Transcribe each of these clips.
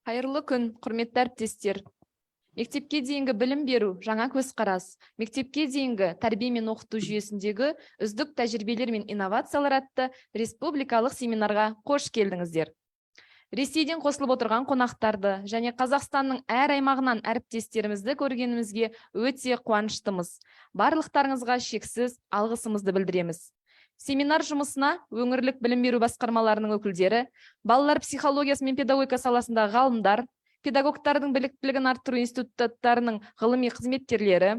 Қайырлы күн, құрметті әріптестер. Мектепке дейінгі білім беру жаңа көзқарас, мектепке дейінгі тәрбие мен оқыту жүйесіндегі үздік тәжірибелер мен инновациялар атты республикалық семинарға қош келдіңіздер. Ресейден қосылып отырған қонақтарды және Қазақстанның әр аймағынан әріптестерімізді көргенімізге өте қуаныштымыз. Барлықтарыңызға шексіз алғысымызды білдіреміз. Семинар жұмысына өңірлік білім беру басқармаларының өкілдері, балалар психологиясы мен педагогика саласындағы ғалымдар, педагогтардың біліктілігін арттыру институттарының ғылыми қызметкерлері,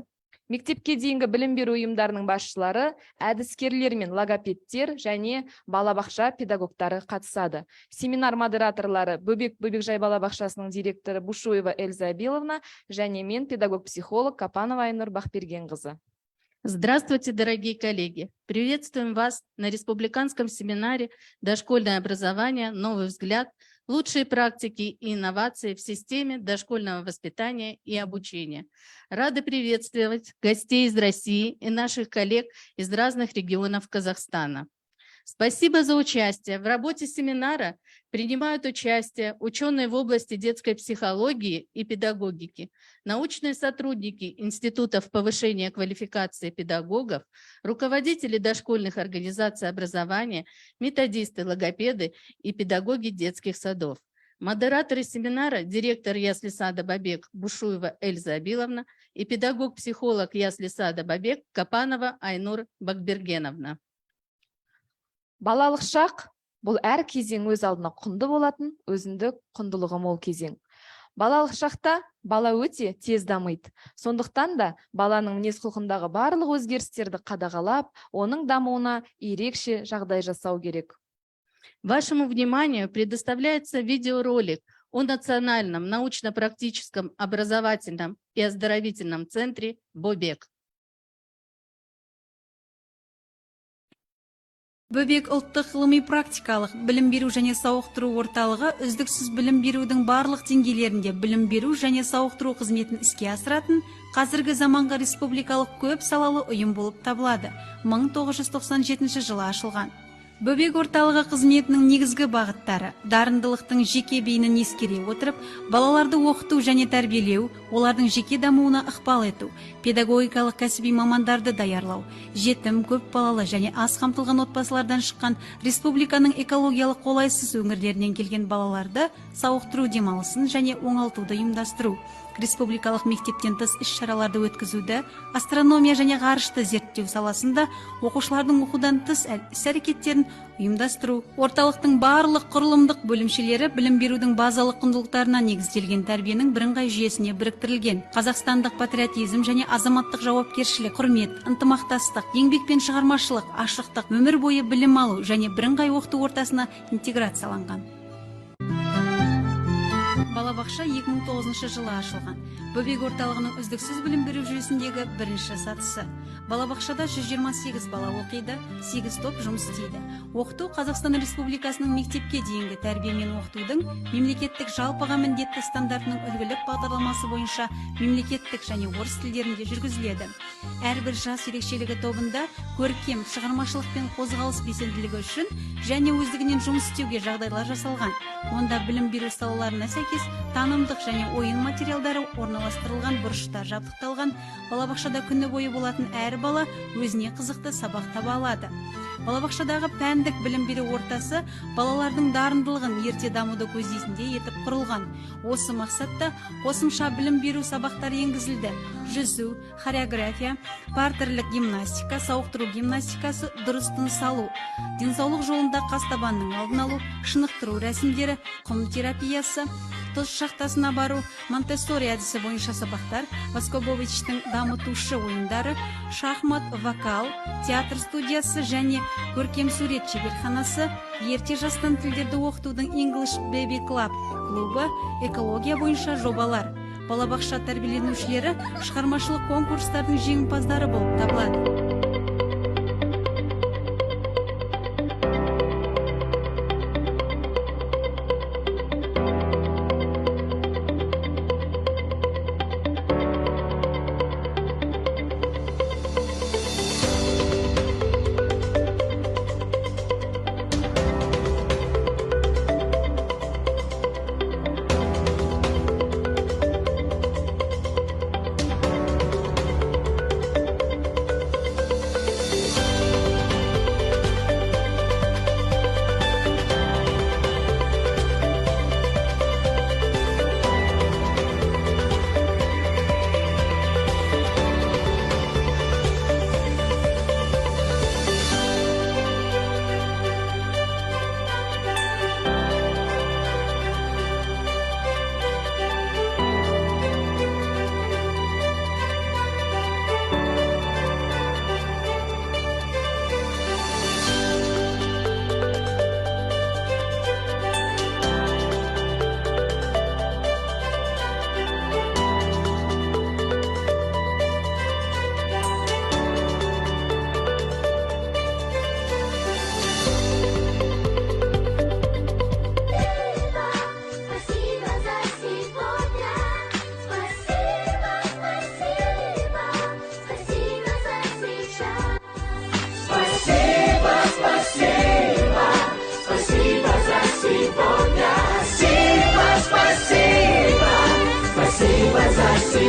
мектепке дейінгі білім беру ұйымдарының басшылары, әдіскерлер мен логопедтер және балабақша педагогтары қатысады. Семинар модераторлары Бөбек-Жай балабақшасының директоры Бушуева Эльза Абиловна және мен педагог-психолог Капанова Айнұр Бақбергенқызы. Здравствуйте, дорогие коллеги! Приветствуем вас на республиканском семинаре «Дошкольное образование. Новый взгляд. Лучшие практики и инновации в системе дошкольного воспитания и обучения». Рады приветствовать гостей из России и наших коллег из разных регионов Казахстана. Спасибо за участие. В работе семинара принимают участие ученые в области детской психологии и педагогики, научные сотрудники институтов повышения квалификации педагогов, руководители дошкольных организаций образования, методисты, логопеды и педагоги детских садов. Модераторы семинара – директор ясли-сада Бабек Бушуева Эльза Абиловна и педагог-психолог ясли-сада Бабек Капанова Айнур Бакбергеновна. Балалық шақ бұл әр кезең өз алдына құнды болатын, өзіндік құндылығы мол кезең. Балалық шақта бала өте тез дамиды. Сондықтан да баланың мінез-құлқындағы барлық өзгерістерді қадағалап, оның дамуына ерекше жағдай жасау керек. Вашему вниманию предоставляется видеоролик о Национальном научно-практическом образовательном и оздоровительном центре «Бобек». Бөбек ұлттық ғылыми практикалық білім беру және сауықтыру орталығы үздіксіз білім берудің барлық деңгейлерінде білім беру және сауықтыру қызметін іске асыратын қазіргі заманғы республикалық көп салалы ұйым болып табылады. 1997 жылы ашылған. Бөбек орталығы қызметінің негізгі бағыттары: дарындылықтың жеке бейінін ескере отырып, балаларды оқыту және тәрбиелеу, олардың жеке дамуына ықпал ету, педагогикалық кәсіби мамандарды даярлау, жетім, көп балалы және аз қамтылған отбасылардан шыққан республиканың экологиялық қолайсыз өңірлерінен келген балаларды сауықтыру демалысын және оңалтуды ұйымдастыру, республикалық мектептен тыс іс-шараларды өткізуді, астрономия және ғарышты зерттеу саласында оқушылардың оқудан тыс іс-әрекеттерін ұйымдастыру. Орталықтың барлық құрылымдық бөлімшелері білім берудің базалық құндылықтарына негізделген тәрбиенің бірыңғай жүйесіне біріктірілген. Қазақстандық патриотизм және азаматтық жауапкершілік, құрмет, ынтымақтастық, еңбек пен шығармашылық, ашықтық, өмір бойы білім алу және бірыңғай оқыту ортасына интеграцияланған. Балабақша 2009 жылы ашылған. Бөбек орталығының үздіксіз білім беру жүйесіндегі бірінші сатысы. Балабақшада 128 бала оқиды, 8 топ жұмыс істейді. Оқыту Қазақстан Республикасының мектепке дейінгі тәрбие мен оқытудың мемлекеттік жалпыға міндетті стандартының үлгілік бағдарламасы бойынша мемлекеттік және орыс тілдерінде жүргізіледі. Әрбір жас ерекшелігі тобында көркем, шығармашылық пен қозғалыс белсенділігі үшін және өздігінен жұмыс істеуге жағдайлар жасалған. Онда білім беру салаларына сәйкес танымдық және ойын материалдары орналастырылған, бұрыштар жабдықталған. Балабақшада күні бойы болатын әр бала өзіне қызықты сабақ таба алады. Балабақшадағы пәндік білім беру ортасы балалардың дарындылығын ерте дамуды көздейтіндей етіп құрылған. Осы мақсатта қосымша білім беру сабақтары енгізілді. Жүзу, хореография, партерлік гимнастика, сауықтыру гимнастикасы, дұрыс тыныс алу, денсаулық жолында қастабанның алдын алу, шынықтыру рәсімдері, құм терапиясы, тұз шахтасына бару, Монтессори әдісі бойынша сабақтар, Воскобовичтің дамытушы ойындары, шахмат, вокал, театр студиясы және көркем сурет шеберханасы, ерте жастан тілдерді оқытудың English Baby Club клубы, экология бойынша жобалар. Балабақша тәрбиеленушілері шығармашылық конкурстардың жеңімпаздары болып табылады.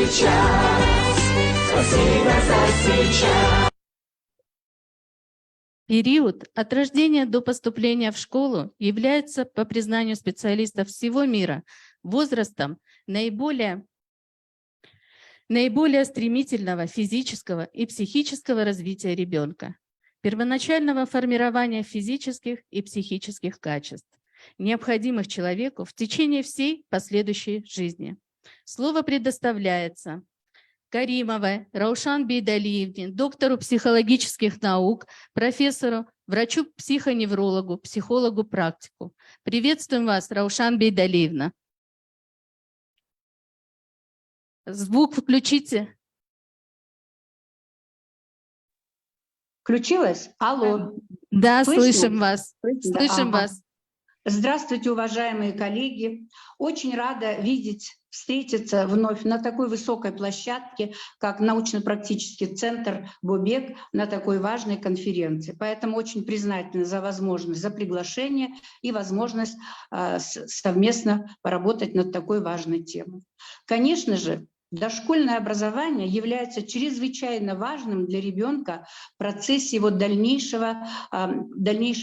сейчас. Спасибо за сейчас. Период от рождения до поступления в школу является, по признанию специалистов всего мира, возрастом наиболее стремительного физического и психического развития ребенка, первоначального формирования физических и психических качеств, необходимых человеку в течение всей последующей жизни. Слово предоставляется Каримовой Раушан Бейдалиевне, доктору психологических наук, профессору, врачу-психоневрологу, психологу-практику. Приветствуем вас, Раушан Бейдалиевна. Звук включите. Включилась? Алло. Да, Слышно? слышим вас. Слышно? Слышим Ага. вас. Здравствуйте, уважаемые коллеги. Очень рада встретиться вновь на такой высокой площадке, как научно-практический центр БОБЕК, на такой важной конференции. Поэтому очень признательна за возможность, за приглашение и возможность совместно поработать над такой важной темой. Конечно же, дошкольное образование является чрезвычайно важным для ребенка в процессе его дальнейшей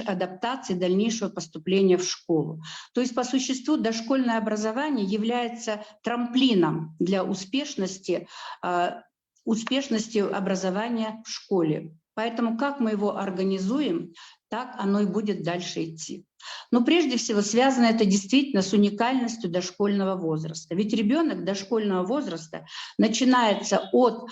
адаптации, дальнейшего поступления в школу. То есть, по существу, дошкольное образование является трамплином для успешности образования в школе. Поэтому как мы его организуем, так оно и будет дальше идти. Но прежде всего связано это действительно с уникальностью дошкольного возраста. Ведь ребенок дошкольного возраста начинается от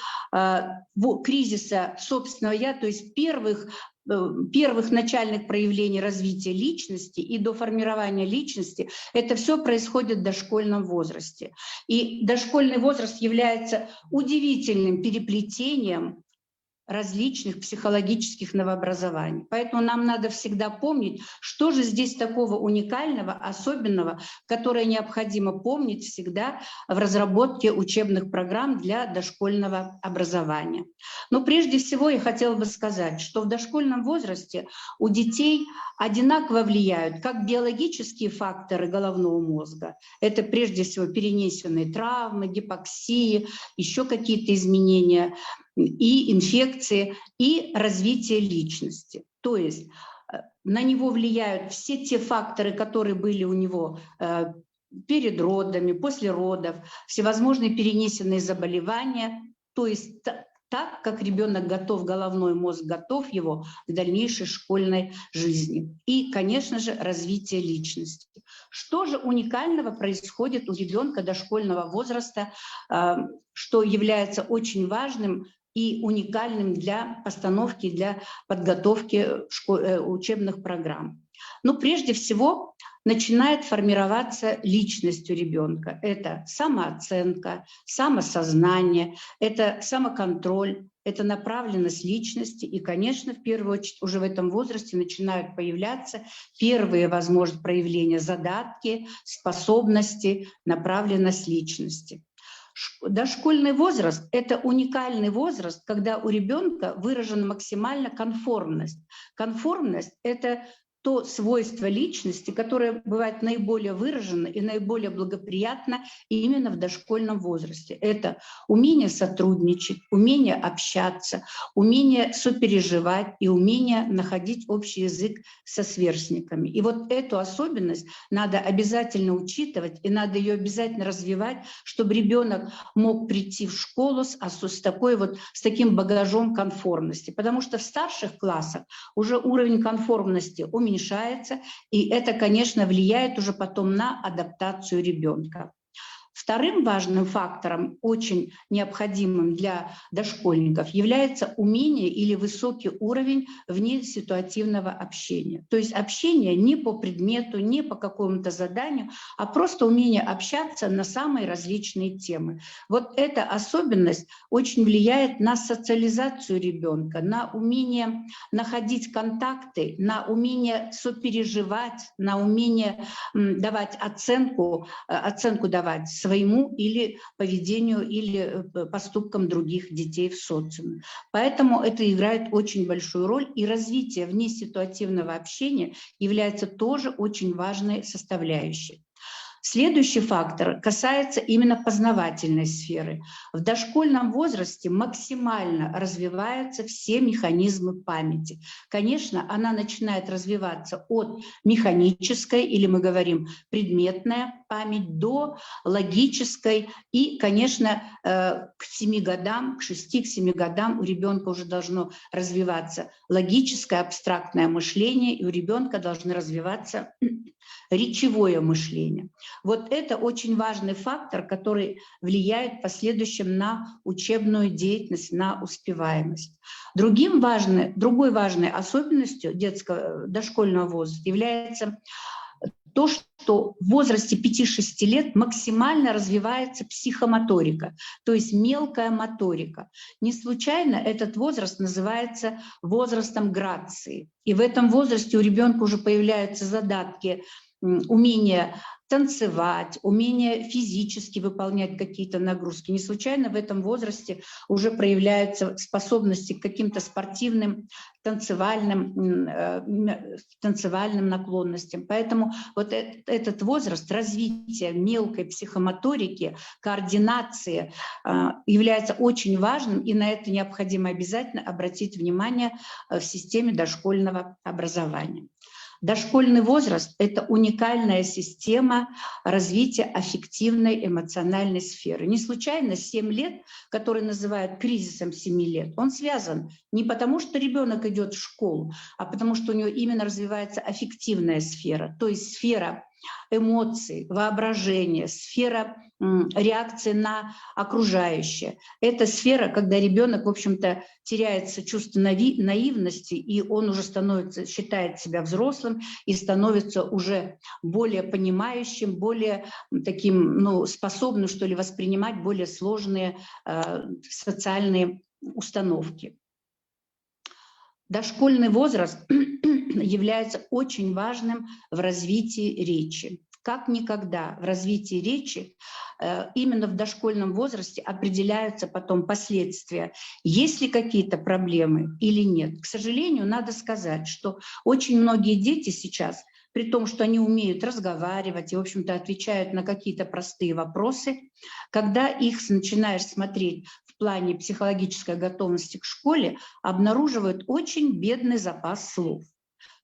кризиса собственного «я», то есть первых начальных проявлений развития личности и до формирования личности. Это все происходит в дошкольном возрасте. И дошкольный возраст является удивительным переплетением различных психологических новообразований. Поэтому нам надо всегда помнить, что же здесь такого уникального, особенного, которое необходимо помнить всегда в разработке учебных программ для дошкольного образования. Но прежде всего я хотела бы сказать, что в дошкольном возрасте у детей одинаково влияют как биологические факторы головного мозга, это прежде всего перенесенные травмы, гипоксии, еще какие-то изменения, и инфекции, и развитие личности. То есть на него влияют все те факторы, которые были у него перед родами, после родов, всевозможные перенесенные заболевания, то есть так, как ребенок готов, головной мозг готов его к дальнейшей школьной жизни. И, конечно же, развитие личности. Что же уникального происходит у ребенка дошкольного возраста, что является очень важным и уникальным для постановки, для подготовки учебных программ? Ну, прежде всего, начинает формироваться личность у ребенка. Это самооценка, самосознание, это самоконтроль, это направленность личности. И, конечно, в первую очередь уже в этом возрасте начинают появляться первые, возможно, проявления задатки, способности, направленность личности. Дошкольный возраст – это уникальный возраст, когда у ребенка выражена максимально конформность. Конформность – это то свойство личности, которое бывает наиболее выражено и наиболее благоприятно именно в дошкольном возрасте. Это умение сотрудничать, умение общаться, умение сопереживать и умение находить общий язык со сверстниками. И вот эту особенность надо обязательно учитывать, и надо ее обязательно развивать, чтобы ребенок мог прийти в школу с таким багажом конформности. Потому что в старших классах уже уровень конформности уменьшается, и это, конечно, влияет уже потом на адаптацию ребенка. Вторым важным фактором, очень необходимым для дошкольников, является умение или высокий уровень внеситуативного общения. То есть общение не по предмету, не по какому-то заданию, а просто умение общаться на самые различные темы. Вот эта особенность очень влияет на социализацию ребенка, на умение находить контакты, на умение сопереживать, на умение давать оценку давать своему или поведению, или поступкам других детей в социуме. Поэтому это играет очень большую роль, и развитие внеситуативного общения является тоже очень важной составляющей. Следующий фактор касается именно познавательной сферы. В дошкольном возрасте максимально развиваются все механизмы памяти. Конечно, она начинает развиваться от механической, или мы говорим предметная память, до логической. И, конечно, к 7 годам, к 6-7 годам у ребенка уже должно развиваться логическое, абстрактное мышление, и у ребенка должны развиваться речевое мощение. Вот это очень важный фактор, который влияет в последующем на учебную деятельность, на успеваемость. Другой важной особенностью детского дошкольного возраста является то, что в возрасте 5-6 лет максимально развивается психомоторика, то есть мелкая моторика. Не случайно этот возраст называется возрастом грации. И в этом возрасте у ребенка уже появляются задатки, умение танцевать, умение физически выполнять какие-то нагрузки. Не случайно в этом возрасте уже проявляются способности к каким-то спортивным, танцевальным наклонностям. Поэтому вот этот возраст развития мелкой психомоторики, координации является очень важным, и на это необходимо обязательно обратить внимание в системе дошкольного образования. Дошкольный возраст – это уникальная система развития аффективной, эмоциональной сферы. Не случайно 7 лет, который называют кризисом 7 лет, он связан не потому, что ребенок идет в школу, а потому что у него именно развивается аффективная сфера, то есть сфера эмоций, воображения, сфера реакции на окружающее. Это сфера, когда ребенок, в общем-то, теряется чувство наивности, и он уже считает себя взрослым и становится уже более понимающим, более таким, способным, что ли, воспринимать более сложные социальные установки. Дошкольный возраст является очень важным в развитии речи. Как никогда в развитии речи именно в дошкольном возрасте определяются потом последствия, есть ли какие-то проблемы или нет. К сожалению, надо сказать, что очень многие дети сейчас, при том, что они умеют разговаривать и, в общем-то, отвечают на какие-то простые вопросы, когда их начинаешь смотреть в плане психологической готовности к школе, обнаруживают очень бедный запас слов.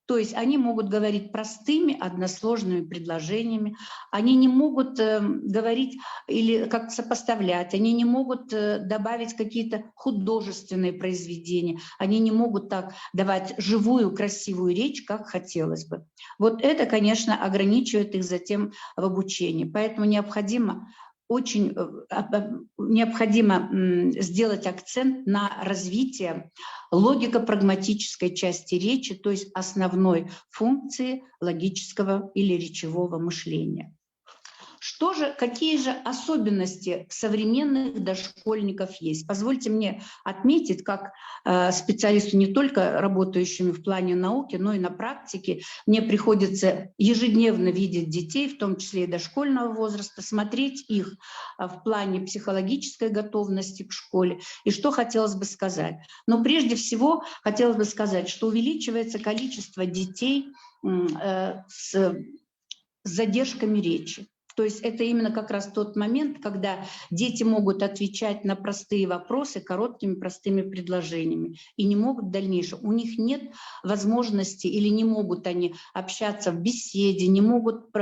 То есть они могут говорить простыми, односложными предложениями, они не могут говорить или как-то сопоставлять, они не могут добавить какие-то художественные произведения, они не могут так давать живую, красивую речь, как хотелось бы. Вот это, конечно, ограничивает их затем в обучении. Поэтому необходимо сделать акцент на развитие логико-прагматической части речи, то есть основной функции логического или речевого мышления. Какие же особенности современных дошкольников есть? Позвольте мне отметить, как специалисту, не только работающему в плане науки, но и на практике, мне приходится ежедневно видеть детей, в том числе и дошкольного возраста, смотреть их в плане психологической готовности к школе. И что хотелось бы сказать? Но прежде всего хотелось бы сказать, что увеличивается количество детей с задержками речи. То есть это именно как раз тот момент, когда дети могут отвечать на простые вопросы короткими простыми предложениями и не могут в дальнейшем. У них нет возможности или не могут они общаться в беседе, не могут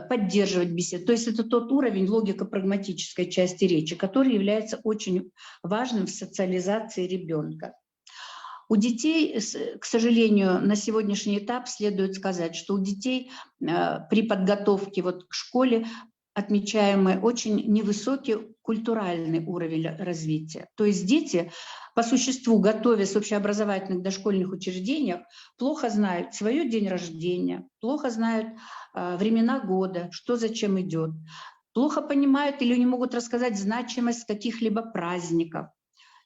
поддерживать беседу. То есть это тот уровень логико-прагматической части речи, который является очень важным в социализации ребенка. У детей, к сожалению, на сегодняшний этап следует сказать, что у детей при подготовке к школе отмечаемый очень невысокий культуральный уровень развития. То есть дети, по существу, готовясь в общеобразовательных дошкольных учреждениях, плохо знают свой день рождения, плохо знают времена года, что зачем идет, плохо понимают или не могут рассказать значимость каких-либо праздников.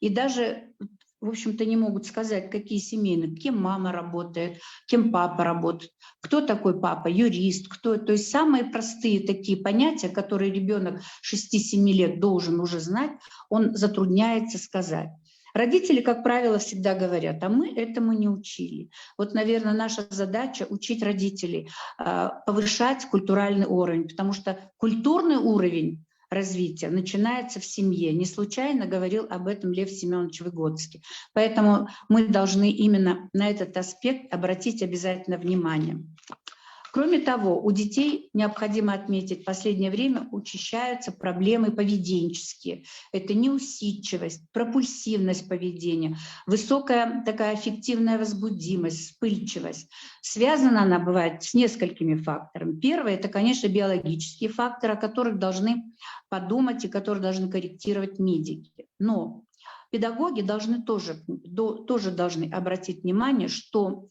И даже в общем-то, не могут сказать, какие семейные, кем мама работает, кем папа работает, кто такой папа, юрист, кто. То есть самые простые такие понятия, которые ребенок 6-7 лет должен уже знать, он затрудняется сказать. Родители, как правило, всегда говорят, а мы этому не учили. Вот, наверное, наша задача учить родителей повышать культуральный уровень, потому что культурный уровень развития начинается в семье. Не случайно говорил об этом Лев Семенович Выгодский. Поэтому мы должны именно на этот аспект обратить обязательно внимание. Кроме того, у детей, необходимо отметить, в последнее время учащаются проблемы поведенческие. Это неусидчивость, пропульсивность поведения, высокая такая аффективная возбудимость, вспыльчивость. Связана она бывает с несколькими факторами. Первое – это, конечно, биологические факторы, о которых должны подумать и которые должны корректировать медики. Но педагоги должны тоже должны обратить внимание, что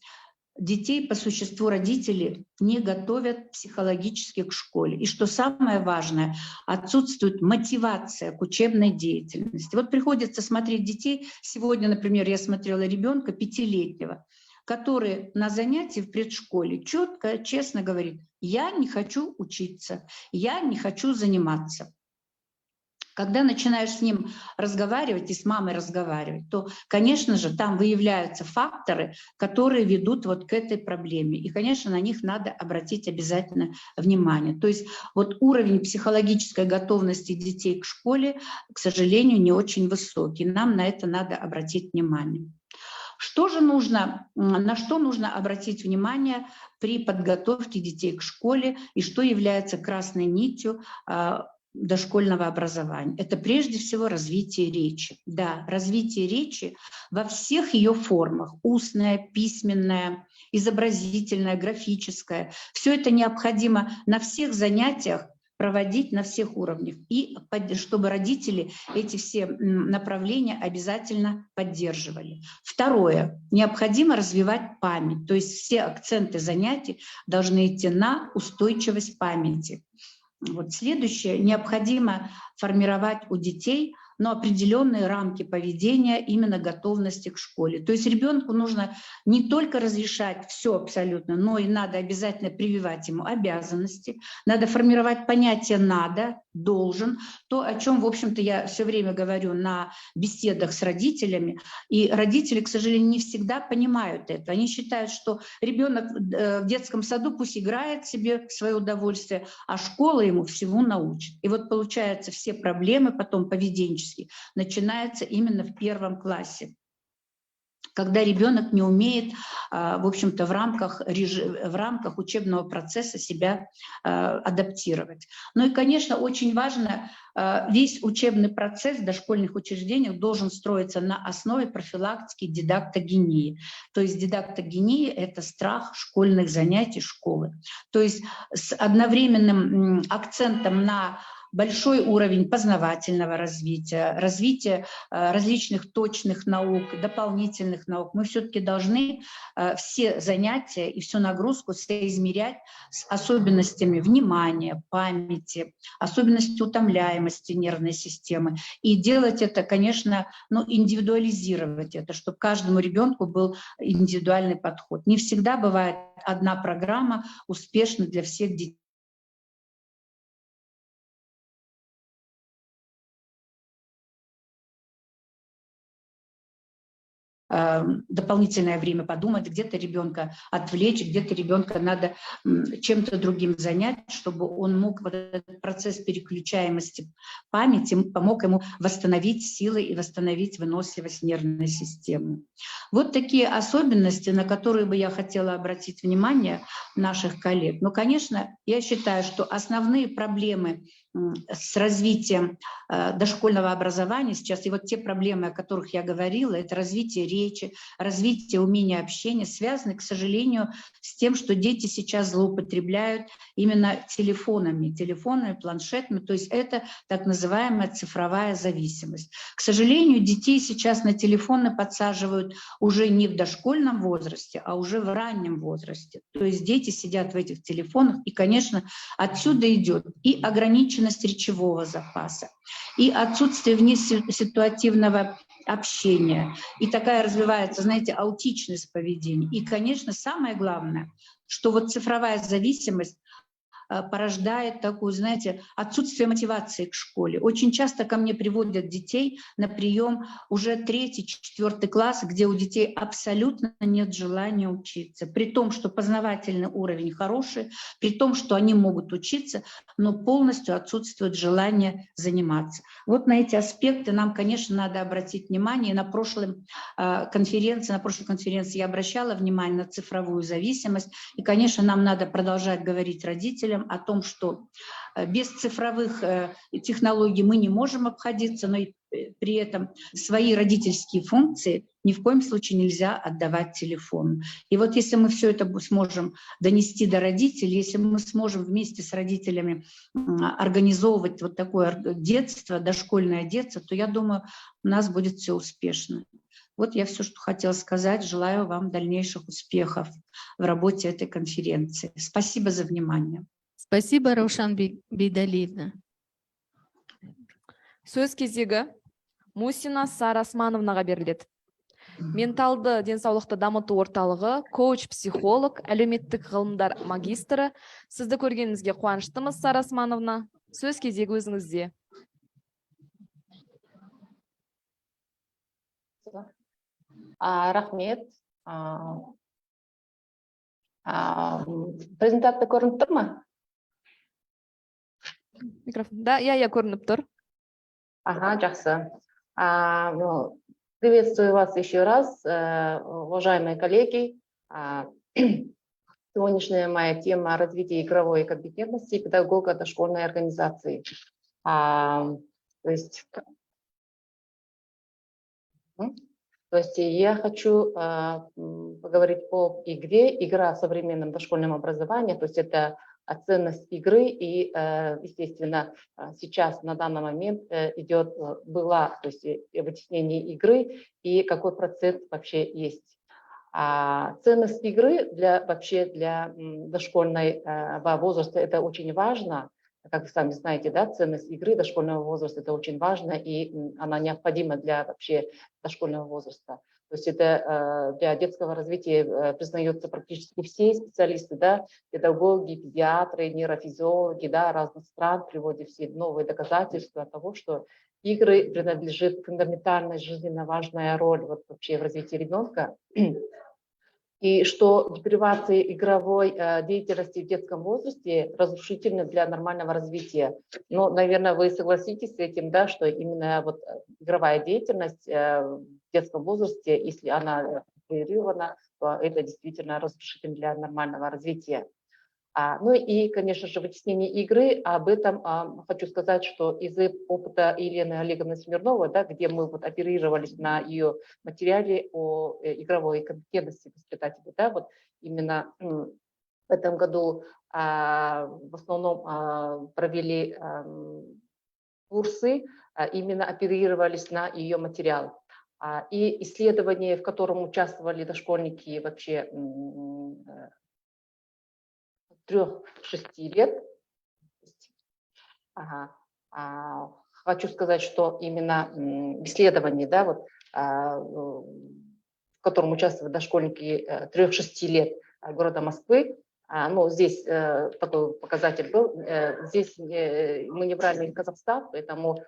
детей по существу родители не готовят психологически к школе. И что самое важное, отсутствует мотивация к учебной деятельности. Вот приходится смотреть детей. Сегодня, например, я смотрела ребенка 5-летнего, который на занятии в предшколе четко, честно говорит: я не хочу учиться, я не хочу заниматься. Когда начинаешь с ним разговаривать и с мамой разговаривать, то, конечно же, там выявляются факторы, которые ведут вот к этой проблеме. И, конечно, на них надо обратить обязательно внимание. То есть вот уровень психологической готовности детей к школе, к сожалению, не очень высокий. Нам на это надо обратить внимание. Что же нужно, на что нужно обратить внимание при подготовке детей к школе и что является красной нитью дошкольного образования? Это прежде всего развитие речи. Да, развитие речи во всех ее формах: устная, письменная, изобразительная, графическая. Все это необходимо на всех занятиях проводить, на всех уровнях, и чтобы родители эти все направления обязательно поддерживали. Второе. Необходимо развивать память, то есть все акценты занятий должны идти на устойчивость памяти. Вот следующее. Необходимо формировать у детей определенные рамки поведения, именно готовности к школе. То есть ребенку нужно не только разрешать все абсолютно, но и надо обязательно прививать ему обязанности, надо формировать понятие «надо», «должен», то, о чем, в общем-то, я все время говорю на беседах с родителями. И родители, к сожалению, не всегда понимают это. Они считают, что ребенок в детском саду пусть играет себе в свое удовольствие, а школа ему всему научит. И вот получается, все проблемы потом поведенческие начинается именно в 1 классе, когда ребенок не умеет, в общем-то, в рамках учебного процесса себя адаптировать. Ну и, конечно, очень важно, весь учебный процесс в дошкольных учреждениях должен строиться на основе профилактики дидактогении. То есть дидактогения – это страх школьных занятий, школы. То есть с одновременным акцентом на большой уровень познавательного развития, развития различных точных наук, дополнительных наук. Мы все-таки должны все занятия и всю нагрузку соизмерять с особенностями внимания, памяти, особенностью утомляемости нервной системы. И делать это, конечно, индивидуализировать это, чтобы каждому ребенку был индивидуальный подход. Не всегда бывает одна программа успешна для всех детей. Дополнительное время подумать, где-то ребенка отвлечь, где-то ребенка надо чем-то другим занять, чтобы он мог вот этот процесс переключаемости памяти, помог ему восстановить силы и восстановить выносливость нервной системы. Вот такие особенности, на которые бы я хотела обратить внимание наших коллег. Но, конечно, я считаю, что основные проблемы с развитием дошкольного образования сейчас, и вот те проблемы, о которых я говорила, это развитие речи, развитие умения общения, связаны, к сожалению, с тем, что дети сейчас злоупотребляют именно телефонами, планшетами, то есть это так называемая цифровая зависимость. К сожалению, детей сейчас на телефоны подсаживают уже не в дошкольном возрасте, а уже в раннем возрасте. То есть дети сидят в этих телефонах, и, конечно, отсюда идет и ограниченность речевого запаса, и отсутствие внеситуативного общения, и такая развивается, знаете, аутичность поведения. И, конечно, самое главное, что вот цифровая зависимость порождает такую, знаете, отсутствие мотивации к школе. Очень часто ко мне приводят детей на прием уже 3-4 класс, где у детей абсолютно нет желания учиться, при том, что познавательный уровень хороший, при том, что они могут учиться, но полностью отсутствует желание заниматься. Вот на эти аспекты нам, конечно, надо обратить внимание. На прошлой конференции я обращала внимание на цифровую зависимость. И, конечно, нам надо продолжать говорить родителям о том, что без цифровых технологий мы не можем обходиться, но и при этом свои родительские функции ни в коем случае нельзя отдавать телефону. И вот если мы все это сможем донести до родителей, если мы сможем вместе с родителями организовывать вот такое детство, дошкольное детство, то я думаю, у нас будет все успешно. Вот я все, что хотела сказать. Желаю вам дальнейших успехов в работе этой конференции. Спасибо за внимание. Спасибо, Раушан Бейдалиевна. Сөз кезегі Мусина Сара Османовнаға беріледі. Менталды денсаулықты дамыту орталығы, коуч-психолог, әлеуметтік ғылымдар магистрі. Сізді көргеніңізге қуаныштымыз, Сара Османовна. Сөз кезегі өзіңізде. Рахмет. Презентация көрініп тұр ма? Микрофон. Да, я көрініп тұр. Ага, жақсы. Приветствую вас еще раз, уважаемые коллеги. Сегодняшняя моя тема — развитие игровой компетентности педагога дошкольной организации. То есть я хочу поговорить по игре. Игра в современном дошкольном образовании, то есть это ценность игры, и, естественно, сейчас на данный момент была, то есть вытеснение игры, и какой процент вообще есть. Ценность игры для дошкольного возраста — это очень важно. Как вы сами знаете, да, ценность игры дошкольного возраста — это очень важно, и она необходима для вообще дошкольного возраста. То есть это для детского развития признаются практически все специалисты, да, педагоги, педиатры, нейрофизиологи, да, разных стран приводят все новые доказательства того, что игры принадлежит фундаментальная жизненно важная роль вот вообще в развитии ребенка. И что депривация игровой деятельности в детском возрасте разрушительна для нормального развития. Но, наверное, вы согласитесь с этим, да, что именно вот игровая деятельность в детском возрасте, если она прерывана, то это действительно разрушительно для нормального развития. Ну и, конечно же, вытеснение игры. Об этом хочу сказать, что из опыта Елены Олеговны Смирновой, да, где мы вот оперировались на ее материале о игровой компетентности воспитателя, да, вот именно в этом году в основном провели курсы, именно оперировались на ее материал. И исследование, в котором участвовали дошкольники вообще 3-6 лет. Хочу сказать, что именно исследование, да, вот, в котором участвуют дошкольники 3-6 лет города Москвы, ну, здесь такой показатель был, здесь мы не брали Казахстан, поэтому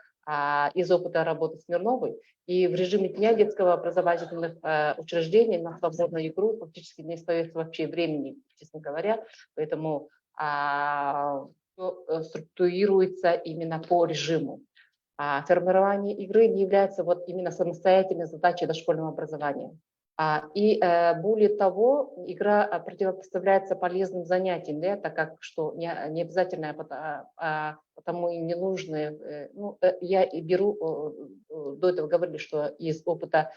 из опыта работы Смирновой, и в режиме дня детского образовательных учреждений на свободную игру фактически не остается вообще времени, честно говоря, поэтому структурируется именно по режиму. Формирование игры не является вот именно самостоятельной задачей дошкольного образования. И более того, игра противопоставляется полезным занятиям, да, так как что не обязательно, потому и не нужны. Ну, я беру, до этого говорили, что из опыта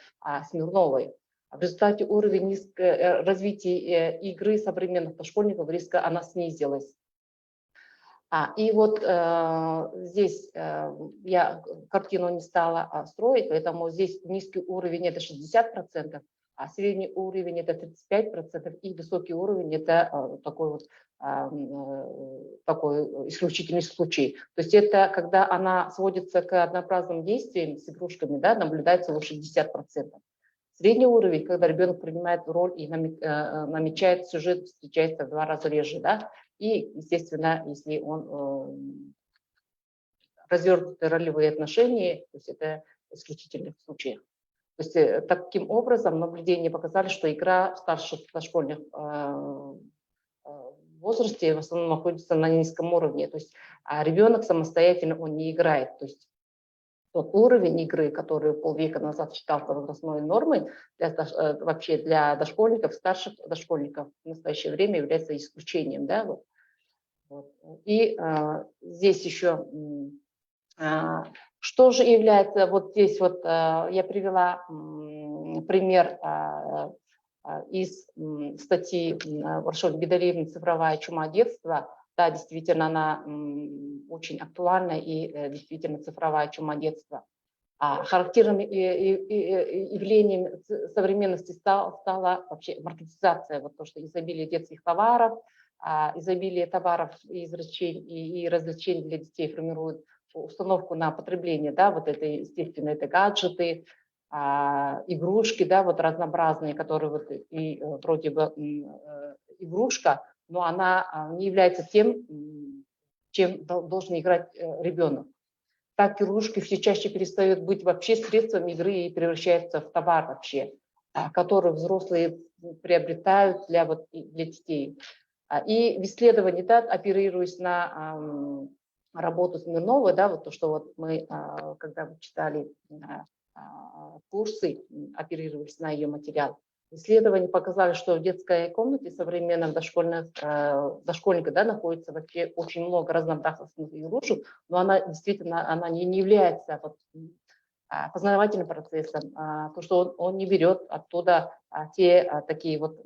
Смирновой. В результате уровень развития игры современных дошкольников резко она снизилась. И вот здесь я картину не стала строить, поэтому здесь низкий уровень это 60%, а средний уровень это 35%, и высокий уровень это такой вот такой исключительный случай. То есть это когда она сводится к однообразным действиям с игрушками, да, наблюдается уже 60%. Средний уровень, когда ребенок принимает роль и намечает сюжет, встречается в 2 раза реже, да, и, естественно, если он развернутые ролевые отношения, то есть это в исключительных случаях. То есть таким образом наблюдения показали, что игра в старших дошкольных возрасте в основном находится на низком уровне. То есть ребенок самостоятельно он не играет. То есть тот уровень игры, который полвека назад считался возрастной нормой, вообще для дошкольников, старших дошкольников в настоящее время является исключением. Да? Вот. И здесь еще, что же является, вот здесь вот я привела пример из статьи Рашод Бедариевны «Цифровая чума детства». Да, действительно, она очень актуальна и действительно цифровая чума детства. Характерным явлением современности стала вообще маркетизация, вот то, что изобилие детских товаров, изобилие товаров и развлечений для детей формирует установку на потребление, да, вот это, естественно, это гаджеты, игрушки, да, вот разнообразные, которые вот и вроде бы игрушка, но она не является тем, чем должен играть ребенок. Так игрушки все чаще перестают быть вообще средством игры и превращаются в товар вообще, который взрослые приобретают для детей. И в исследовании, да, опирируясь на работу Смирнова, да, вот то, что вот мы, когда читали курсы, оперировались на ее материал. Исследования показали, что в детской комнате современных дошкольника, да, находится вообще очень много разнообразных игрушек, но она действительно она не является познавательным процессом, то, что он не берет оттуда те такие вот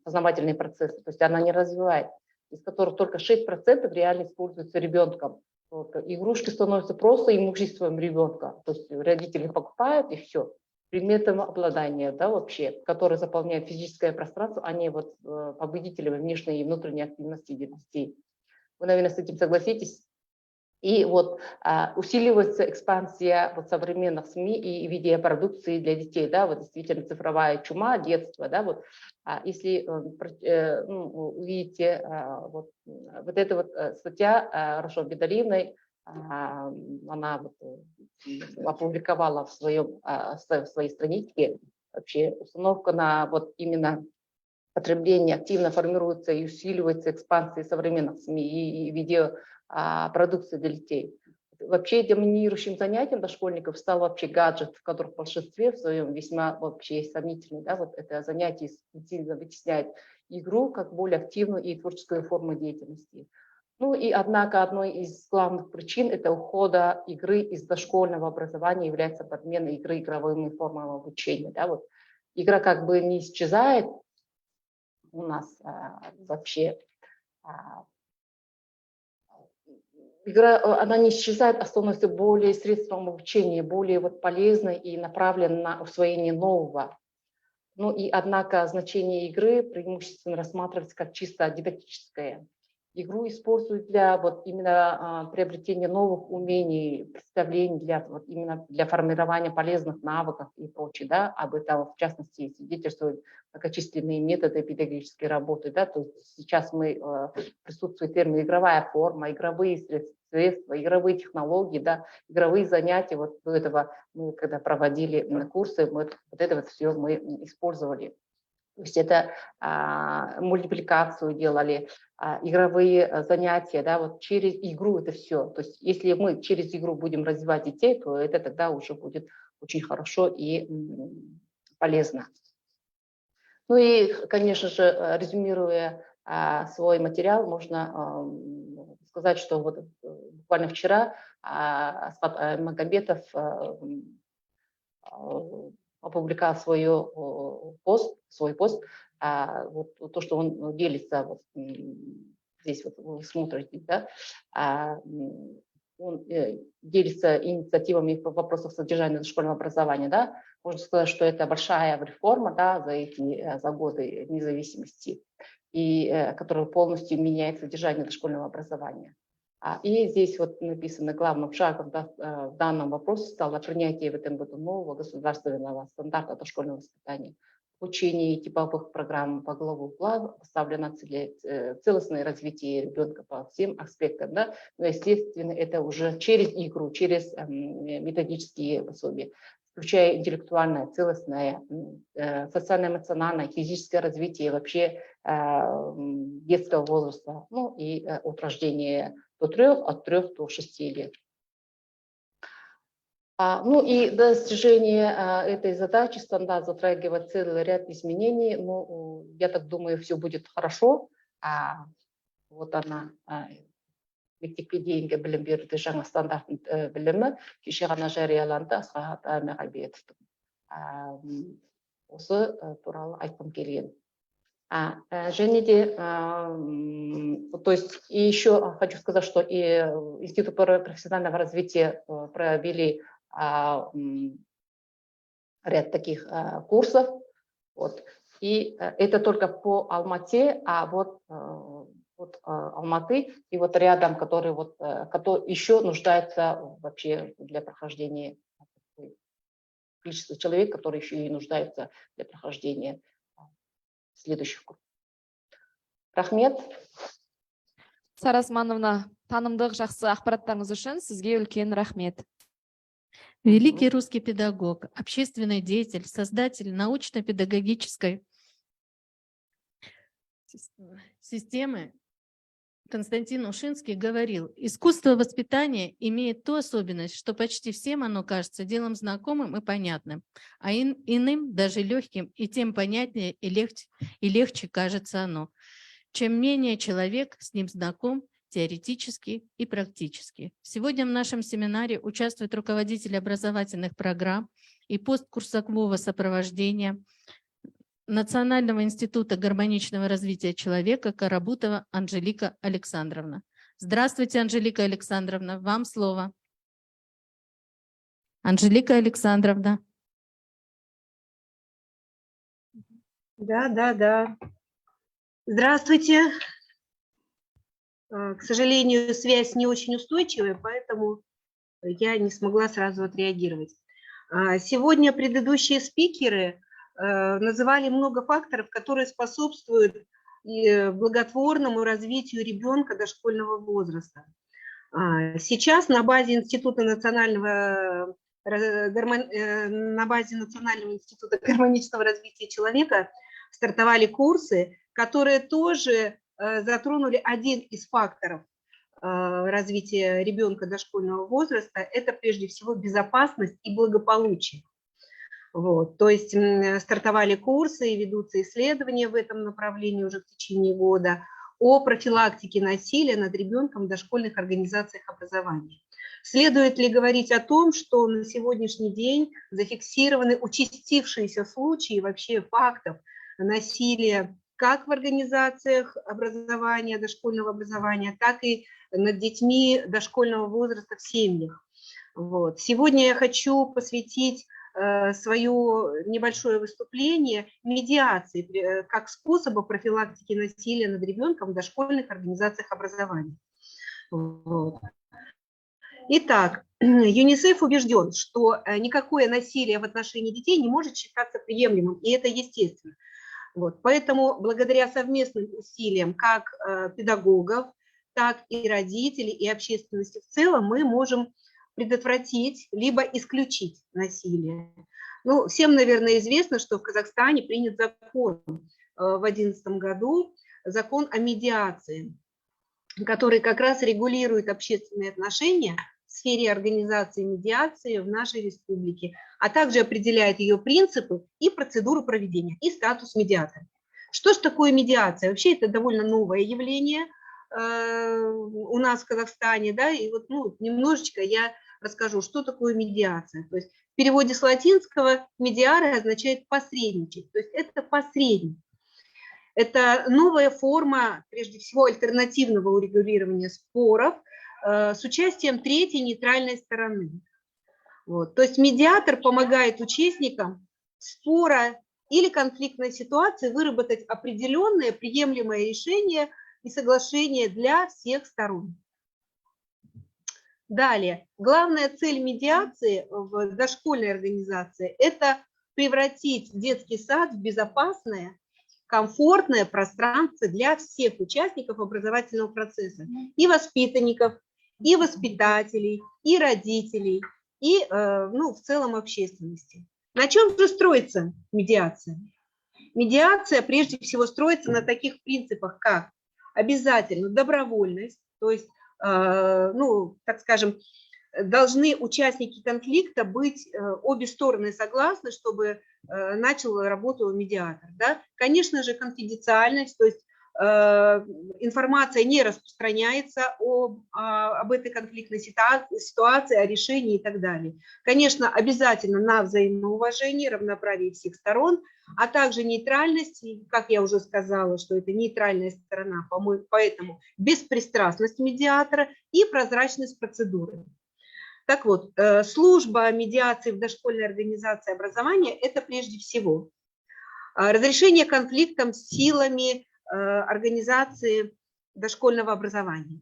познавательные процессы, то есть она не развивает, из которых только 6% реально используются ребенком. Игрушки становятся просто имуществом ребенка, то есть родители покупают и все. Предметом обладания, да, вообще, который заполняет физическое пространство, а не вот побудителем внешней и внутренней активности детей. Вы, наверное, с этим согласитесь. И вот усиливается экспансия вот современных СМИ и видеопродукции для детей, да, вот действительно цифровая чума детства, да, вот. Если увидите вот эта вот статья Рашод Бедариевной, она опубликовала в своей страничке вообще установка на вот именно потребление активно формируется и усиливается экспансией современных СМИ и видеопродукции для детей. Вообще доминирующим занятием дошкольников стал вообще гаджет, в котором в большинстве в своем весьма вообще сомнительный. Да, вот это занятие сильно вытесняет игру как более активную и творческую форму деятельности. Ну и однако одной из главных причин это ухода игры из дошкольного образования является подмена игры игровыми формами обучения. Да, вот. Игра как бы не исчезает у нас вообще. Игра, она не исчезает, а становится более средством обучения, более вот полезной и направленной на усвоение нового. Ну и однако значение игры преимущественно рассматривается как чисто дидактическое. Игру используют для вот именно приобретения новых умений, представлений, именно для формирования полезных навыков и прочее. Да? Об этом, в частности, свидетельствуют многочисленные методы педагогической работы. Да? То есть сейчас присутствует термин игровая форма, игровые средства, игровые технологии, да? Игровые занятия. Вот до этого мы, когда проводили курсы, вот это вот все мы использовали. То есть это мультипликацию делали, игровые занятия, да, вот через игру это все. То есть если мы через игру будем развивать детей, то это тогда уже будет очень хорошо и полезно. Ну и, конечно же, резюмируя свой материал, можно сказать, что вот буквально вчера Асхат Магомедов опубликовал свой пост, вот то, что он делится, вот, здесь вот вы смотрите, да, он делится инициативами по вопросам содержания дошкольного образования, да, можно сказать, что это большая реформа, да, за годы независимости, и которая полностью меняет содержание дошкольного образования. И здесь вот написано, главным шагом в данном вопросе стало принятие в этом году нового государственного стандарта дошкольного воспитания. В учении типовых программ по главу глав поставлена целостное развитие ребенка по всем аспектам. Да? Но, естественно, это уже через игру, через методические пособия, включая интеллектуальное, целостное, социально-эмоциональное, физическое развитие вообще детского возраста, ну и от рождения до 3, от 3 до 6 лет. Ну и достижение этой задачи стандарт затрагивает целый ряд изменений. Ну, я так думаю, все будет хорошо. Вот она, мектепке дейінгі білім беруде жаңа стандарттың білімі кеше ғана жарияланды. Асхат Аймағамбетовтың осы туралы айтқым келген. Және де, то есть, и еще хочу сказать, что и Институт профессионального развития провели ряд таких курсов. Вот. И это только по Алмате, а вот Алматы и вот рядом, который еще нуждается вообще для прохождения, количество человек, которые еще и нуждаются для прохождения следующих курсов. Рахмет. Сара Османовна, танымдық жақсы ақпараттарыңыз үшін сізге үлкен рахмет. Великий русский педагог, общественный деятель, создатель научно-педагогической системы Константин Ушинский говорил: искусство воспитания имеет ту особенность, что почти всем оно кажется делом знакомым и понятным, а иным даже легким, и тем понятнее и легче кажется оно. Чем менее человек с ним знаком теоретически и практически. Сегодня в нашем семинаре участвует руководитель образовательных программ и посткурсового сопровождения Национального института гармоничного развития человека Карабутова Анжелика Александровна. Здравствуйте, Анжелика Александровна, вам слово. Анжелика Александровна. Да. Здравствуйте. К сожалению, связь не очень устойчивая, поэтому я не смогла сразу отреагировать. Сегодня предыдущие спикеры называли много факторов, которые способствуют благотворному развитию ребенка дошкольного возраста. Сейчас на базе Национального института гармоничного развития человека стартовали курсы, которые тоже затронули один из факторов развития ребенка дошкольного возраста. Это прежде всего безопасность и благополучие. Вот. То есть стартовали курсы и ведутся исследования в этом направлении уже в течение года о профилактике насилия над ребенком в дошкольных организациях образования. Следует ли говорить о том, что на сегодняшний день зафиксированы участившиеся случаи вообще фактов насилия как в организациях образования, дошкольного образования, так и над детьми дошкольного возраста в семьях. Вот. Сегодня я хочу посвятить свое небольшое выступление медиации как способу профилактики насилия над ребенком в дошкольных организациях образования. Вот. Итак, ЮНИСЕФ убежден, что никакое насилие в отношении детей не может считаться приемлемым, и это естественно. Вот. Поэтому благодаря совместным усилиям как педагогов, так и родителей, и общественности в целом мы можем предотвратить либо исключить насилие. Ну, всем, наверное, известно, что в Казахстане принят закон в 2011 году, закон о медиации, который как раз регулирует общественные отношения в сфере организации медиации в нашей республике, а также определяет ее принципы и процедуру проведения, и статус медиатора. Что же такое медиация? Вообще это довольно новое явление у нас в Казахстане, да, и вот немножечко я расскажу, что такое медиация. То есть в переводе с латинского медиаре означает посредничать, то есть это посредник. Это новая форма, прежде всего, альтернативного урегулирования споров с участием третьей нейтральной стороны. Вот. То есть медиатор помогает участникам спора или конфликтной ситуации выработать определенное приемлемое решение и соглашение для всех сторон. Далее, главная цель медиации в дошкольной организации – это превратить детский сад в безопасное, комфортное пространство для всех участников образовательного процесса, и воспитанников, и воспитателей, и родителей, и в целом общественности. На чем же строится медиация? Медиация прежде всего строится на таких принципах, как обязательно добровольность, то есть, так скажем, должны участники конфликта быть обе стороны согласны, чтобы начал работу медиатор. Да? Конечно же, конфиденциальность, то есть информация не распространяется об этой конфликтной ситуации, о решении и так далее. Конечно, обязательно на взаимоуважение, равноправие всех сторон, а также нейтральность, и, как я уже сказала, что это нейтральная сторона, поэтому беспристрастность медиатора и прозрачность процедуры. Так вот, служба медиации в дошкольной организации образования – это прежде всего разрешение конфликтов силами организации дошкольного образования.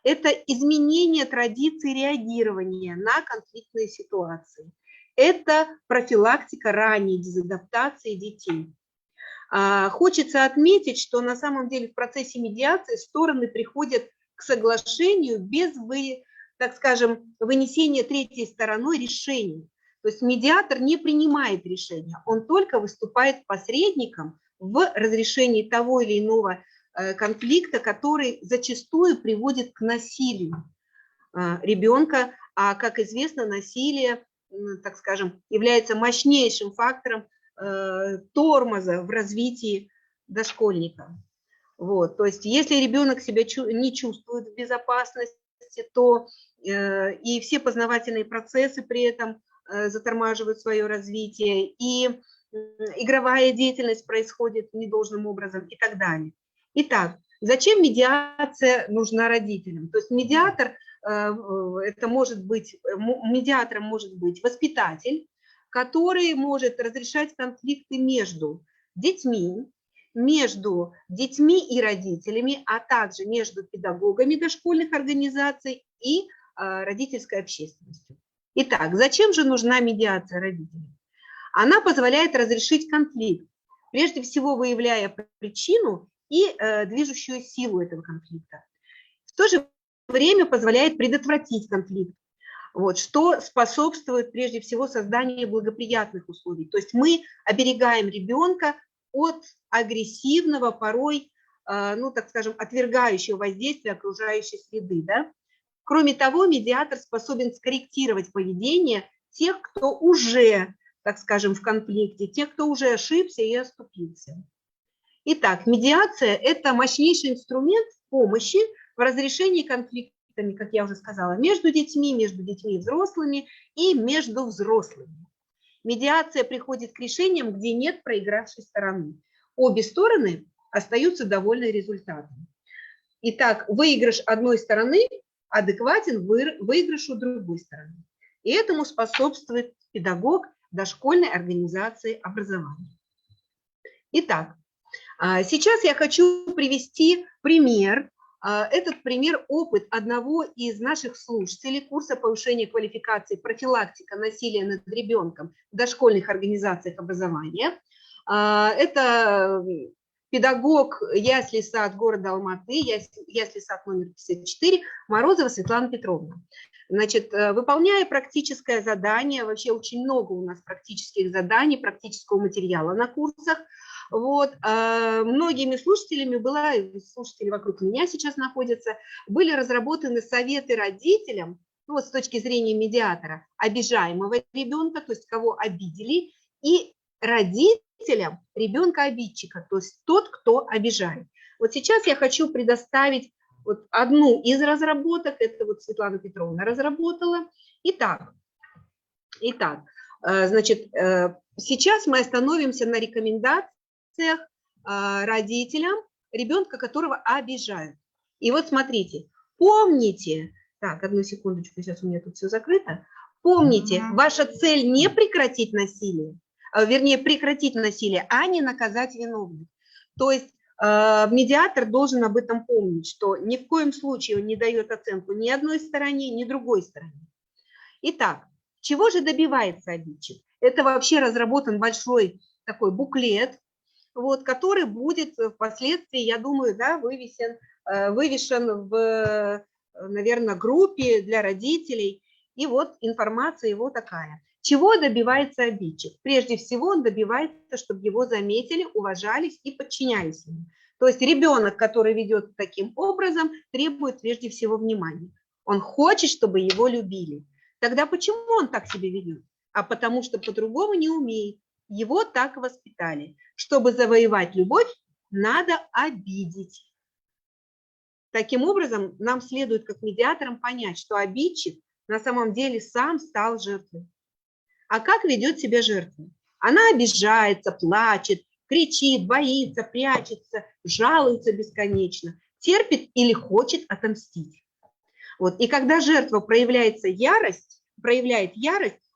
Это изменение традиций реагирования на конфликтные ситуации. Это профилактика ранней дезадаптации детей. Хочется отметить, что на самом деле в процессе медиации стороны приходят к соглашению без, так скажем, вынесения третьей стороной решений. То есть медиатор не принимает решения, он только выступает посредником в разрешении того или иного конфликта, который зачастую приводит к насилию ребенка. А, как известно, насилие, так скажем, является мощнейшим фактором тормоза в развитии дошкольника. Вот. То есть если ребенок себя не чувствует в безопасности, то и все познавательные процессы при этом затормаживают свое развитие, и игровая деятельность происходит недолжным образом и так далее. Итак, зачем медиация нужна родителям? То есть медиатором может быть воспитатель, который может разрешать конфликты между детьми и родителями, а также между педагогами дошкольных организаций и родительской общественностью. Итак, зачем же нужна медиация родителей? Она позволяет разрешить конфликт, прежде всего выявляя причину и движущую силу этого конфликта. В то же время позволяет предотвратить конфликт, вот, что способствует прежде всего созданию благоприятных условий. То есть мы оберегаем ребенка от агрессивного, порой, так скажем, отвергающего воздействия окружающей среды. Да? Кроме того, медиатор способен скорректировать поведение тех, кто уже, так скажем, в конфликте, тех, кто уже ошибся и оступился. Итак, медиация – это мощнейший инструмент помощи в разрешении конфликтами, как я уже сказала, между детьми и взрослыми и между взрослыми. Медиация приходит к решениям, где нет проигравшей стороны. Обе стороны остаются довольны результатом. Итак, выигрыш одной стороны адекватен выигрышу другой стороны. И этому способствует педагог дошкольной организации образования. Итак, сейчас я хочу привести пример. Этот пример – опыт одного из наших слушателей курса повышения квалификации «Профилактика насилия над ребенком в дошкольных организациях образования». Это педагог ясли-сад города Алматы, ясли-сад номер 54, Морозова Светлана Петровна. Значит, выполняя практическое задание, вообще очень много у нас практических заданий, практического материала на курсах, вот, многими слушателями слушатели вокруг меня сейчас находятся, были разработаны советы родителям, вот с точки зрения медиатора, обижаемого ребенка, то есть кого обидели, и родителям ребенка-обидчика, то есть тот, кто обижает. Вот сейчас я хочу предоставить вот одну из разработок, это вот Светлана Петровна разработала. Итак, значит, сейчас мы остановимся на рекомендациях родителям ребенка, которого обижают. И вот смотрите, помните, так, одну секундочку, сейчас у меня тут все закрыто. Помните, ваша цель не прекратить насилие, вернее, прекратить насилие, а не наказать виновных. То есть Медиатор должен об этом помнить, что ни в коем случае он не дает оценку ни одной стороне, ни другой стороне. Итак, чего же добивается обидчик? Это вообще разработан большой такой буклет, вот, который будет впоследствии, я думаю, да, вывешен в, наверное, группе для родителей. И вот информация его такая. Чего добивается обидчик? Прежде всего он добивается, чтобы его заметили, уважались и подчинялись ему. То есть ребенок, который ведет таким образом, требует прежде всего внимания. Он хочет, чтобы его любили. Тогда почему он так себя ведет? А потому что по-другому не умеет. Его так воспитали. Чтобы завоевать любовь, надо обидеть. Таким образом, нам следует как медиаторам понять, что обидчик на самом деле сам стал жертвой. А как ведет себя жертва? Она обижается, плачет, кричит, боится, прячется, жалуется бесконечно, терпит или хочет отомстить. Вот. И когда жертва проявляет ярость,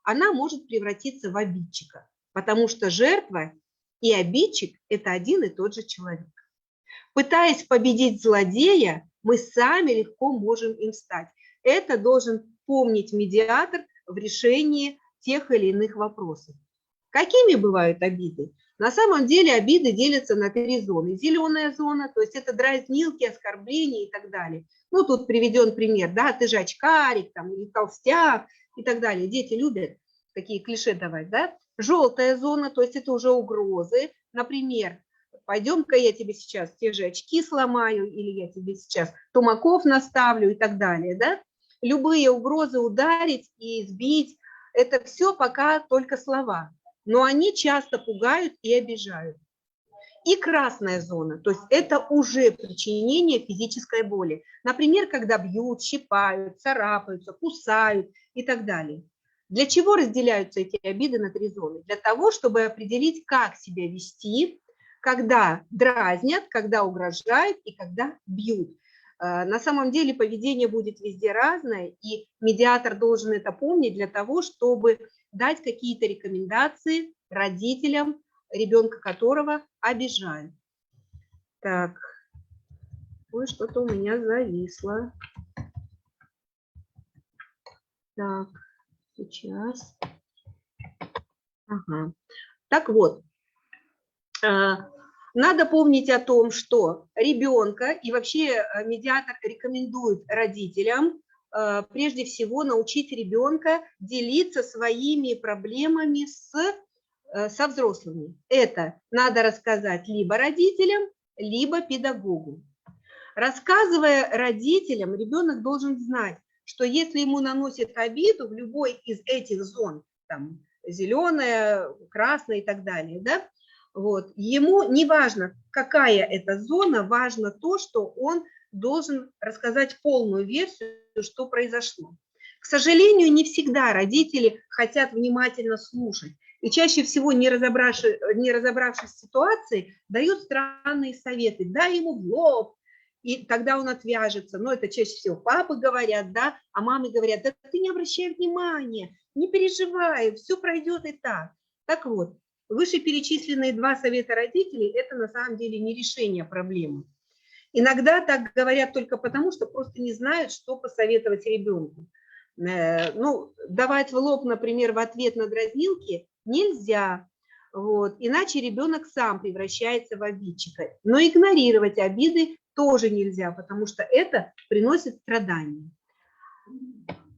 она может превратиться в обидчика, потому что жертва и обидчик – это один и тот же человек. Пытаясь победить злодея, мы сами легко можем им стать. Это должен помнить медиатор в решении тех или иных вопросов. Какими бывают обиды? На самом деле обиды делятся на 3 зоны. Зеленая зона, то есть это дразнилки, оскорбления и так далее. Ну, тут приведен пример, да, ты же очкарик, там, или толстяк и так далее. Дети любят такие клише давать, да. Желтая зона, то есть это уже угрозы. Например, пойдем-ка я тебе сейчас те же очки сломаю, или я тебе сейчас тумаков наставлю и так далее, да. Любые угрозы ударить и избить, это все пока только слова, но они часто пугают и обижают. И красная зона, то есть это уже причинение физической боли. Например, когда бьют, щипают, царапаются, кусают и так далее. Для чего разделяются эти обиды на 3 зоны? Для того, чтобы определить, как себя вести, когда дразнят, когда угрожают и когда бьют. На самом деле поведение будет везде разное, и медиатор должен это помнить для того, чтобы дать какие-то рекомендации родителям, ребенка которого обижают. Так, ой, что-то у меня зависло. Так, сейчас. Ага. Так вот. Надо помнить о том, что ребенка и вообще медиатор рекомендует родителям прежде всего научить ребенка делиться своими проблемами со взрослыми. Это надо рассказать либо родителям, либо педагогу. Рассказывая родителям, ребенок должен знать, что если ему наносят обиду в любой из этих зон, там зеленая, красная и так далее, да, вот, ему не важно, какая это зона, важно то, что он должен рассказать полную версию, что произошло. К сожалению, не всегда родители хотят внимательно слушать. И чаще всего, не разобравшись в ситуации, дают странные советы. Дай ему в лоб, и тогда он отвяжется. Но это чаще всего папы говорят, да, а мамы говорят, да ты не обращай внимания, не переживай, все пройдет и так. Так вот. Вышеперечисленные 2 совета родителей – это на самом деле не решение проблемы. Иногда так говорят только потому, что просто не знают, что посоветовать ребенку. Ну, давать в лоб, например, в ответ на дразнилки нельзя, вот, иначе ребенок сам превращается в обидчика. Но игнорировать обиды тоже нельзя, потому что это приносит страдания.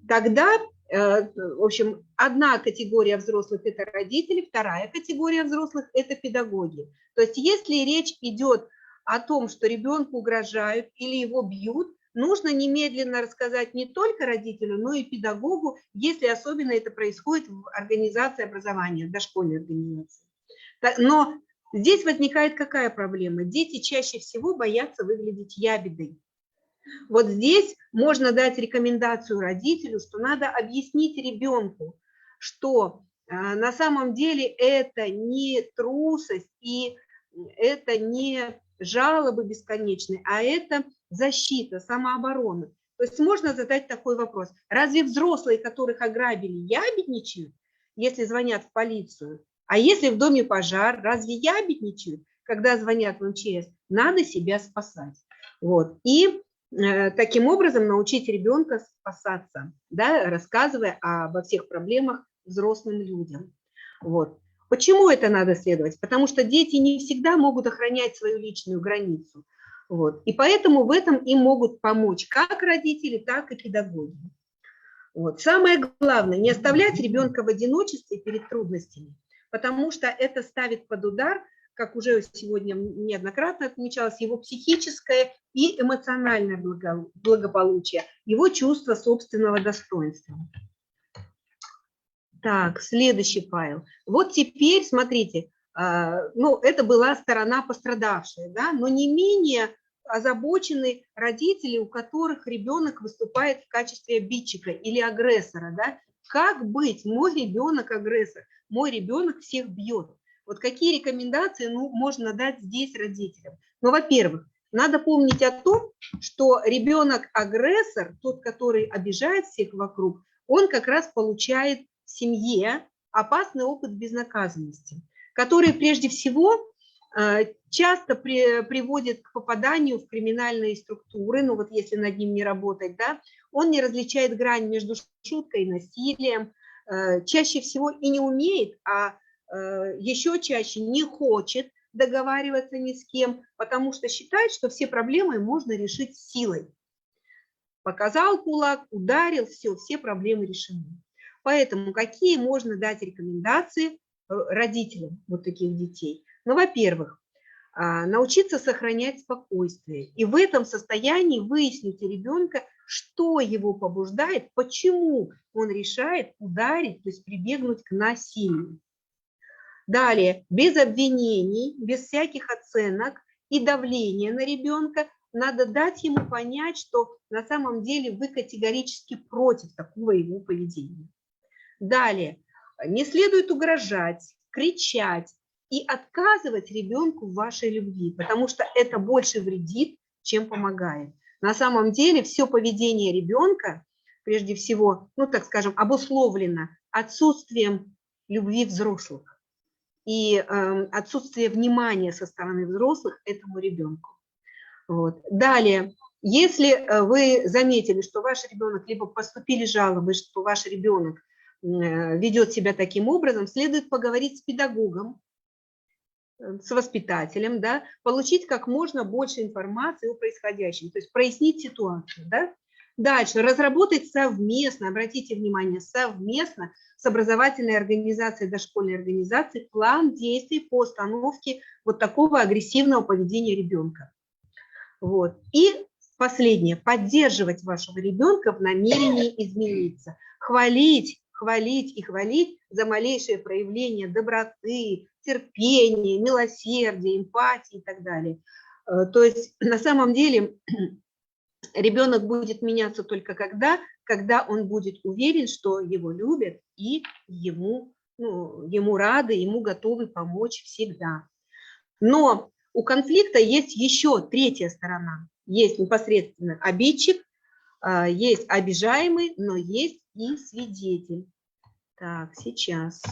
Тогда... В общем, одна категория взрослых – это родители, вторая категория взрослых – это педагоги. То есть если речь идет о том, что ребенку угрожают или его бьют, нужно немедленно рассказать не только родителю, но и педагогу, если особенно это происходит в организации образования, в дошкольной организации. Но здесь возникает какая проблема? Дети чаще всего боятся выглядеть ябедой. Вот здесь можно дать рекомендацию родителю, что надо объяснить ребенку, что на самом деле это не трусость и это не жалобы бесконечные, а это защита, самооборона. То есть можно задать такой вопрос. Разве взрослые, которых ограбили, ябедничают, если звонят в полицию? А если в доме пожар, разве ябедничают? когда звонят в МЧС, надо себя спасать. Вот. И таким образом научить ребенка спасаться, да, рассказывая обо всех проблемах взрослым людям. Вот. Почему это надо следовать? Потому что дети не всегда могут охранять свою личную границу. Вот. И поэтому в этом им могут помочь как родители, так и педагоги. Вот. Самое главное, не оставлять ребенка в одиночестве перед трудностями, потому что это ставит под удар, как уже сегодня неоднократно отмечалось, его психическое и эмоциональное благополучие, его чувство собственного достоинства. Так, следующий файл. Вот теперь, смотрите, ну, это была сторона пострадавшая, да, но не менее озабочены родители, у которых ребенок выступает в качестве обидчика или агрессора, да. Как быть? Мой ребенок агрессор, мой ребенок всех бьет. Вот какие рекомендации можно дать здесь родителям? Ну, во-первых, надо помнить о том, что ребенок-агрессор, тот, который обижает всех вокруг, он как раз получает в семье опасный опыт безнаказанности, который прежде всего часто приводит к попаданию в криминальные структуры, ну вот если над ним не работать, да, он не различает грань между шуткой и насилием, чаще всего и не умеет, а еще чаще не хочет договариваться ни с кем, потому что считает, что все проблемы можно решить силой. Показал кулак, ударил, все проблемы решены. Поэтому какие можно дать рекомендации родителям вот таких детей? Ну, во-первых, научиться сохранять спокойствие. И в этом состоянии выяснить у ребенка, что его побуждает, почему он решает ударить, то есть прибегнуть к насилию. Далее, без обвинений, без всяких оценок и давления на ребенка надо дать ему понять, что на самом деле вы категорически против такого его поведения. Далее, не следует угрожать, кричать и отказывать ребенку в вашей любви, потому что это больше вредит, чем помогает. На самом деле все поведение ребенка, прежде всего, ну так скажем, обусловлено отсутствием любви взрослых и отсутствие внимания со стороны взрослых этому ребенку. Вот. Далее, если вы заметили, что ваш ребенок, либо поступили жалобы, что ваш ребенок ведет себя таким образом, следует поговорить с педагогом, с воспитателем, да, получить как можно больше информации о происходящем, то есть прояснить ситуацию. Да. Дальше, разработать совместно, обратите внимание, совместно с образовательной организацией, дошкольной организацией план действий по остановке вот такого агрессивного поведения ребенка. Вот. И последнее, поддерживать вашего ребенка в намерении измениться, хвалить и хвалить за малейшее проявление доброты, терпения, милосердия, эмпатии и так далее. То есть на самом деле ребенок будет меняться только когда он будет уверен, что его любят и ему рады, ему готовы помочь всегда. Но у конфликта есть еще третья сторона. Есть непосредственно обидчик, есть обижаемый, но есть и свидетель. Так, сейчас.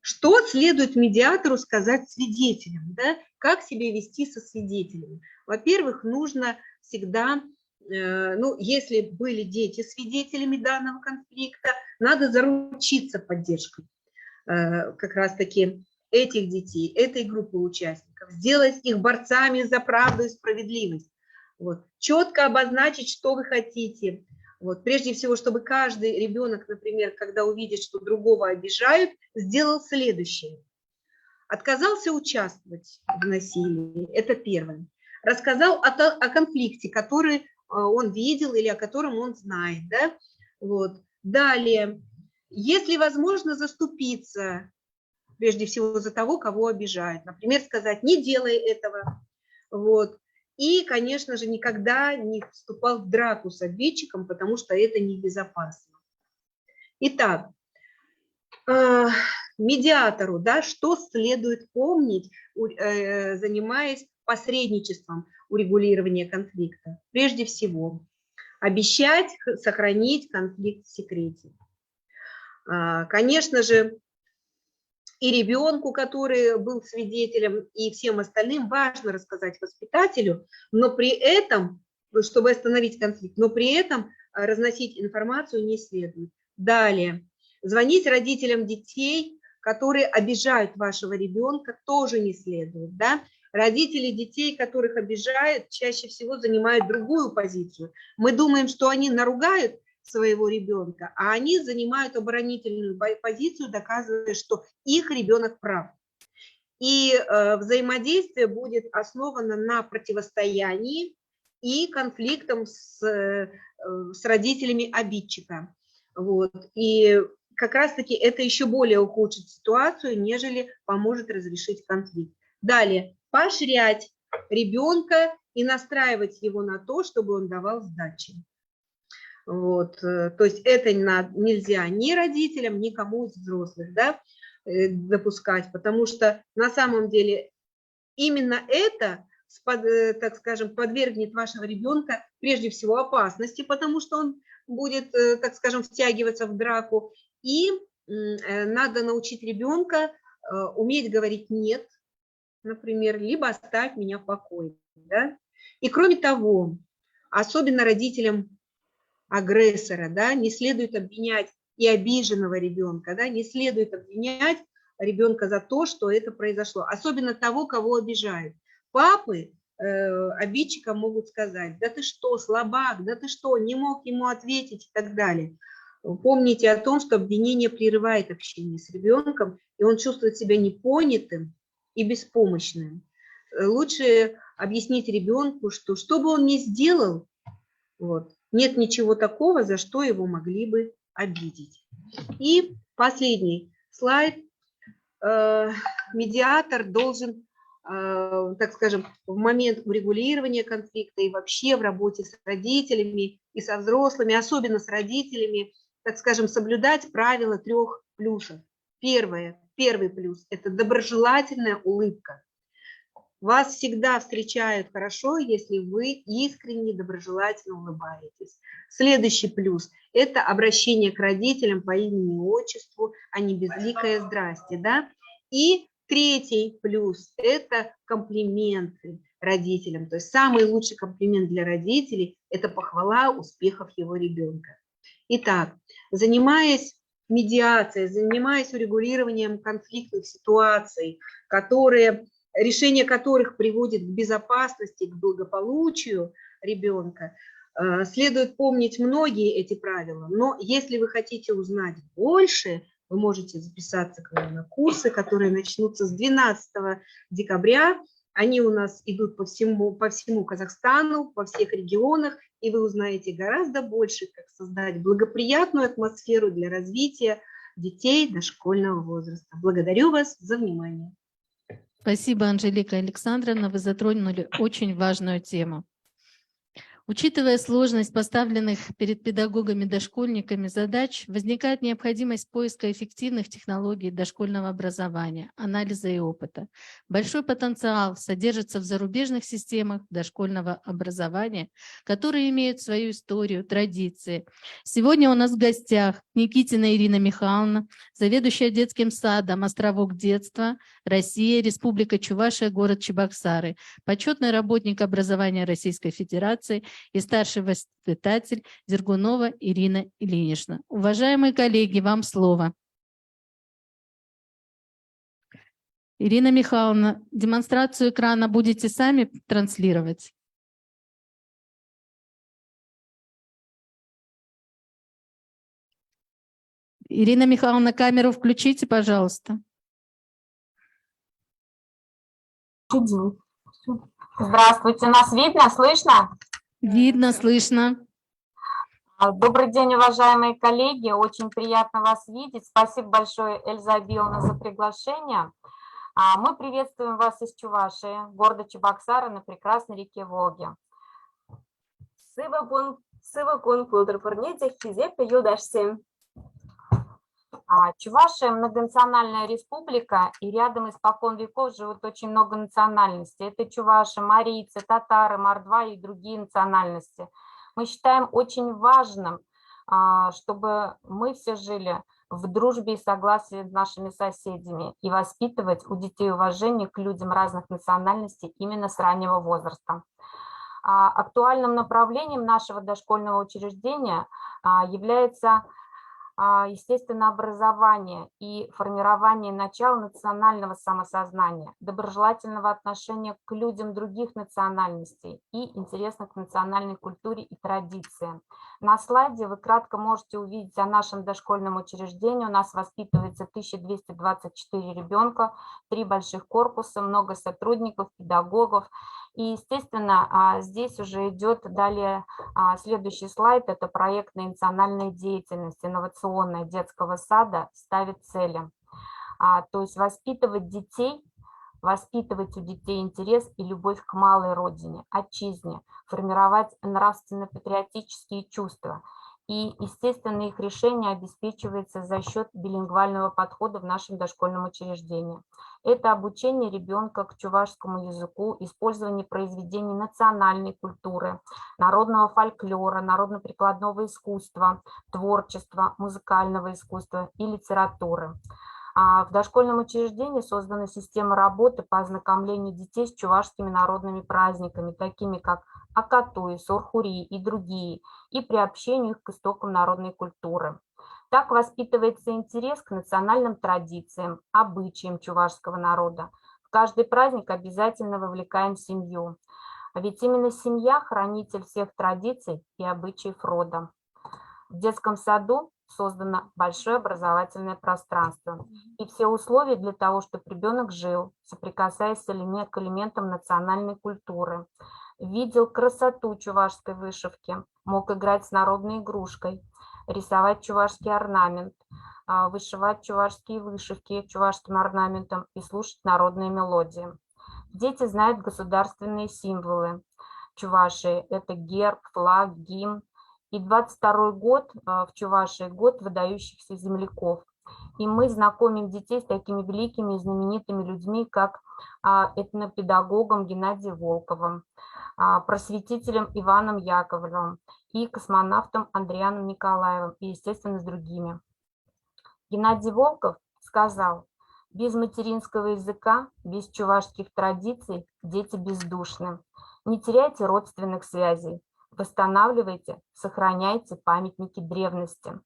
Что следует медиатору сказать свидетелям? Да? Как себя вести со свидетелями? Во-первых, нужно всегда, если были дети свидетелями данного конфликта, надо заручиться поддержкой как раз-таки этих детей, этой группы участников, сделать их борцами за правду и справедливость. Вот. Четко обозначить, что вы хотите. Вот. Прежде всего, чтобы каждый ребенок, например, когда увидит, что другого обижают, сделал следующее. Отказался участвовать в насилии, это первое. Рассказал о конфликте, который он видел или о котором он знает. Да? Вот. Далее, если возможно, заступиться, прежде всего, за того, кого обижают. Например, сказать, не делай этого. Вот. И, конечно же, никогда не вступал в драку с обидчиком, потому что это небезопасно. Итак, медиатору, да, что следует помнить, занимаясь посредничеством урегулирования конфликта? Прежде всего, обещать сохранить конфликт в секрете. Конечно же, И ребенку, который был свидетелем, и всем остальным важно рассказать воспитателю, но при этом, чтобы остановить конфликт, но при этом разносить информацию не следует. Далее. Звонить родителям детей, которые обижают вашего ребенка, тоже не следует. Да? Родители детей, которых обижают, чаще всего занимают другую позицию. Мы думаем, что они наругают своего ребенка, а они занимают оборонительную позицию, доказывая, что их ребенок прав. И взаимодействие будет основано на противостоянии и конфликтом с родителями обидчика. Вот. И как раз-таки это еще более ухудшит ситуацию, нежели поможет разрешить конфликт. Далее, поощрять ребенка и настраивать его на то, чтобы он давал сдачи. Вот. То есть это нельзя ни родителям, ни кому из взрослых, да, допускать, потому что на самом деле именно это, так скажем, подвергнет вашего ребенка прежде всего опасности, потому что он будет, так скажем, втягиваться в драку. И надо научить ребенка уметь говорить «нет», например, либо «оставь меня в покое». Да? И кроме того, особенно родителям агрессора, да, не следует обвинять и обиженного ребенка, да, не следует обвинять ребенка за то, что это произошло, особенно того, кого обижают. Папы обидчикам могут сказать: да ты что, слабак, да ты что, не мог ему ответить и так далее. Помните о том, что обвинение прерывает общение с ребенком, и он чувствует себя непонятым и беспомощным. Лучше объяснить ребенку, что бы он ни сделал, вот, нет ничего такого, за что его могли бы обидеть. И последний слайд. Медиатор должен, так скажем, в момент урегулирования конфликта и вообще в работе с родителями и со взрослыми, особенно с родителями, так скажем, соблюдать правила 3 плюсов. Первый плюс – это доброжелательная улыбка. Вас всегда встречают хорошо, если вы искренне, доброжелательно улыбаетесь. Следующий плюс – это обращение к родителям по имени и отчеству, а не безликое «здрасте». Да? И третий плюс – это комплименты родителям. То есть самый лучший комплимент для родителей – это похвала успехов его ребенка. Итак, занимаясь медиацией, занимаясь урегулированием конфликтных ситуаций, решение которых приводит к безопасности, к благополучию ребенка, следует помнить многие эти правила. Но если вы хотите узнать больше, вы можете записаться к нам на курсы, которые начнутся с 12 декабря. Они у нас идут по всему Казахстану, во всех регионах, и вы узнаете гораздо больше, как создать благоприятную атмосферу для развития детей дошкольного возраста. Благодарю вас за внимание. Спасибо, Анжелика Александровна, вы затронули очень важную тему. Учитывая сложность поставленных перед педагогами-дошкольниками задач, возникает необходимость поиска эффективных технологий дошкольного образования, анализа и опыта. Большой потенциал содержится в зарубежных системах дошкольного образования, которые имеют свою историю, традиции. Сегодня у нас в гостях Никитина Ирина Михайловна, заведующая детским садом «Островок детства», Россия, Республика Чувашия, город Чебоксары, почетный работник образования Российской Федерации и старший воспитатель Дергунова Ирина Ильинична. Уважаемые коллеги, вам слово. Ирина Михайловна, демонстрацию экрана будете сами транслировать? Ирина Михайловна, камеру включите, пожалуйста. Здравствуйте, нас видно, слышно? Видно, слышно. Добрый день, уважаемые коллеги, очень приятно вас видеть. Спасибо большое, Эльза Абиловна, за приглашение. Мы приветствуем вас из Чувашии, города Чебоксары на прекрасной реке Волге. Чувашия многонациональная республика, и рядом испокон веков живут очень много национальностей. Это чуваши, марийцы, татары, мордва и другие национальности. Мы считаем очень важным, чтобы мы все жили в дружбе и согласии с нашими соседями и воспитывать у детей уважение к людям разных национальностей именно с раннего возраста. Актуальным направлением нашего дошкольного учреждения является, естественно, образование и формирование начала национального самосознания, доброжелательного отношения к людям других национальностей и интереса к национальной культуре и традициям. На слайде вы кратко можете увидеть о нашем дошкольном учреждении. У нас воспитывается 1224 ребенка, 3 больших корпуса, много сотрудников, педагогов. И, естественно, здесь уже идет далее следующий слайд, это проектная национальная деятельность, инновационная детского сада ставит цели. То есть воспитывать детей, воспитывать у детей интерес и любовь к малой родине, отчизне, формировать нравственно-патриотические чувства. И, естественно, их решение обеспечивается за счет билингвального подхода в нашем дошкольном учреждении. Это обучение ребенка к чувашскому языку, использование произведений национальной культуры, народного фольклора, народно-прикладного искусства, творчества, музыкального искусства и литературы. В дошкольном учреждении создана система работы по ознакомлению детей с чувашскими народными праздниками, такими как Акатуй, Сурхури и другие, и приобщению их к истокам народной культуры. Так воспитывается интерес к национальным традициям, обычаям чувашского народа. В каждый праздник обязательно вовлекаем семью, ведь именно семья – хранитель всех традиций и обычаев рода. В детском саду создано большое образовательное пространство и все условия для того, чтобы ребенок жил, соприкасаясь к элементам национальной культуры, видел красоту чувашской вышивки, мог играть с народной игрушкой, рисовать чувашский орнамент, вышивать чувашские вышивки чувашским орнаментом и слушать народные мелодии. Дети знают государственные символы Чувашии. Это герб, флаг, гимн. И 22-й год в Чувашии – год выдающихся земляков. И мы знакомим детей с такими великими и знаменитыми людьми, как этнопедагогом Геннадием Волковым, просветителем Иваном Яковлевым и космонавтом Андрианом Николаевым, и, естественно, с другими. Геннадий Волков сказал: без материнского языка, без чувашских традиций дети бездушны. Не теряйте родственных связей, восстанавливайте, сохраняйте памятники древности.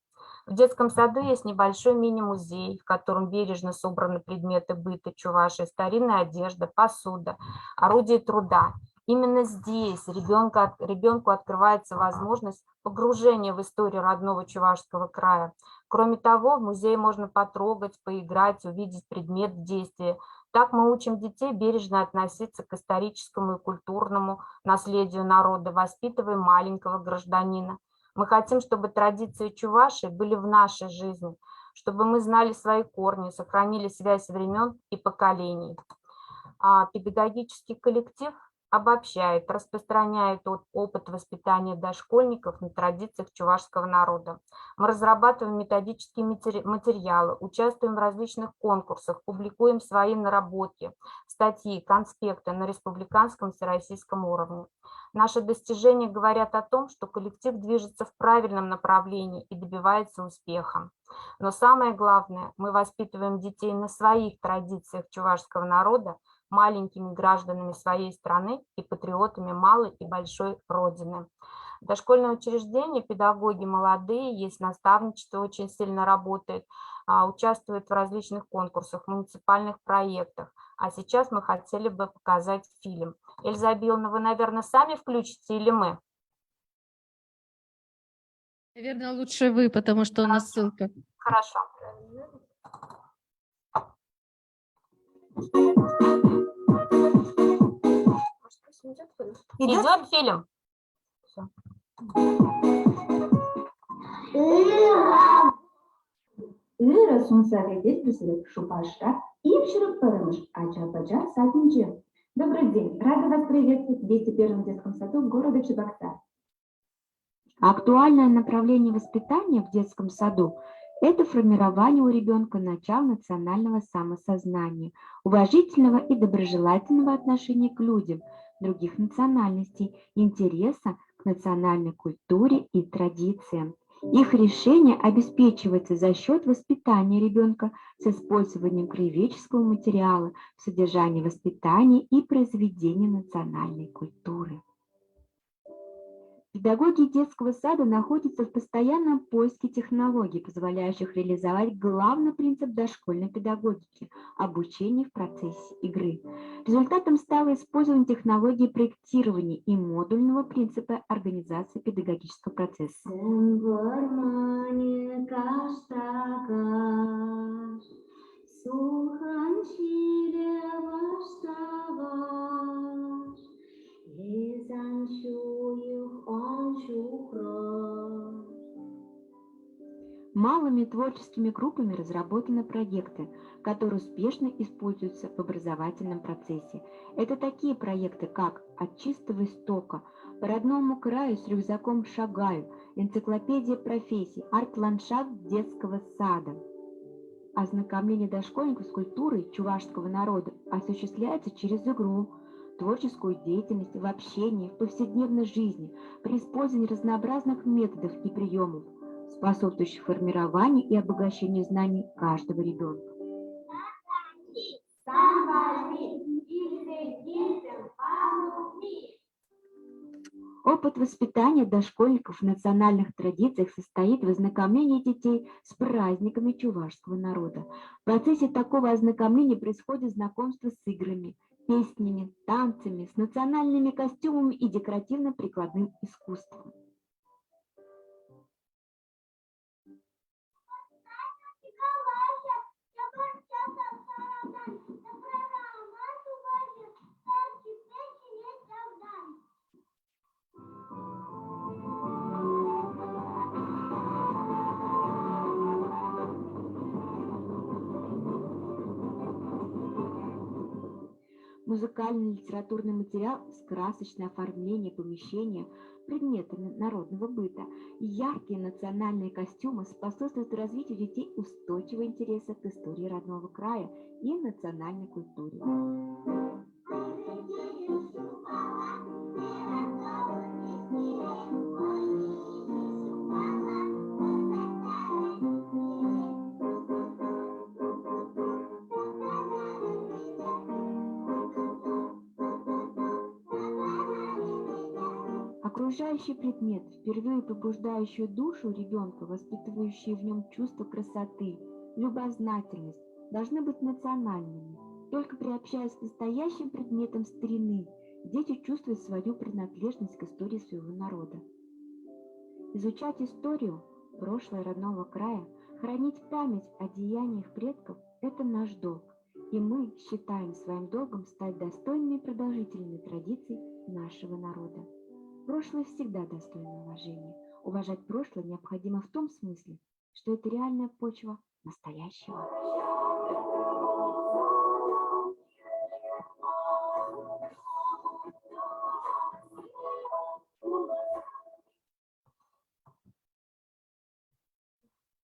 В детском саду есть небольшой мини-музей, в котором бережно собраны предметы быта Чувашии, старинная одежда, посуда, орудия труда. Именно здесь ребенку открывается возможность погружения в историю родного Чувашского края. Кроме того, в музее можно потрогать, поиграть, увидеть предмет действия. Так мы учим детей бережно относиться к историческому и культурному наследию народа, воспитывая маленького гражданина. Мы хотим, чтобы традиции Чувашии были в нашей жизни, чтобы мы знали свои корни, сохранили связь времен и поколений. Педагогический коллектив обобщает, распространяет опыт воспитания дошкольников на традициях чувашского народа. Мы разрабатываем методические материалы, участвуем в различных конкурсах, публикуем свои наработки, статьи, конспекты на республиканском и всероссийском уровне. Наши достижения говорят о том, что коллектив движется в правильном направлении и добивается успеха. Но самое главное, мы воспитываем детей на своих традициях чувашского народа, маленькими гражданами своей страны и патриотами малой и большой родины. Дошкольное учреждение, педагоги молодые, есть наставничество, очень сильно работает, участвует в различных конкурсах, муниципальных проектах. А сейчас мы хотели бы показать фильм. Эльза Абиловна, вы, наверное, сами включите или мы? Наверное, лучше вы, потому что у нас ссылка. Хорошо. Идет фильм? Все. Добрый день, рада вас приветствовать в 201-м детском саду города Чебоксар. Актуальное направление воспитания в детском саду – это формирование у ребенка начала национального самосознания, уважительного и доброжелательного отношения к людям других национальностей, интереса к национальной культуре и традициям. Их решение обеспечивается за счет воспитания ребенка с использованием краеведческого материала в содержании воспитания и произведения национальной культуры. Педагоги детского сада находятся в постоянном поиске технологий, позволяющих реализовать главный принцип дошкольной педагогики – обучение в процессе игры. Результатом стало использование технологии проектирования и модульного принципа организации педагогического процесса. Малыми творческими группами разработаны проекты, которые успешно используются в образовательном процессе. Это такие проекты, как «От чистого истока», «По родному краю с рюкзаком шагаю», «Энциклопедия профессий», «Арт-ландшафт детского сада». Ознакомление дошкольников с культурой чувашского народа осуществляется через игру, творческую деятельность в общении, в повседневной жизни, при использовании разнообразных методов и приемов, способствующих формированию и обогащению знаний каждого ребенка. Опыт воспитания дошкольников в национальных традициях состоит в ознакомлении детей с праздниками чувашского народа. В процессе такого ознакомления происходит знакомство с играми, песнями, танцами, с национальными костюмами и декоративно-прикладным искусством. Музыкальный литературный материал с красочное оформление помещения предметами народного быта и яркие национальные костюмы способствуют развитию детей устойчивого интереса к истории родного края и национальной культуре. Окружающий предмет, впервые пробуждающий душу ребенка, воспитывающий в нем чувство красоты, любознательность, должны быть национальными. Только приобщаясь к настоящим предметам старины, дети чувствуют свою принадлежность к истории своего народа. Изучать историю, прошлое родного края, хранить память о деяниях предков – это наш долг, и мы считаем своим долгом стать достойными и продолжителями традиций нашего народа. Прошлое всегда достойно уважения. Уважать прошлое необходимо в том смысле, что это реальная почва настоящего.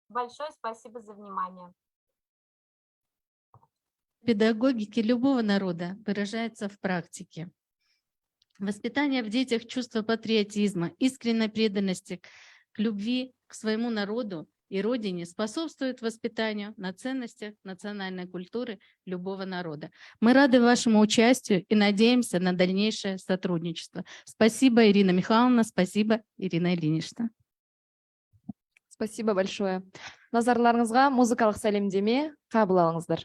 Большое спасибо за внимание. Педагогики любого народа выражается в практике. Воспитание в детях чувства патриотизма, искренней преданности к любви к своему народу и родине способствует воспитанию на ценностях национальной культуры любого народа. Мы рады вашему участию и надеемся на дальнейшее сотрудничество. Спасибо, Ирина Михайловна, спасибо, Ирина Ильинична. Спасибо большое. Назарларыңызға музыкалық сәлемдеме қабыл алыңыздар.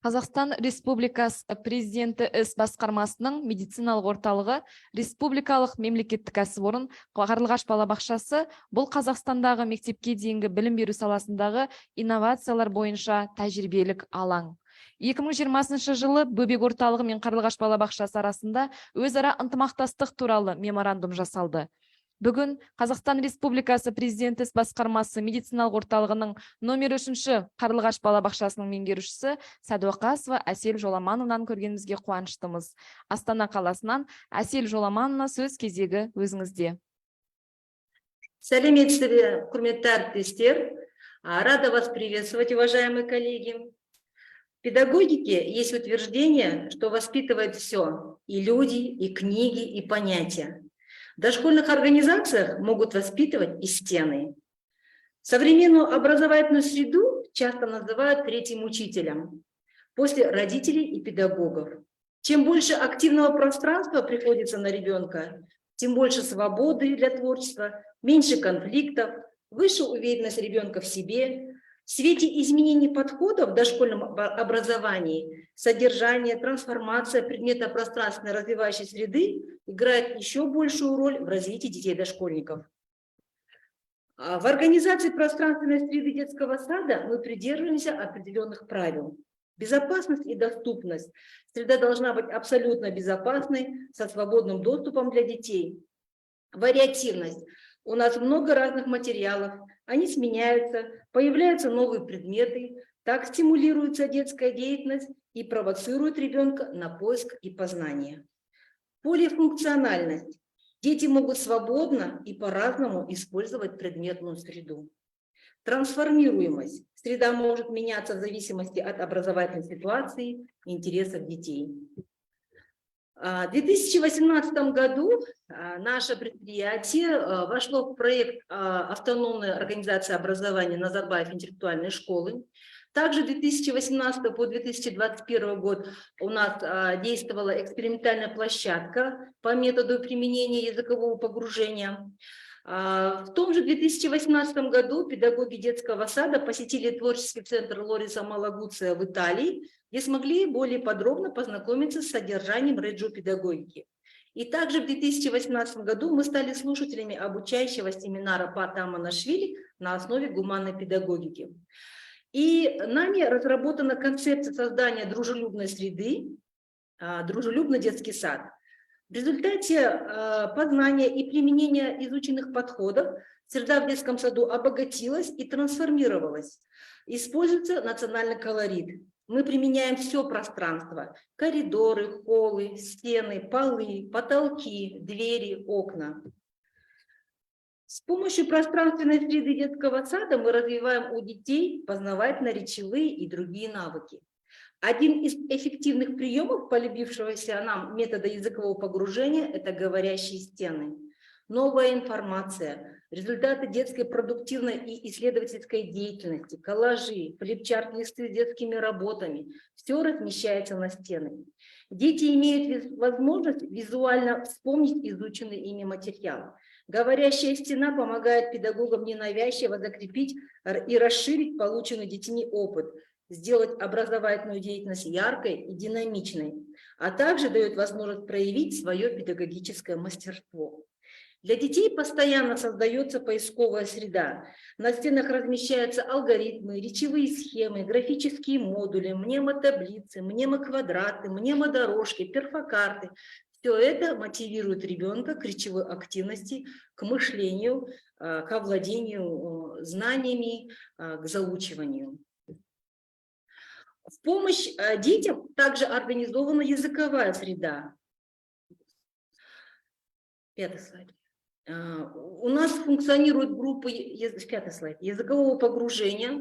Қазақстан Республикасы Президенті іс басқармасының медициналық орталығы республикалық мемлекеттік кәсіпорын Қарлығаш балабақшасы бұл Қазақстандағы мектепке дейінгі білім беру саласындағы инновациялар бойынша тәжірибелік алаң. 2020 жылы Бөбек орталығы мен Қарлығаш балабақшасы арасында өзара ынтымақтастық туралы меморандум жасалды. Бүгін Қазақстан Республикасы Президенті іс басқармасы медициналық орталығының номер 3 Қарлығаш балабақшасының меңгерушісі Сәдуақасова Әсел Жоламановнан көргенімізге қуаныштымыз. Астана қаласынан Әсел Жоламановна, сөз кезегі өзіңізде. Сәлеметсіздер бе, құрметті әріптестер. Рада вас приветствовать, уважаемые коллеги. В педагогике есть утверждение, что воспитывает все: и люди, и книги, и понятия. В дошкольных организациях могут воспитывать и стены. Современную образовательную среду часто называют третьим учителем, после родителей и педагогов. Чем больше активного пространства приходится на ребенка, тем больше свободы для творчества, меньше конфликтов, выше уверенность ребенка в себе. В свете изменений подходов в дошкольном образовании содержание, трансформация предмета пространственной развивающей среды играет еще большую роль в развитии детей-дошкольников. В организации пространственной среды детского сада мы придерживаемся определенных правил. Безопасность и доступность. Среда должна быть абсолютно безопасной, со свободным доступом для детей. Вариативность. У нас много разных материалов, они сменяются, появляются новые предметы, так стимулируется детская деятельность и провоцирует ребенка на поиск и познание. Полифункциональность. Дети могут свободно и по-разному использовать предметную среду. Трансформируемость. Среда может меняться в зависимости от образовательной ситуации и интересов детей. В 2018 году наше предприятие вошло в проект автономной организации образования Назарбаев интеллектуальной школы. Также 2018 по 2021 год у нас действовала экспериментальная площадка по методу применения языкового погружения. В том же 2018 году педагоги детского сада посетили творческий центр Лориса Малагуция в Италии, где смогли более подробно познакомиться с содержанием реджио-педагогики. И также в 2018 году мы стали слушателями обучающего семинара Пата Аманашвили на основе гуманной педагогики. И нами разработана концепция создания дружелюбной среды, дружелюбный детский сад. В результате познания и применения изученных подходов среда в детском саду обогатилась и трансформировалась. Используется национальный колорит. Мы применяем все пространство: коридоры, холлы, стены, полы, потолки, двери, окна. С помощью пространственной среды детского сада мы развиваем у детей познавательно-речевые и другие навыки. Один из эффективных приемов полюбившегося нам метода языкового погружения – это говорящие стены. Новая информация, результаты детской продуктивной и исследовательской деятельности, коллажи, флипчарт-листы с детскими работами – все размещается на стены. Дети имеют возможность визуально вспомнить изученный ими материал. Говорящая стена помогает педагогам ненавязчиво закрепить и расширить полученный детьми опыт, сделать образовательную деятельность яркой и динамичной, а также дает возможность проявить свое педагогическое мастерство. Для детей постоянно создается поисковая среда. На стенах размещаются алгоритмы, речевые схемы, графические модули, мнемотаблицы, мнемоквадраты, мнемодорожки, перфокарты. Все это мотивирует ребенка к речевой активности, к мышлению, к овладению знаниями, к заучиванию. В помощь детям также организована языковая среда. Пятый слайд. У нас функционируют группы, пятый слайд, языкового погружения,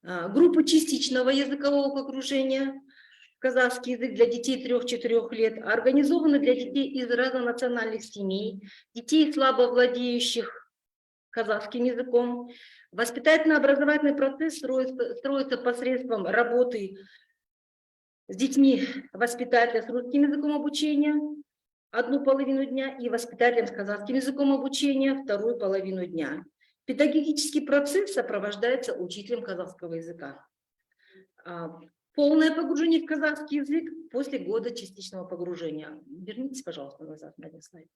группы частичного языкового погружения, казахский язык для детей 3-4 лет, организованы для детей из разнонациональных семей, детей, слабо владеющих казахским языком. Воспитательно-образовательный процесс строится посредством работы с детьми воспитателя с русским языком обучения одну половину дня и воспитателем с казахским языком обучения вторую половину дня. Педагогический процесс сопровождается учителем казахского языка. Полное погружение в казахский язык после года частичного погружения. Вернитесь, пожалуйста, назад на один слайд.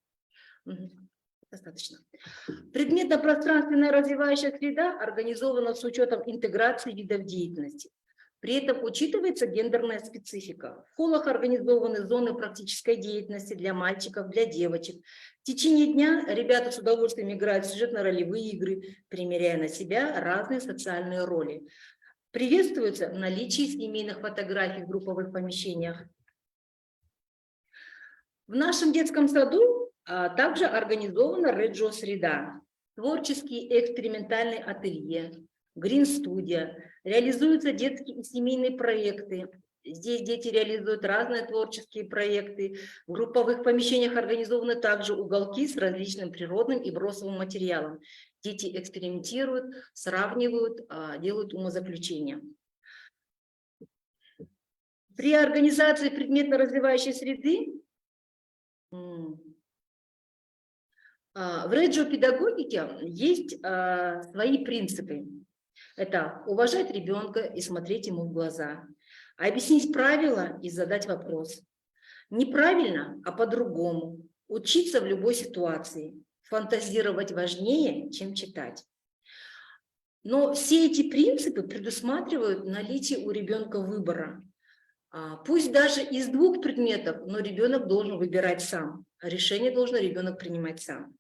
Достаточно. Предметно-пространственная развивающая среда организована с учетом интеграции видов деятельности. При этом учитывается гендерная специфика. В школах организованы зоны практической деятельности для мальчиков, для девочек. В течение дня ребята с удовольствием играют в сюжетно-ролевые игры, примеряя на себя разные социальные роли. Приветствуется наличие семейных фотографий в групповых помещениях. В нашем детском саду также организована реджио-среда, творческие экспериментальные ателье, грин-студия, реализуются детские и семейные проекты. Здесь дети реализуют разные творческие проекты. В групповых помещениях организованы также уголки с различным природным и бросовым материалом. Дети экспериментируют, сравнивают, делают умозаключения. При организации предметно-развивающей среды в реджио-педагогике есть свои принципы. Это уважать ребенка и смотреть ему в глаза, объяснить правила и задать вопрос. Неправильно, а по-другому. Учиться в любой ситуации. Фантазировать важнее, чем читать. Но все эти принципы предусматривают наличие у ребенка выбора. Пусть даже из 2 предметов, но ребенок должен выбирать сам. Решение должен ребенок принимать сам.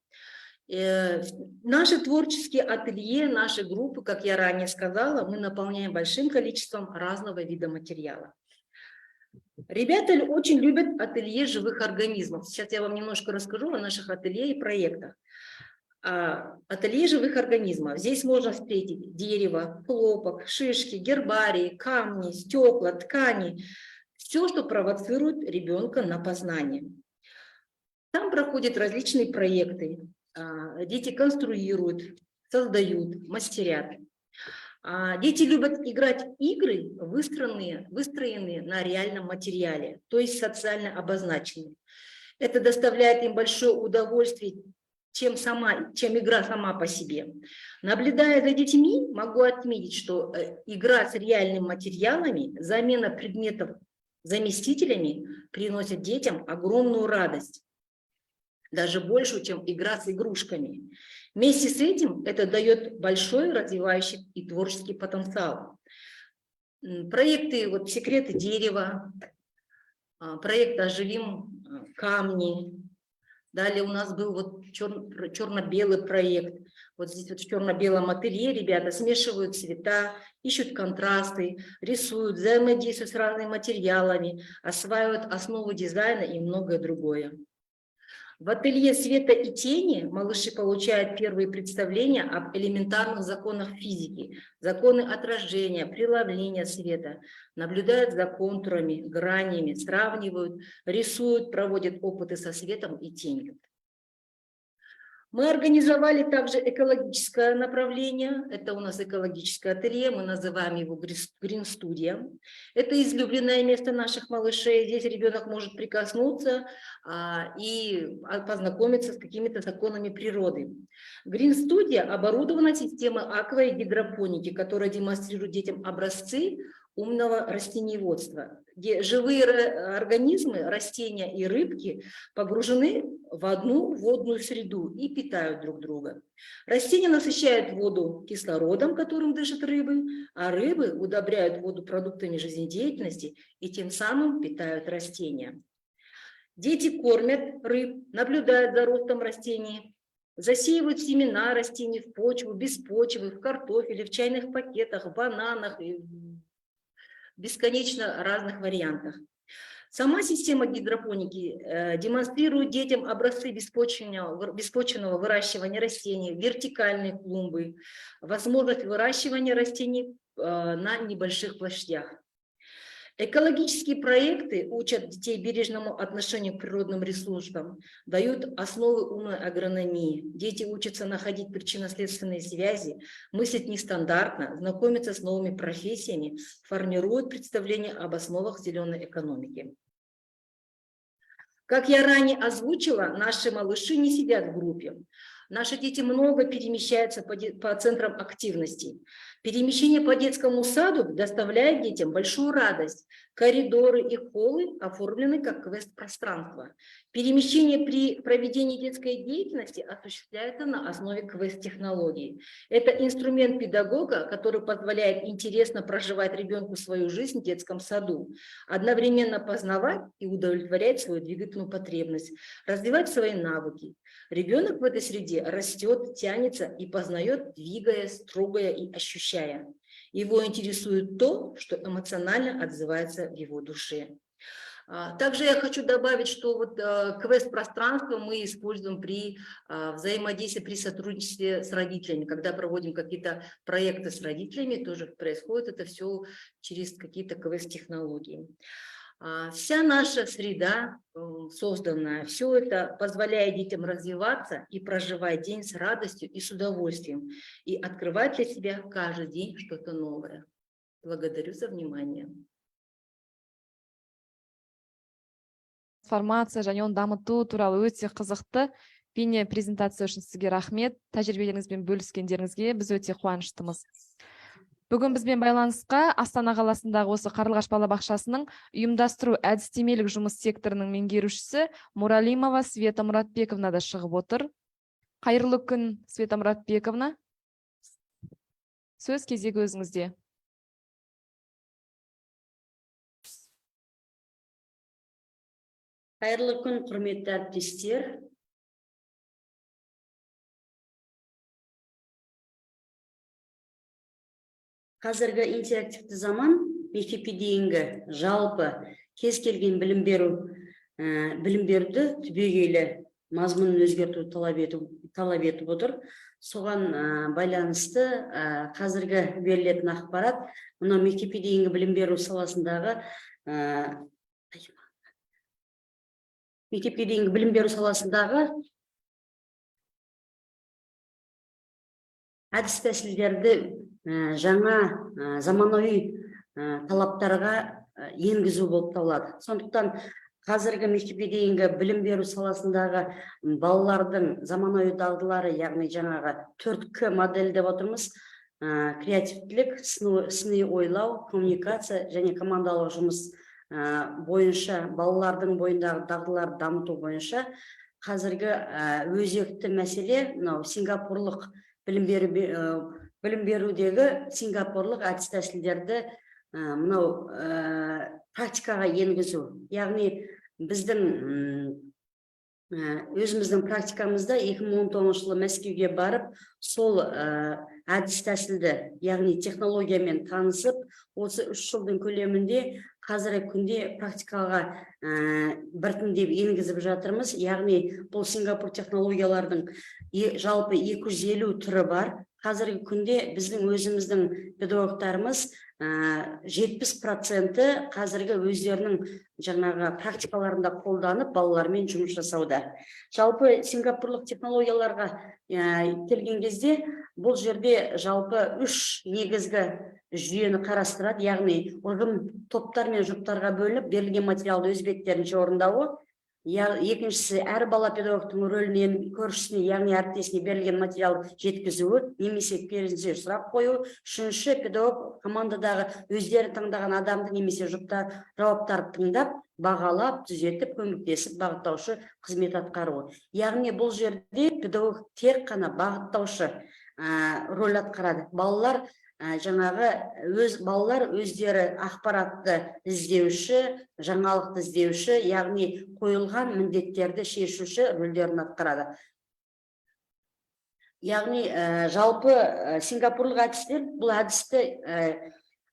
Наши творческие ателье, наши группы, как я ранее сказала, мы наполняем большим количеством разного вида материала. Ребята очень любят ателье живых организмов. Сейчас я вам немножко расскажу о наших ателье и проектах. Ателье живых организмов. Здесь можно встретить дерево, хлопок, шишки, гербарии, камни, стекла, ткани. Все, что провоцирует ребенка на познание. Там проходят различные проекты. Дети конструируют, создают, мастерят. Дети любят играть в игры, выстроенные на реальном материале, то есть социально обозначенные. Это доставляет им большое удовольствие, чем игра сама по себе. Наблюдая за детьми, могу отметить, что игра с реальными материалами, замена предметов заместителями приносит детям огромную радость. Даже большую, чем игра с игрушками. Вместе с этим это дает большой развивающий и творческий потенциал. Проекты «Секреты дерева», проект «Оживим камни». Далее у нас был черно-белый проект. Вот здесь в черно-белом ателье ребята смешивают цвета, ищут контрасты, рисуют, взаимодействуют с разными материалами, осваивают основу дизайна и многое другое. В ателье света и тени малыши получают первые представления об элементарных законах физики, законы отражения, преломления света, наблюдают за контурами, гранями, сравнивают, рисуют, проводят опыты со светом и тенью. Мы организовали также экологическое направление. Это у нас экологическое ателье, мы называем его Грин-студия. Это излюбленное место наших малышей. Здесь ребенок может прикоснуться и познакомиться с какими-то законами природы. Грин-студия оборудована системой аква- и гидропоники, которая демонстрирует детям образцы умного растениеводства, где живые организмы, растения и рыбки погружены в одну водную среду и питают друг друга. Растения насыщают воду кислородом, которым дышат рыбы, а рыбы удобряют воду продуктами жизнедеятельности и тем самым питают растения. Дети кормят рыб, наблюдают за ростом растений, засеивают семена растений в почву, без почвы, в картофеле, в чайных пакетах, в бананах и бесконечно разных вариантах. Сама система гидропоники демонстрирует детям образцы беспочвенного выращивания растений, вертикальные клумбы, возможность выращивания растений на небольших площадях. Экологические проекты учат детей бережному отношению к природным ресурсам, дают основы умной агрономии. Дети учатся находить причинно-следственные связи, мыслить нестандартно, знакомиться с новыми профессиями, формируют представление об основах зеленой экономики. Как я ранее озвучила, наши малыши не сидят в группе. Наши дети много перемещаются по центрам активности. Перемещение по детскому саду доставляет детям большую радость. Коридоры и холлы оформлены как квест-пространство. Перемещение при проведении детской деятельности осуществляется на основе квест-технологий. Это инструмент педагога, который позволяет интересно проживать ребенку свою жизнь в детском саду, одновременно познавать и удовлетворять свою двигательную потребность, развивать свои навыки. Ребенок в этой среде растет, тянется и познает, двигаясь, трогая и ощущая. Его интересует то, что эмоционально отзывается в его душе. Также я хочу добавить, что вот квест-пространство мы используем при взаимодействии, при сотрудничестве с родителями. Когда проводим какие-то проекты с родителями, тоже происходит это все через какие-то квест-технологии. Вся наша среда созданная, все это позволяет детям развиваться и проживать день с радостью и с удовольствием, и открывать для себя каждый день что-то новое. Благодарю за внимание. Трансформация және оны дамыту туралы өте қызықты бейне презентация үшін сізге рахмет. Тәжірибелеріңізбен бөліскендеріңізге біз өте қуаныштымыз. Бүгін бізбен байланысқа Астана қаласындағы осы Қарлығаш балабақшасының ұйымдастыру әдістемелік жұмыс секторының меңгерушісі Муралимова Света Мұратбековна да шығып отыр. Қайырлы күн, Света Мұратбековна. Сөз кезегі өзіңізде. Қайырлы күн, құрметті әріптестер. Қазіргі интерактивті заман мектепке дейінгі жалпы кез келген білім беруді түбегейлі мазмұнын өзгерту талап етіп отыр. Соған байланысты қазіргі берілетін ақпарат мына мектепке дейінгі білім беру саласындағы әдіс тәсілдерді жаңа заманауи талаптарға енгізу болып табылады. Сондықтан қазіргі мектепке дейінгі білім беру саласындағы балалардың заманауи дағдылары, яғни жаңағы 4К модель деп отырмыз. Креативтілік, сыни ойлау, коммуникация және командалық жұмыс бойынша, балалардың бойындағы дағдыларды дамыту бойынша қазіргі өзекті мәселе мынау сингапурлық білім берудегі сингапурлық әдіс тәсілдерді мынау практикаға енгізу. Яғни біздің өзіміздің практикамызда 2019 жылы Мәскеуге барып, сол әдіс тәсілді, яғни технологиямен танысып, осы 3 жылдың көлемінде қазіргі күнде практикаға біртіндеп енгізіп жатырмыз. Яғни бұл Сингапур технологиялардың жалпы 250 түрі бар. Қазіргі күнде біздің өзіміздің педагогтарымыз 70% қазіргі өздерінің жаңағы практикаларында қолданып балалармен жұмыс жасауда. Жалпы сингапурлық технологияларға келген кезде бұл жерде жалпы 3 негізгі жүйені қарастырады, яғни ұжым топтар мен жұптарға бөлініп берілген материалды өз беттерінше орындауы. Екіншісі, әр бала педагогтың рөлінен көршісіне, яғни әріптесіне берілген материал жеткізуі, немесе керісінше сұрақ қою. Үшінші, педагог командадағы өздері таңдаған адамды немесе жұптар жауаптарды тыңдап, бағалап, түзетіп, көмектесіп, бағыттаушы қызмет атқаруы. Яғни бұл жерде педагог тек қана бағыттаушы рөл атқарады. Балалар өздері ақпаратты іздеуші, жаңалықты іздеуші, яғни қойылған міндеттерді шешуші рөлдерін атқарады. Яғни жалпы сингапурлық әдістер бұл әдісті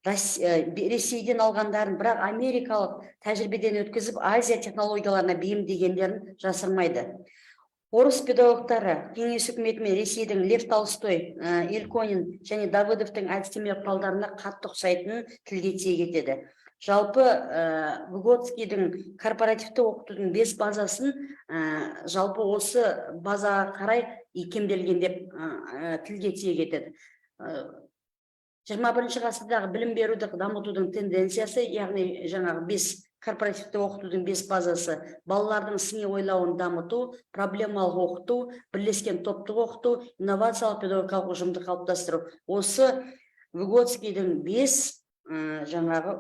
Ресейден алғандарын, бірақ америкалық тәжірибеден өткізіп, Азия технологияларына бейімдегендерін жасырмайды. Орыс педагогтары кеңес үкіметі мен Ресейдің Лев Толстой, Ильконин және Давыдовтың әдістемелік құралдарына қатты ұқсайтынын тілге тиек етеді. Жалпы Выготскийдің корпоративті оқытудың 5 базасын жалпы осы базаға қарай икемделген деп тілге тиек етеді. 21 ғасырдағы білім беруді дамытудың тенденциясы, яғни жаңағы 5 корпоративті оқытудың 5 базасы: балалардың сыни ойлауын дамыту, проблемалық оқыту, бірлескен топтық оқыту, инновациялық педагогикалық ұжымды қалыптастыру. Осы Выгодскийдің 5 жаңағы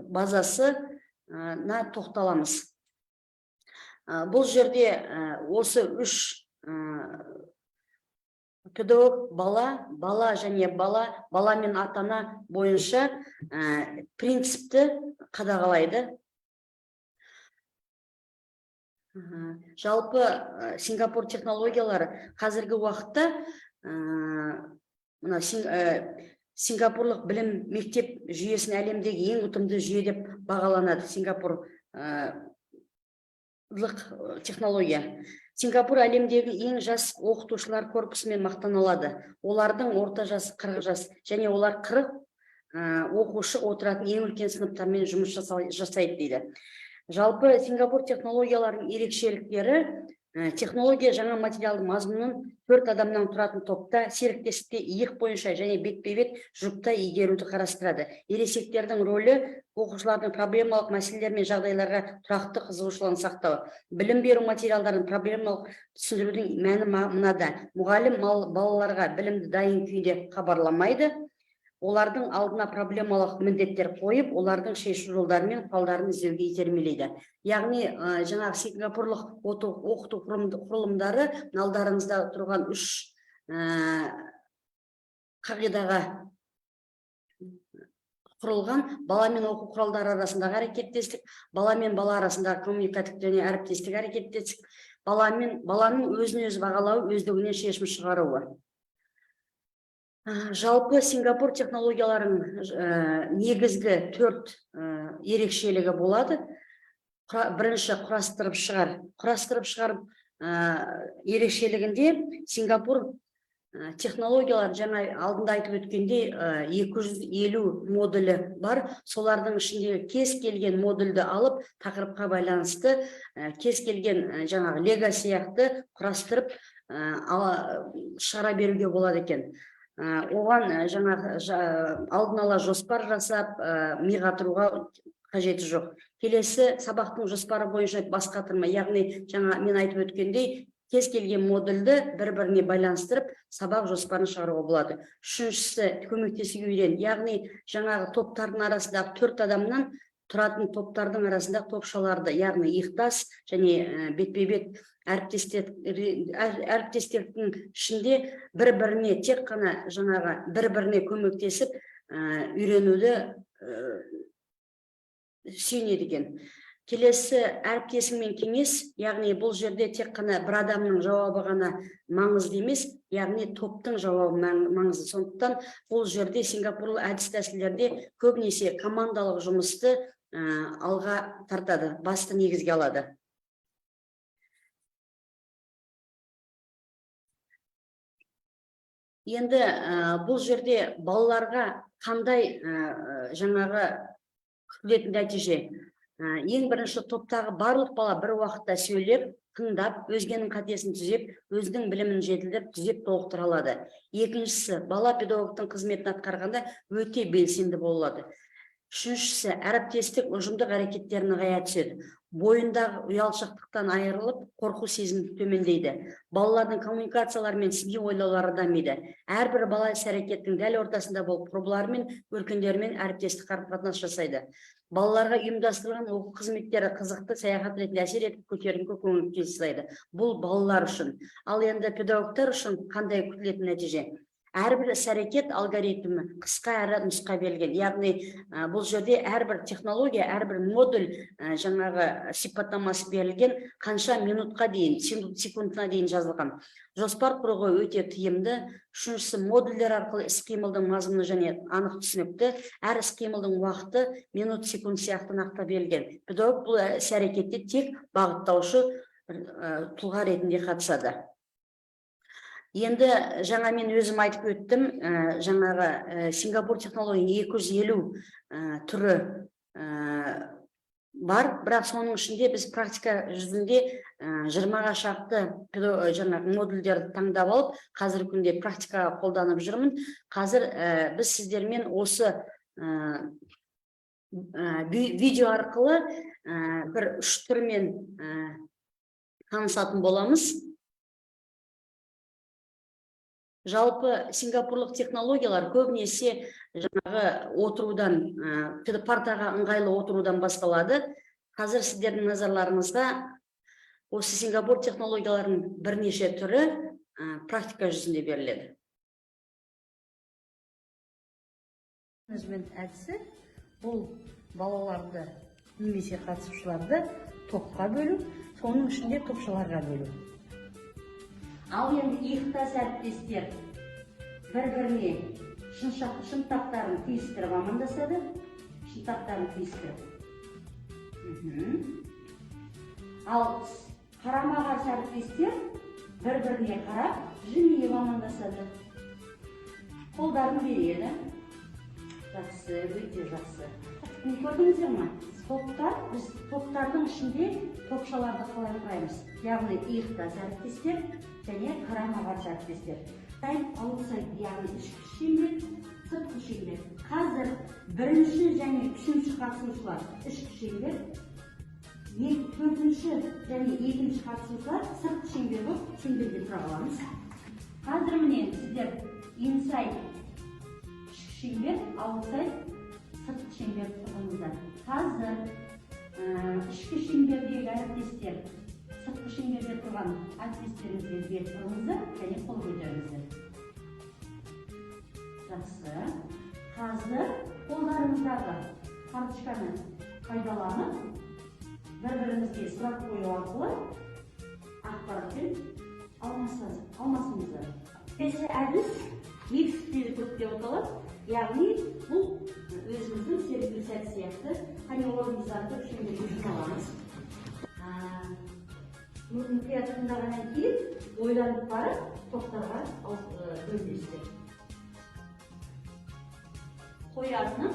базасы на тоқталамыз. Бұл жерде осы 3 педагог бала және бала мен ата-ана бойынша принципті қадағалайды. Жалпы Сингапур технологиялары қазіргі уақытта Сингапурлық білім мектеп жүйесін әлемдегі ең ұтымды жүйе деп бағаланады. Сингапурлық технология. Сингапур әлемдегі ең жас оқытушылар корпусымен мақтаналады. Олардың орта жасы 40 жас және олар 40 оқушы отыратын ең үлкен сыныптармен жұмыс жасайды дейді. Жалпы Сингапур технологияларының ерекшеліктері: технология жаңа материалдың мазмұнын 4 адамнан тұратын топта серіктестікте иық бойынша және бетпе-бет жұпта игеруді қарастырады. Ересектердің рөлі оқушылардың проблемалық мәселелер мен жағдайларға тұрақты қызығушылығын сақтау. Білім беру материалдарын проблемалық түсіндірудің мәні мынада: мұғалім балаларға білімді дайын күйде хабарламайды, олардың алдына проблемалық міндеттер қойып, олардың шешу жолдары мен құралдарын іздеуге итермелейді. Яғни, жаңағы Сингапурлық оқыту құрылымдары алдарыңызда тұрған 3 қағидаға құрылған: бала мен оқу құралдары арасындағы әрекеттестік, бала мен бала арасындағы коммуникативті және әріптестік әрекеттестік, баланың өзін-өзі бағалауы, өздігінен шешім шығаруы. Жалпы Сингапур технологияларының негізгі 4 ерекшелігі болады. Бірінші құрастырып шығар ерекшелігінде Сингапур технологиялар жаңа алдында айтып өткендей 250 модулі бар. Солардың ішінде кез келген модульді алып, тақырыпқа байланысты кез келген жаңағы лего сияқты құрастырып шығара беруге болады екен. Оған жаңағы алдын ала жоспар жасап, миға тұруға қажеті жоқ. Келесі сабақтың жоспары бойынша басқатырма, яғни жаңа мен айтып өткендей, кез келген модульді бір-біріне байланыстырып, сабақ жоспарын шығаруға болады. Үшіншісі, көмектесуге үйрен, яғни жаңағы топтардың арасындағы 4 адамнан тұратын топтардың арасындағы топшаларды, яғни иықтас және бетпе-бет әріптестердің ішінде бір-біріне тек қана жаңағы бір-біріне көмектесіп үйренуді сүйенеді екен. Келесі, әріптесіңмен кеңес, яғни бұл жерде тек қана бір адамның жауабы ғана маңызды емес, яғни топтың жауабы маңызды. Сондықтан бұл жерде Сингапурлық әдіс тәсілдерде көбінесе командалық жұмысты алға тартады, басты негізге алады. Енді бұл жерде балаларға қандай жаңағы күтілетін нәтиже? Ең бірінші, топтағы барлық бала бір уақытта сөйлеп, тыңдап, өзгенің қатесін түзеп, өзінің білімін жетілдіріп, түзеп толықтыра алады. Екіншісі, бала педагогтың қызметін атқарғанда өте белсенді болады. Үшіншісі, әріптестік ұжымдық әрекеттерін нығая түседі. Бойындағы ұялшақтықтан айырылып, қорқу сезімі төмендейді. Балалардың коммуникациялары мен сыни ойлаулары дамиды. Әрбір бала іс-әрекеттің дәл ортасында болып, құрбылары мен өркендерімен әріптестік қарым-қатынас жасайды. Балаларға ұйымдастырылған оқу қызметтері қызықты саяхат ретінде әсер етіп, көтеріңкі көңіл күй сыйлайды. Бұл балалар үшін. Ал енді педагогтар үшін қандай күтілетін нәтиже? Әрбір іс-әрекет алгоритмі қысқа әрі нұсқа берілген. Яғни бұл жерде әрбір технология, әрбір модуль жаңағы сипаттамасы берілген, қанша минутқа дейін, секундына дейін жазылған. Жоспар құруы өте тиімді. Үшіншісі, модульдер арқылы іс-қимылдың мазмұны және анық түсінікті. Әр іс-қимылдың уақыты минут, секунд сияқты нақты берілген. Педагог бұл іс-әрекетте тек бағыттаушы тұлға ретінде қатысады. Енді жаңа мен өзім айтып өттім, жаңағы Сингапур технология 250 түрі бар, бірақ соның ішінде біз практика жүзінде 20-ға шақты жаңағы модульдерді таңдап алып, қазіргі күнде практикаға қолданып жүрмін. Қазір біз сіздермен осы видео арқылы бір үш түрмен танысатын боламыз. Жалпы сингапурлық технологиялар көбінесе жаңағы отырудан, партаға ыңғайлы отырудан басталады. Қазір сіздердің назарларыңызға осы Сингапур технологияларының бірнеше түрі практика жүзінде беріледі. Менеджмент әдісі бұл балаларды немесе қатысушыларды топқа бөлу, соның ішінде топшыларға бөлу. Ал енді иықтас әріптестер бір-біріне шынтақтарын түйістіріп амандасады, шынтақтарын түйістіріп. Ал қарама-қарсы әріптестер бір-біріне қарап, жымиып амандасады. Қолдарын береді. Жақсы, өте жақсы. Көрдіңіздер ме? Біз топтардың ішінде топшаларды қалай құраймыз? Яғни иықтас әріптестер және қарама-қарсы әріптестер. Аутсайд, яғни ішкі шеңбер, сыртқы шеңбер. Қазір бірінші және үшінші қатысушылар ішкі шеңбер, төртінші және екінші қатысушылар сыртқы шеңбер болып шеңберде тұра аламыз. Қазір міне сіздер инсайд ішкі шеңбер, аутсайд сыртқы шеңбер тұрғаныздар. Қазір ішкі шеңбердегі әріптестер сыртқы шеңберде тұрған әріптестеріңізге бет тұрыңыздар және қол көтеріңіздер. Жақсы. Қазір қолдарыңыздағы карточканы пайдаланып, бір-біріңізге сұрақ қою арқылы ақпаратпен алмасыңыздар. Келесі әдіс екістері көп деп аталады. Яғни бұл өзіміздің серпіл сәт сияқты қане орнымызды шеңберге жиналамыз. Мұқият тыңдағаннан кейін ойланып барып топтарға бөлінесіздер. Қоятын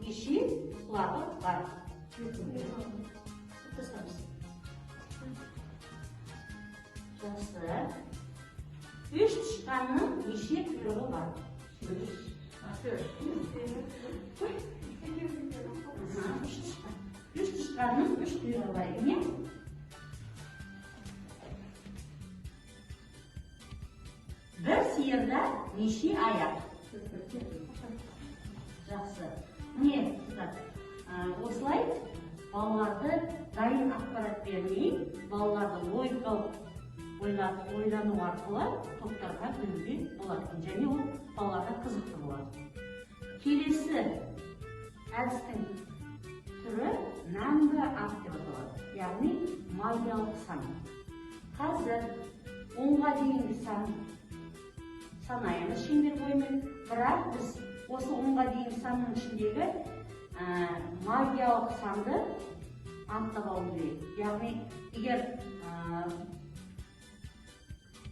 неше құлағы бар. Жақсы. Үш тышқанның неше құйрығы бар? Үш тышқанның үш құйрығы бар. Бір сиырда неше аяқ? Жақсы. Міне, осылай балаларды дайын ақпарат бермей, балаларды логикалық ойлану арқылы топтарға бөлуге болады. Және ол балаларға қызықты болады. Келесі әдістің түрі нәмбі ақ деп аталады. Яғни магиялық сан. Қазір 10-ға дейінгі санаймыз шеңбер бойымен, бірақ біз осы 10-ға дейінгі санның ішіндегі магиялық санды анықтап алу керек. Яғни, егер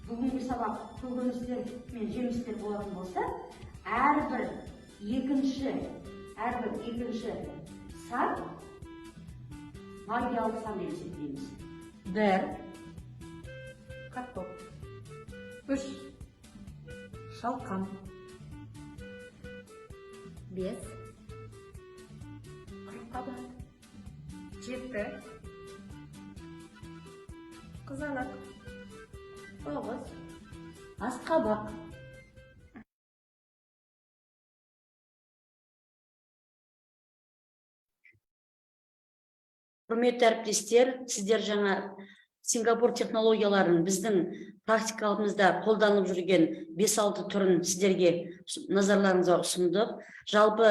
бүгінгі сабақ көкөністер мен жемістер болатын болса, әрбір екінші сан магиялық сан деп есептейміз. 1 картоп, 3 шалқам, 5 қырыққабат, 7 қызанақ, 9 асқабақ. Құрметті әріптестер, сіздер жаңа Сингапур технологияларын біздің практикалымызда қолданылып жүрген 5-6 түрін сіздерге назарларыңызға ұсындық. Жалпы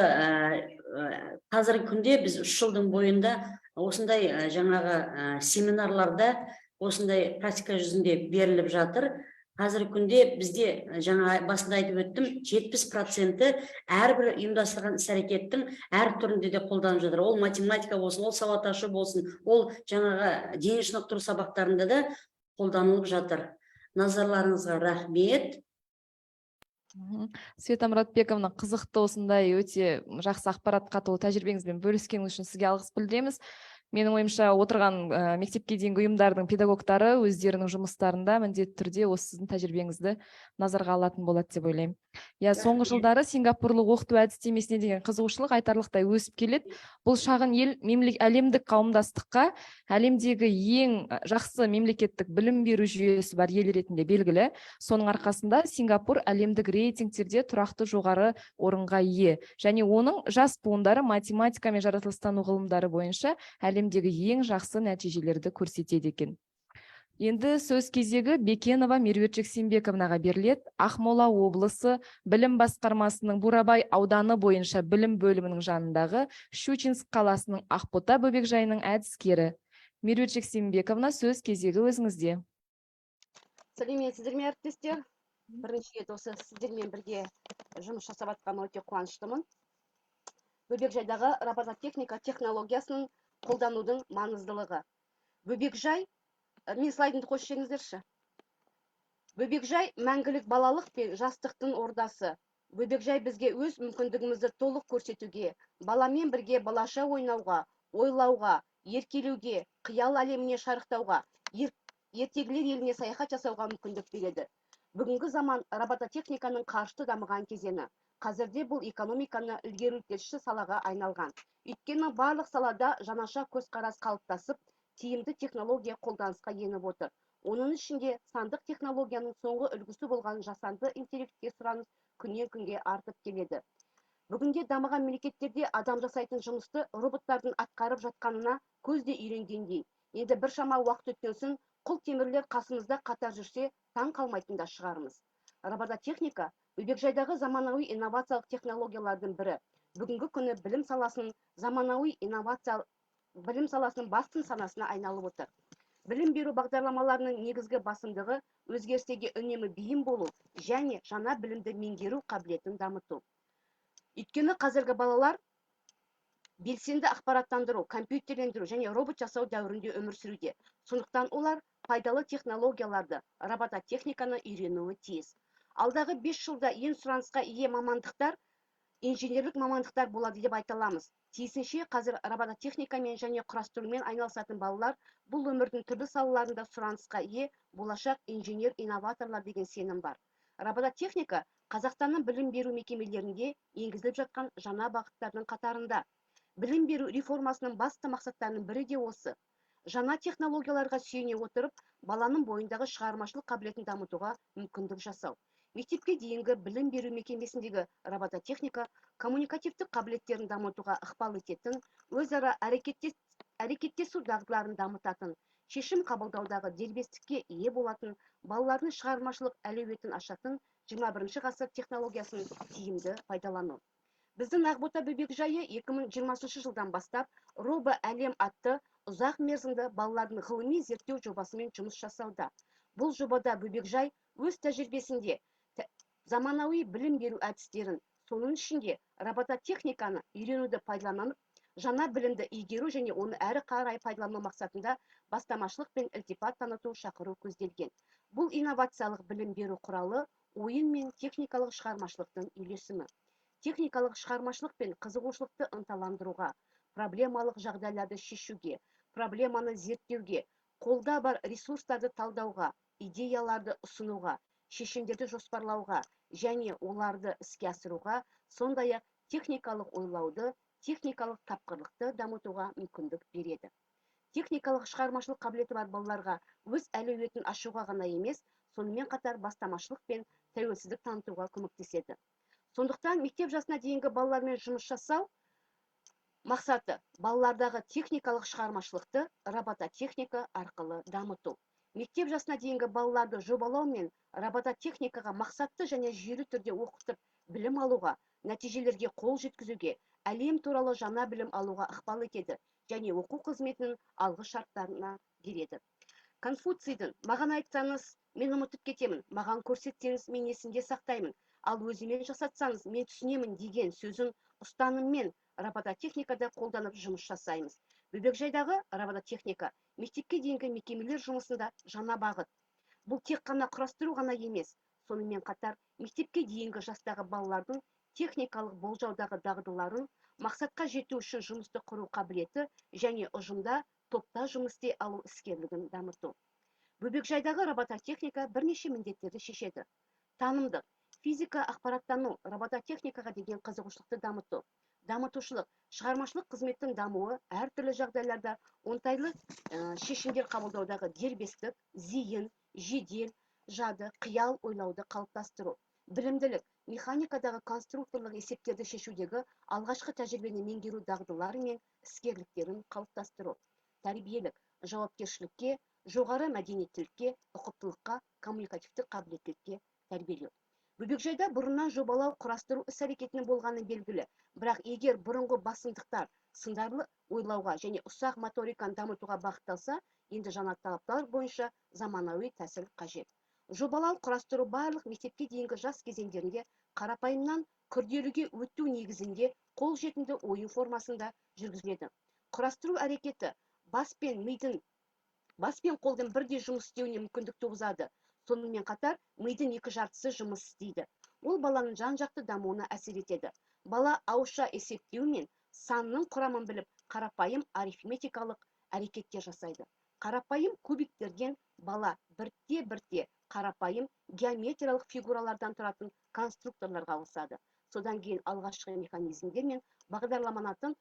қазіргі күнде біз 3 жылдың бойында осындай жаңағы семинарларда осындай практика жүзінде беріліп жатыр. Қазіргі күнде бізде жаңа басында айтып өттім, 70% әрбір ұйымдастырған іс-әрекеттің әр түрінде де қолданып жатыр. Ол математика болсын, ол сауат ашу болсын, ол жаңағы дене шынықтыру сабақтарында да қолданылып жатыр. Назарларыңызға рахмет. Света Мұратбековна, қызықты осындай өте жақсы ақпаратқа толы тәжірибеңізбен бөліскеніңіз үшін сізге алғыс білдіреміз. Менің ойымша отырған мектепке дейінгі ұйымдардың педагогтары өздерінің жұмыстарында міндетті түрде осы сіздің тәжірибеңізді назарға алатын болады деп ойлаймын. Соңғы жылдары сингапурлық оқыту әдістемесіне деген қызығушылық айтарлықтай өсіп келеді. Бұл шағын ел әлемдік қауымдастыққа әлемдегі ең жақсы мемлекеттік білім беру жүйесі бар ел ретінде белгілі. Соның арқасында Сингапур әлемдік рейтингтерде тұрақты жоғары орынға ие. Және оның жас буындары математика мен жаратылыстану ғылымдары бойынша әлемдегі ең жақсы нәтижелерді көрсетеді екен. Енді сөз кезегі Бекенова Меруерт Жексенбековнаға беріледі. Ақмола облысы білім басқармасының Бурабай ауданы бойынша білім бөлімінің жанындағы Щучинск қаласының Ақбота бөбекжайының әдіскері. Меруерт Жексенбековна, сөз кезегі өзіңізде. Сәлеметсіздер ме, әріптестер? Бірінші рет осы сіздермен бірге жұмыс жасап жатқаныма өте қуаныштымын. Бөбекжайдағы робототехника технологиясын қолданудың маңыздылығы. Бөбекжай, мен слайдымды қосып жіберіңіздерші. Бөбекжай мәңгілік балалық пен жастықтың ордасы. Бөбекжай бізге өз мүмкіндігімізді толық көрсетуге, баламен бірге балаша ойнауға, ойлауға, еркелеуге, қиял әлеміне шарықтауға, ертегілер еліне саяхат жасауға мүмкіндік береді. Бүгінгі заман робототехниканың қарышты дамыған кезеңі. Қазірде бұл экономиканы ілгерілтуші салаға айналған. Өйткені барлық салада жаңаша көзқарас қалыптасып, тиімді технология қолданысқа еніп отыр. Оның ішінде сандық технологияның соңғы үлгісі болған жасанды интеллектке сұраныс күннен күнге артып келеді. Бүгінде дамыған мемлекеттерде адам жасайтын жұмысты роботтардың атқарып жатқанына көзде үйренгендей. Енді біршама уақыт өткен соң құл темірлер қасымызда қатар жүрсе, таң қалмайтын да шығармыз. Робототехника бөбекжайдағы заманауи инновациялық технологиялардың бірі. Бүгінгі күні білім саласының басты санасына айналып отыр. Білім беру бағдарламаларының негізгі басымдығы өзгерістерге үнемі бейім болу және жаңа білімді меңгеру қабілетін дамыту. Өйткені қазіргі балалар белсенді ақпараттандыру, компьютерлендіру және робот жасау дәуірінде өмір сүруде. Сондықтан олар пайдалы технологияларды, робототехниканы үйренуі тиіс. Алдағы 5 жылда ең сұранысқа ие мамандықтар инженерлік мамандықтар болады деп айта аламыз. Тиісінше қазір робототехникамен және құрастырумен айналысатын балалар бұл өмірдің түрлі салаларында сұранысқа ие болашақ инженер-инноваторлар деген сенім бар. Робототехника Қазақстанның білім беру мекемелерінде енгізіліп жатқан жаңа бағыттардың қатарында. Білім беру реформасының басты мақсаттарының бірі де осы. Жаңа технологияларға сүйене отырып, баланың бойындағы шығармашылық қабілетін дамытуға мүмкіндік жасау. Мектепке дейінгі білім беру мекемесіндегі робототехника коммуникативтік қабілеттерін дамытуға ықпал ететін, өзара әрекеттесу дағдыларын дамытатын, шешім қабылдаудағы дербестікке ие болатын, балалардың шығармашылық әлеуетін ашатын 21 ғасыр технологиясын тиімді пайдалану. Біздің Ақбота бөбекжайы 2020 жылдан бастап робо-әлем атты ұзақ мерзімді балалардың ғылыми зерттеу жобасымен жұмыс жасауда. Бұл жобада бөбекжай өз тәжірибесінде заманауи білім беру әдістерін, соның ішінде робототехниканы үйренуді пайдаланып, жаңа білімді игеру және оны әрі қарай пайдалану мақсатында бастамашылық пен ілтипат таныту шақыру көзделген. Бұл инновациялық білім беру құралы ойын мен техникалық шығармашылықтың үйлесімі. Техникалық шығармашылық пен қызығушылықты ынталандыруға, проблемалық жағдайларды шешуге, проблеманы зерттеуге, қолда бар ресурстарды талдауға, идеяларды ұсынуға, шешімдерді жоспарлауға және оларды іске асыруға, сондай-ақ техникалық ойлауды, техникалық тапқырлықты дамытуға мүмкіндік береді. Техникалық шығармашылық қабілеті бар балаларға өз әлеуетін ашуға ғана емес, сонымен қатар бастамашылық пен тәуелсіздік танытуға көмектеседі. Сондықтан мектеп жасына дейінгі балалармен жұмыс жасау мақсаты балалардағы техникалық шығармашылықты робототехника арқылы дамыту. Мектеп жасына дейінгі балаларды жобалау мен робототехникаға мақсатты және жүйелі түрде оқытып білім алуға, нәтижелерге қол жеткізуге, әлем туралы жаңа білім алуға ықпал етеді және оқу қызметінің алғы шарттарына береді. Конфуцийдің "Маған айтсаңыз, мен ұмытып кетемін, маған көрсетсеңіз, мен есімде сақтаймын, ал өзімен жасатсаңыз, мен түсінемін" деген сөзін ұстаныммен робототехникада қолданып жұмыс жасаймыз. Бөбекжайдағы робототехника мектепке дейінгі мекемелер жұмысында жаңа бағыт. Бұл тек қана құрастыру ғана емес, сонымен қатар мектепке дейінгі жастағы балалардың техникалық болжаудағы дағдыларын, мақсатқа жету үшін жұмысты құру қабілеті және ұжымда топта жұмыс істей алу іскерлігін дамыту. Бөбекжайдағы робототехника бірнеше міндеттерді шешеді. Танымдық, физика, ақпараттану, робототехникаға деген қызығушылықты дамыту. Дамытушылық, шығармашылық қызметтің дамуы әртүрлі жағдайларда оңтайлы шешімдер қабылдаудағы дербестік, зейін, жедел, жады, қиял ойлауды қалыптастыру. Білімділік, механикадағы конструкторлық есептерді шешудегі алғашқы тәжірибені меңгеру дағдылары мен іскерліктерін қалыптастыру. Тәрбиелік, жауапкершілікке, жоғары мәдениеттілікке, ұқыптылыққа, коммуникативтік қабілеттілікке тәрбиелеу. Бөбекжайда бұрыннан жобалау құрастыру іс-әрекетінің болғаны белгілі, бірақ егер бұрынғы басымдықтар сындарлы ойлауға және ұсақ моториканы дамытуға бағытталса, енді жаңа талаптар бойынша заманауи тәсіл қажет. Жобалау құрастыру барлық мектепке дейінгі жас кезеңдерінде қарапайымнан күрделіге өту негізінде қолжетімді ойын формасында жүргізіледі. Құрастыру әрекеті бас пен қолдың бірдей жұмыс істеуіне мүмкіндік туғызады. Сонымен қатар мидың екі жартысы жұмыс істейді. Ол баланың жан-жақты дамуына әсер етеді. Бала ауызша есептеу мен санның құрамын біліп, қарапайым арифметикалық әрекеттер жасайды. Қарапайым кубиктерден бала бірте-бірте қарапайым геометриялық фигуралардан тұратын конструкторларға ауысады. Содан кейін алғашқы механизмдер мен бағдарламаланатын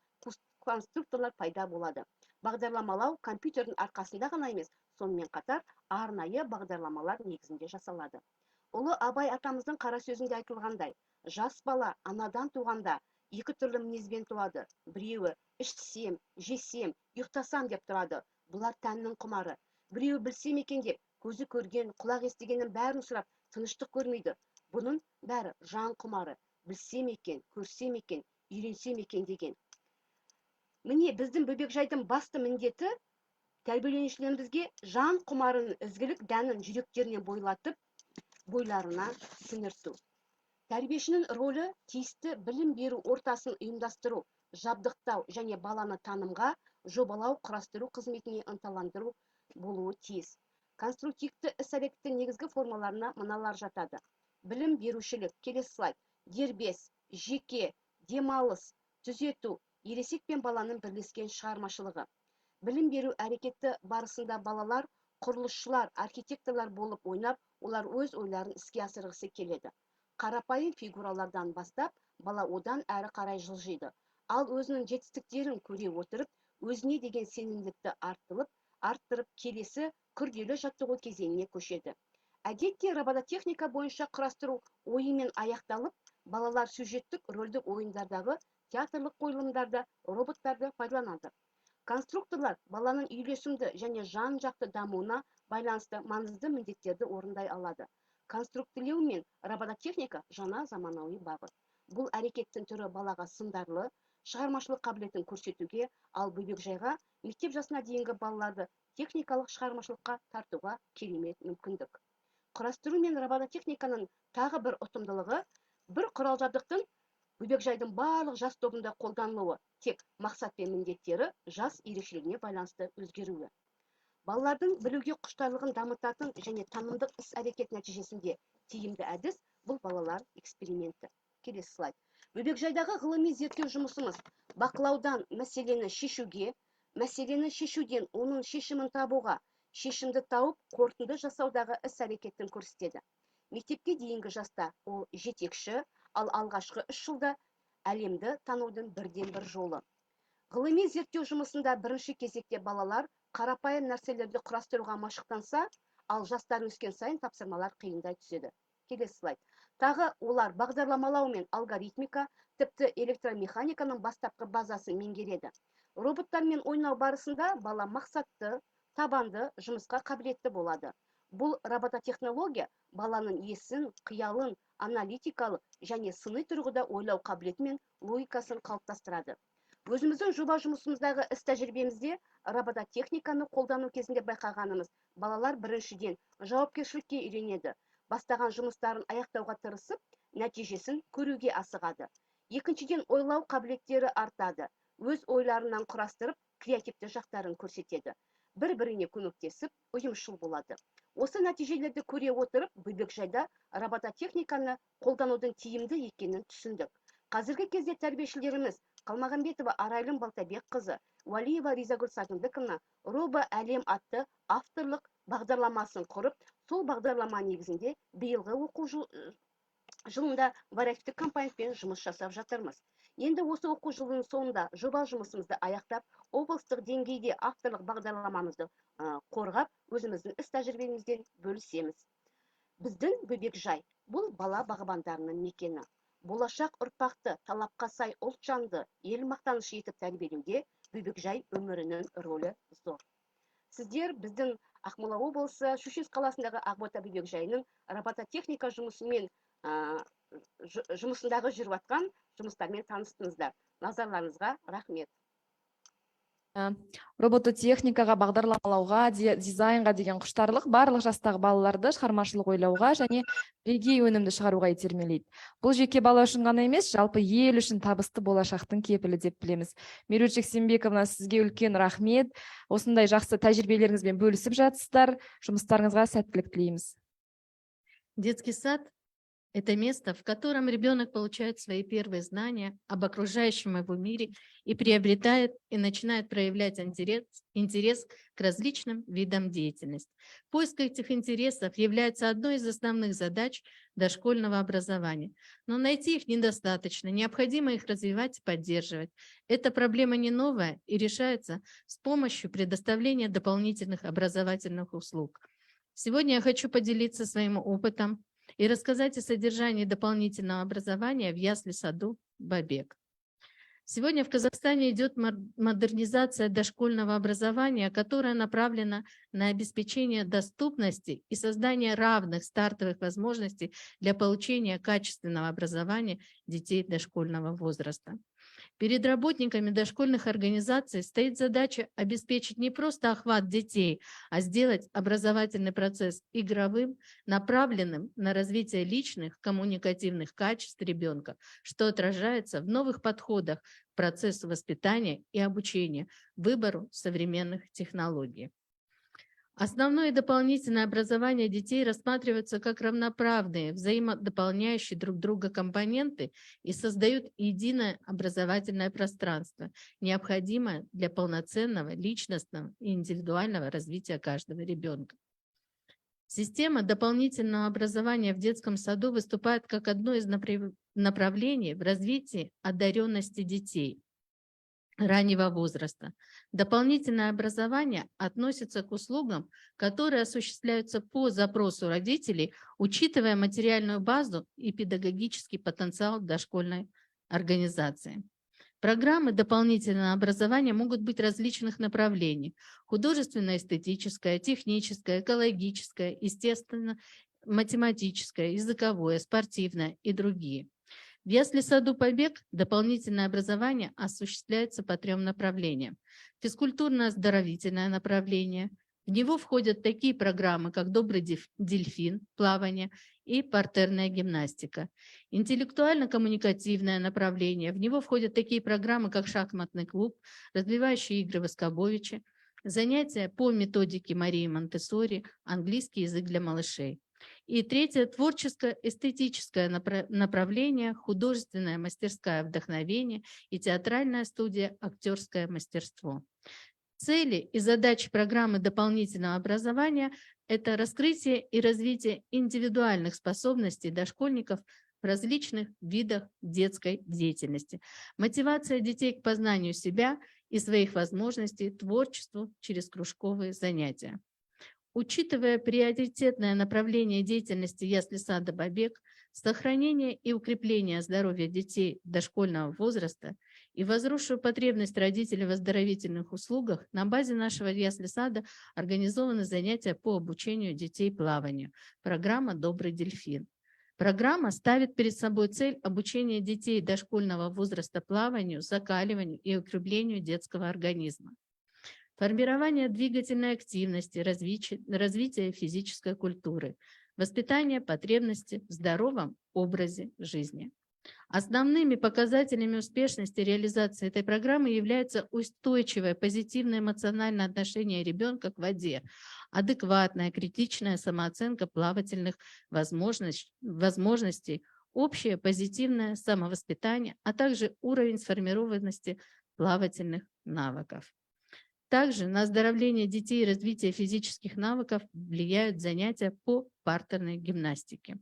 конструкторлар пайда болады. Бағдарламалау компьютердің арқасында ғана емес, сонымен қатар арнайы бағдарламалар негізінде жасалады. Ұлы Абай атамыздың қара сөзінде айтылғандай, жас бала анадан туғанда екі түрлі мінезбен туады. Біреуі ішсем, жесем, ұйықтасам деп тұрады. Бұлар тәннің құмары. Біреуі білсем екен деп, көзі көрген, құлақ естігеннің бәрін сұрап, тыныштық көрмейді. Бұның бәрі жан құмары. Білсем екен, көрсем екен, үйренсем екен деген. Міне біздің Бөбекжайдың басты міндеті тәрбиеленушілерімізге жан құмарын ізгілік дәнін жүректеріне бойлатып, бойларына сіңірту. Тәрбиешінің рөлі тиісті білім беру ортасын ұйымдастыру, жабдықтау және баланы танымға, жобалау, құрастыру қызметіне ынталандыру болуы тиіс. Конструктивті іс-әрекеттің негізгі формаларына мыналар жатады. Білім берушілік, келесі слайд, дербес, жеке, демалыс, түзету, ересек пен баланың бірлескен шығармашылығы. Білім беру әрекеті барысында балалар, құрылысшылар, архитекторлар болып ойнап, олар өз ойларын іске асырғысы келеді. Қарапайым фигуралардан бастап, бала одан әрі қарай жылжиды. Ал өзінің жетістіктерін көре отырып, өзіне деген сенімділікті арттырып, келесі күрделі жаттығу кезеңіне көшеді. Әдетте робототехника бойынша құрастыру ойымен аяқталып, балалар сюжеттік рөлдік ойындардағы театрлық қойылымдарда роботтарды пайдаланады. Конструкторлар баланың үйлесімді және жан-жақты дамуына байланысты маңызды міндеттерді орындай алады. Конструктілеу мен робототехника жаңа заманауи бағыт. Бұл әрекеттің түрі балаға сындарлы, шығармашылық қабілетін көрсетуге, ал Бөбекжайға мектеп жасына дейінгі балаларды техникалық шығармашылыққа тартуға керемет мүмкіндік. Құрастыру мен робототехниканың тағы бір ұтымдылығы, бір құрал-жабдықтың Бөбекжайдың барлық жас тобында қолданылуы, тек мақсат пен міндеттері жас ерекшелігіне байланысты өзгеруі. Балалардың білуге құштарлығын дамытатын және танымдық іс-әрекет нәтижесінде тиімді әдіс бұл балалар эксперименті. Келесі слайд. Бөбекжайдағы ғылыми зерттеу жұмысымыз бақылаудан мәселені шешуге, мәселені шешуден оның шешімін табуға, шешімді тауып, қорытынды жасаудағы іс-әрекеттін көрсетеді. Мектепке дейінгі жаста ол жетекші, ал алғашқы 3 жылда әлемді танудың бірден бір жолы. Ғылыми зерттеу жұмысында бірінші кезекте балалар қарапайым нәрселерді құрастыруға машықтанса, ал жастар өскен сайын тапсырмалар қиындай түседі. Келесі слайд. Тағы олар бағдарламалау мен алгоритмика, тіпті электромеханиканың бастапқы базасын меңгереді. Роботтармен ойнау барысында бала мақсатты, табанды жұмысқа қабілетті болады. Бұл робототехнология баланың есін, қиялын, аналитикалық және сыни тұрғыда ойлау қабілеті мен логикасын қалыптастырады. Өзіміздің жоба жұмысымыздағы іс-тәжірибемізде робототехниканы қолдану кезінде байқағанымыз, балалар біріншіден жауапкершілікке үйренеді, бастаған жұмыстарын аяқтауға тырысып, нәтижесін көруге асығады. Екіншіден ойлау қабілеттері артады, өз ойларынан құрастырып, креативті жақтарын көрсетеді. Бір-біріне көмектесіп, ұйымшыл болады. Осы нәтижелерді көре отырып, Бөбекжайда робототехниканы қолданудың тиімді екенін түсіндік. Қазіргі кезде тәрбиешілеріміз Қалмағанбетова Арайлым Балтабекқызы, Уалиева Ризагүл Сағындықовна Роба әлем атты авторлық бағдарламасын құрып, сол бағдарлама негізінде биылғы оқу жылында вариативтік компаниямен жұмыс жасап жатырмыз. Енді осы оқу жылының соңында жоба жұмысымызды аяқтап, облыстық деңгейде авторлық бағдарламамызды қорғап, өзіміздің іс тәжірибемізден бөлісеміз. Біздің бөбекжай бұл бала бағбандарының мекені. Болашақ ұрпақты талапқа сай ұлт жанды ел мақтанышы етіп тәрбиелеуде бөбекжай өмірінің рөлі зор. Сіздер біздің Ақмола облысы Щучинск қаласындағы Ақбота бөбекжайының робототехника жұмысындағы жүріп жатқан жұмыстармен таныстыңыздар. Назарларыңызға рахмет. Робототехникаға, бағдарламалауға, дизайнға деген құштарлық барлық жастағы балаларды шығармашылық ойлауға және бірегей өнімді шығаруға итермелейді. Бұл жеке бала үшін ғана емес, жалпы ел үшін табысты болашақтың кепілі деп білеміз. Меруерт Жексенбековна, сізге үлкен рахмет. Осындай жақсы тәжірибелеріңізбен бөлісіп жатсыздар. Жұмыстарыңызға сәттілік тілейміз. Детский сад – это место, в котором ребенок получает свои первые знания об окружающем его мире и приобретает и начинает проявлять интерес к различным видам деятельности. Поиск этих интересов является одной из основных задач дошкольного образования. Но найти их недостаточно, необходимо их развивать и поддерживать. Эта проблема не новая и решается с помощью предоставления дополнительных образовательных услуг. Сегодня я хочу поделиться своим опытом и рассказать о содержании дополнительного образования в ясли-саду «Бабек». Сегодня в Казахстане идет модернизация дошкольного образования, которая направлена на обеспечение доступности и создание равных стартовых возможностей для получения качественного образования детей дошкольного возраста. Перед работниками дошкольных организаций стоит задача обеспечить не просто охват детей, а сделать образовательный процесс игровым, направленным на развитие личных коммуникативных качеств ребенка, что отражается в новых подходах к процессу воспитания и обучения, выбору современных технологий. Основное и дополнительное образование детей рассматриваются как равноправные, взаимодополняющие друг друга компоненты и создают единое образовательное пространство, необходимое для полноценного личностного и индивидуального развития каждого ребенка. Система дополнительного образования в детском саду выступает как одно из направлений в развитии одаренности детей раннего возраста. Дополнительное образование относится к услугам, которые осуществляются по запросу родителей, учитывая материальную базу и педагогический потенциал дошкольной организации. Программы дополнительного образования могут быть различных направлений: художественно-эстетическое, техническое, экологическое, естественно-математическое, языковое, спортивное и другие. В ясли-саду «Побег» дополнительное образование осуществляется по 3 направлениям. Физкультурно-оздоровительное направление. В него входят такие программы, как «Добрый дельфин», плавание и партерная гимнастика. Интеллектуально-коммуникативное направление. В него входят такие программы, как шахматный клуб, развивающие игры Воскобовича, занятия по методике Марии Монтессори, английский язык для малышей. И 3 творческо-эстетическое направление, художественная мастерская вдохновение и театральная студия актерское мастерство. Цели и задачи программы дополнительного образования – это раскрытие и развитие индивидуальных способностей дошкольников в различных видах детской деятельности, мотивация детей к познанию себя и своих возможностей, творчеству через кружковые занятия. Учитывая приоритетное направление деятельности ясли-сада «Бабек», сохранение и укрепление здоровья детей дошкольного возраста и возросшую потребность родителей в оздоровительных услугах, на базе нашего ясли-сада организованы занятия по обучению детей плаванию. Программа «Добрый дельфин». Программа ставит перед собой цель обучения детей дошкольного возраста плаванию, закаливанию и укреплению детского организма. Формирование двигательной активности, развитие физической культуры, воспитание потребности в здоровом образе жизни. Основными показателями успешности реализации этой программы является устойчивое позитивное эмоциональное отношение ребенка к воде, адекватная критичная самооценка плавательных возможностей, общее позитивное самовоспитание, а также уровень сформированности плавательных навыков. Также на оздоровление детей и развитие физических навыков влияют занятия по партерной гимнастике.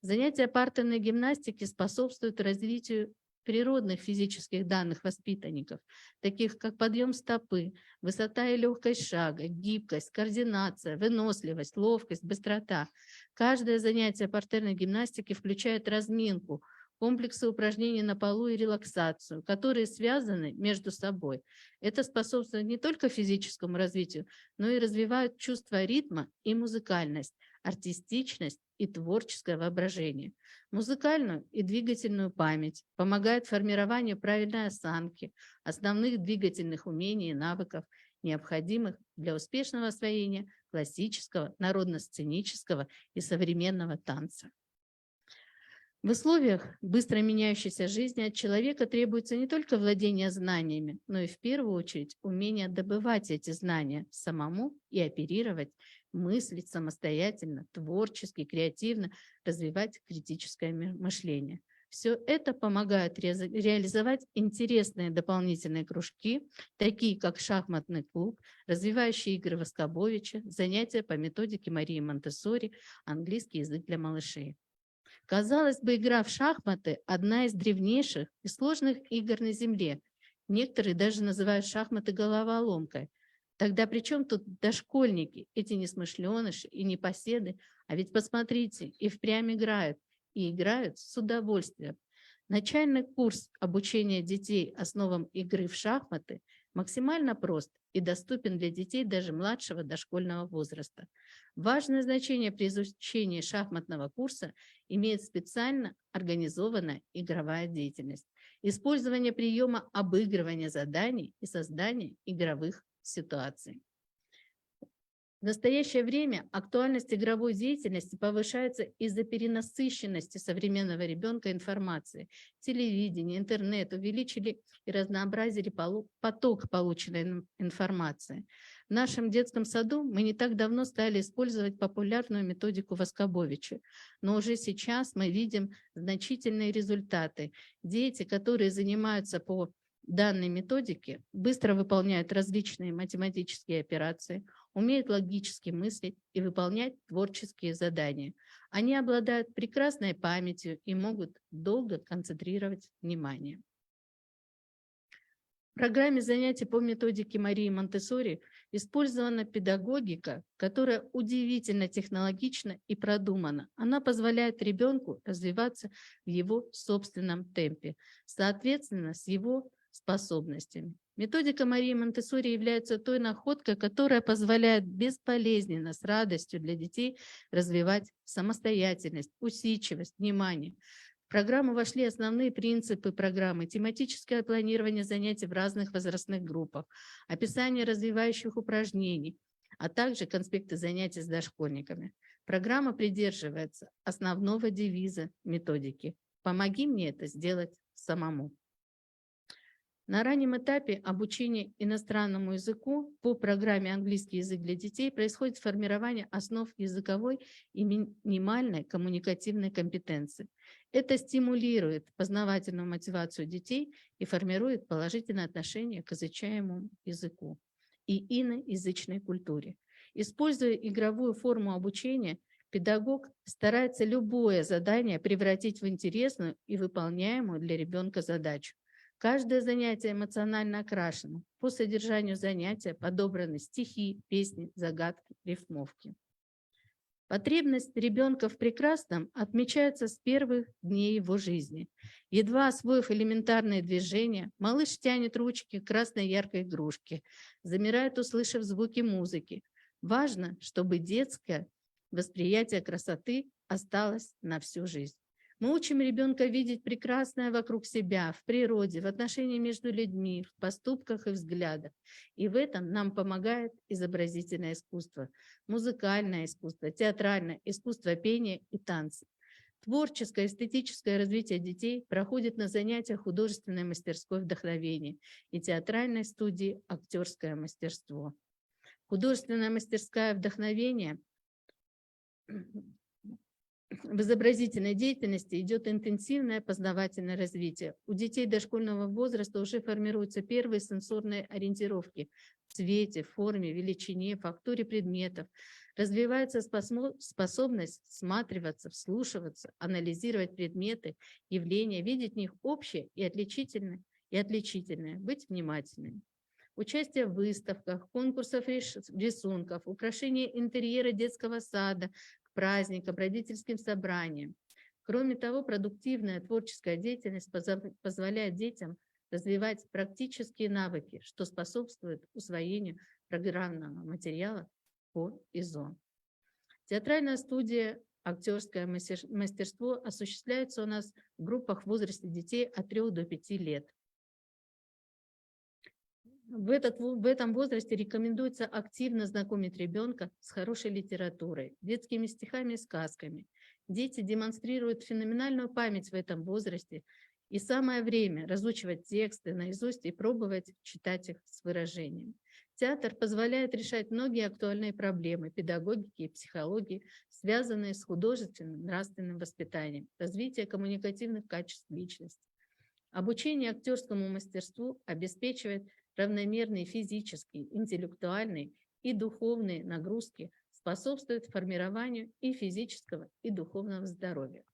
Занятия партерной гимнастики способствуют развитию природных физических данных воспитанников, таких как подъем стопы, высота и легкость шага, гибкость, координация, выносливость, ловкость, быстрота. Каждое занятие партерной гимнастики включает разминку, комплексы упражнений на полу и релаксацию, которые связаны между собой. Это способствует не только физическому развитию, но и развивает чувство ритма и музыкальность, артистичность и творческое воображение. Музыкальную и двигательную память, помогает формированию правильной осанки, основных двигательных умений и навыков, необходимых для успешного освоения классического, народно-сценического и современного танца. В условиях быстро меняющейся жизни от человека требуется не только владение знаниями, но и в первую очередь умение добывать эти знания самому и оперировать, мыслить самостоятельно, творчески, креативно, развивать критическое мышление. Все это помогает реализовать интересные дополнительные кружки, такие как шахматный клуб, развивающие игры Воскобовича, занятия по методике Марии Монтессори, английский язык для малышей. Казалось бы, игра в шахматы – одна из древнейших и сложных игр на Земле. Некоторые даже называют шахматы головоломкой. Тогда при чем тут дошкольники, эти несмышленыши и непоседы? А ведь посмотрите, и впрямь играют, и играют с удовольствием. Начальный курс обучения детей основам игры в шахматы максимально прост и доступен для детей даже младшего дошкольного возраста. Важное значение при изучении шахматного курса имеет специально организованная игровая деятельность, использование приема обыгрывания заданий и создания игровых ситуаций. В настоящее время актуальность игровой деятельности повышается из-за перенасыщенности современного ребенка информации. Телевидение, интернет увеличили и разнообразили поток полученной информации. В нашем детском саду мы не так давно стали использовать популярную методику Воскобовича, но уже сейчас мы видим значительные результаты. Дети, которые занимаются по данной методике, быстро выполняют различные математические операции, умеют логически мыслить и выполнять творческие задания. Они обладают прекрасной памятью и могут долго концентрировать внимание. В программе занятий по методике Марии Монтессори использована педагогика, которая удивительно технологична и продумана. Она позволяет ребенку развиваться в его собственном темпе, соответственно, с его способностями. Методика Марии Монтессори является той находкой, которая позволяет безболезненно, с радостью для детей развивать самостоятельность, усидчивость, внимание. В программу вошли основные принципы программы: тематическое планирование занятий в разных возрастных группах, описание развивающих упражнений, а также конспекты занятий с дошкольниками. Программа придерживается основного девиза методики: «Помоги мне это сделать самому». На раннем этапе обучения иностранному языку по программе «Английский язык для детей» происходит формирование основ языковой и минимальной коммуникативной компетенции. Это стимулирует познавательную мотивацию детей и формирует положительное отношение к изучаемому языку и иноязычной культуре. Используя игровую форму обучения, педагог старается любое задание превратить в интересную и выполняемую для ребенка задачу. Каждое занятие эмоционально окрашено. По содержанию занятия подобраны стихи, песни, загадки, рифмовки. Потребность ребенка в прекрасном отмечается с первых дней его жизни. Едва освоив элементарные движения, малыш тянет ручки к красной яркой игрушке, замирает, услышав звуки музыки. Важно, чтобы детское восприятие красоты осталось на всю жизнь. Мы учим ребенка видеть прекрасное вокруг себя, в природе, в отношении между людьми, в поступках и взглядах. И в этом нам помогает изобразительное искусство, музыкальное искусство, театральное искусство пения и танца. Творческое, эстетическое развитие детей проходит на занятиях художественной мастерской вдохновения и театральной студии актерское мастерство. Художественная мастерская вдохновения В изобразительной деятельности идет интенсивное познавательное развитие. У детей дошкольного возраста уже формируются первые сенсорные ориентировки в цвете, форме, величине, фактуре предметов. Развивается способность всматриваться, вслушиваться, анализировать предметы, явления, видеть в них общее и отличительное, быть внимательными. Участие в выставках, конкурсах рисунков, украшение интерьера детского сада, праздникам, родительским собраниям. Кроме того, продуктивная творческая деятельность позволяет детям развивать практические навыки, что способствует усвоению программного материала по ИЗО. Театральная студия, актерское мастерство осуществляется у нас в группах в возрасте детей от 3 до 5 лет. В этом возрасте рекомендуется активно знакомить ребенка с хорошей литературой, детскими стихами и сказками. Дети демонстрируют феноменальную память в этом возрасте, и самое время разучивать тексты наизусть и пробовать читать их с выражением. Театр позволяет решать многие актуальные проблемы педагогики и психологии, связанные с художественным, нравственным воспитанием, развитием коммуникативных качеств личности. Обучение актерскому мастерству обеспечивает равномерные физические, интеллектуальные и духовные нагрузки, способствуют формированию и физического, и духовного здоровья.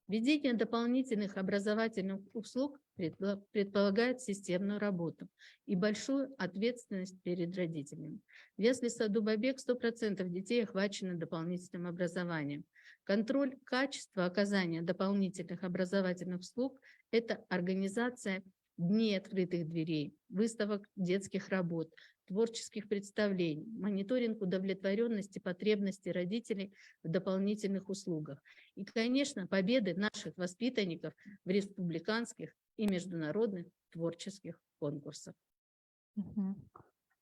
Введение дополнительных образовательных услуг предполагает системную работу и большую ответственность перед родителями. В ясли-саду «Бабек» 100% детей охвачены дополнительным образованием. Контроль качества оказания дополнительных образовательных услуг – это организация дней открытых дверей, выставок детских работ, творческих представлений, мониторинг удовлетворенности потребностей родителей в дополнительных услугах. И, конечно, победы наших воспитанников в республиканских и международных творческих конкурсах.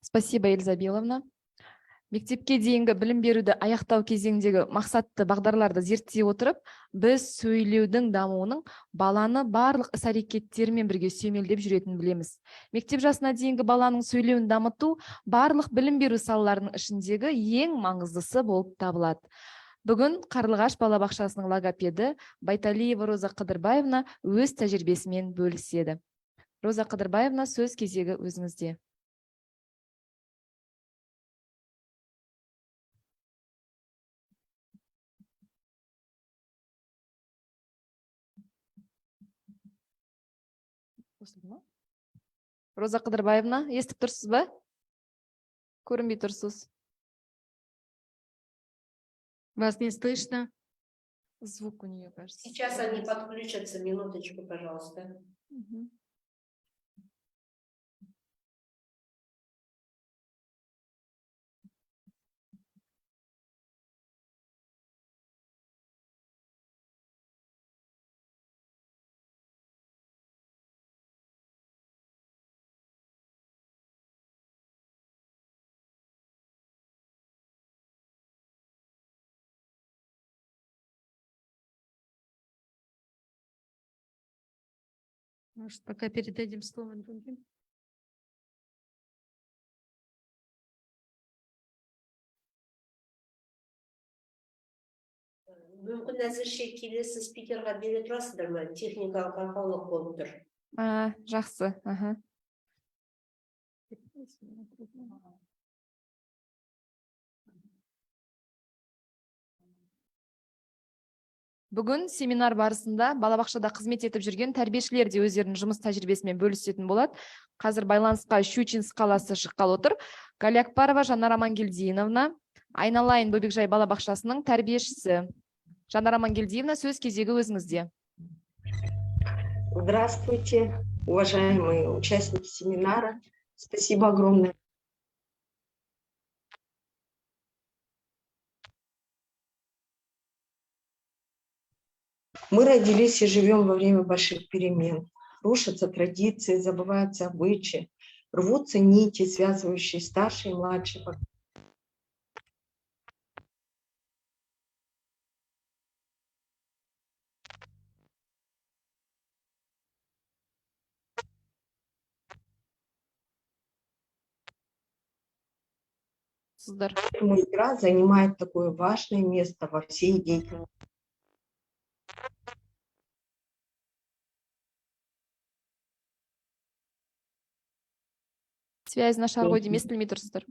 Спасибо, Эльза Биловна. Мектепке дейінгі білім беруді аяқтау кезеңдегі мақсатты бағдарларды зерттей отырып, біз сөйлеудің дамуының баланы барлық іс-әрекеттерімен бірге сүйемелдеп жүретінін білеміз. Мектеп жасына дейінгі баланың сөйлеуін дамыту барлық білім беру салаларының ішіндегі ең маңыздысы болып табылады. Бүгін Қарлығаш балабақшасының логопеді Байталиева Роза Қыдырбаевна өз тәжірибесімен бөліседі. Роза Қыдырбаевна, сөз кезегі өзіңізде. Роза Қыдырбаевна, естіп тұрсыз ба? Көрінбей тұрсыз. Вас не слышно? Звук у нее, кажется. Сейчас они подключатся, минуточку, пожалуйста. Может, пока передадим слово другим? Мүмкін әзірше келесі спикерға бере тұрасыздар ма? Техникалық ақаулық болып тұр. Жақсы. Бүгін семинар барысында балабақшада қызмет етіп жүрген тәрбиешілер де өздерінің жұмыс тәжірибесімен бөлісетін болады. Қазір байланысқа Щучинск қаласы шыққалы отыр. Галякпарова Жанар Амангелдиновна, Айналайын Бөбекжай балабақшасының тәрбиешісі. Жанар Амангелдиевна, сөз кезегі өзіңізде. Здравствуйте, уважаемые участники семинара. Спасибо огромное. Мы родились и живем во время больших перемен. Рушатся традиции, забываются обычаи, рвутся нити, связывающие старшие и младшие поколения. Поэтому игра занимает такое важное место во всей деятельности. Связь нашар ғой дейм, естілмей тұрсыздар.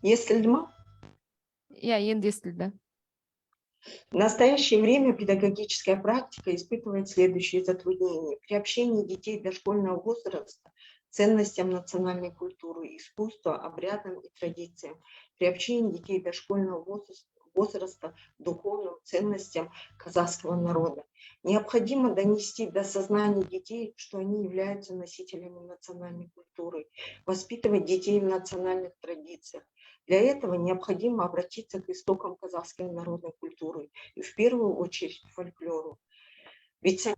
Естілді ма? Иә, енді естілді. В настоящее время педагогическая практика испытывает следующие затруднения. При общении детей дошкольного возраста ценностям национальной культуры, искусства, обрядам и традициям. При общении детей дошкольного возраста духовным ценностям казахского народа. Необходимо донести до сознания детей, что они являются носителями национальной культуры, воспитывать детей в национальных традициях. Для этого необходимо обратиться к истокам казахской народной культуры и в первую очередь к фольклору. Ведь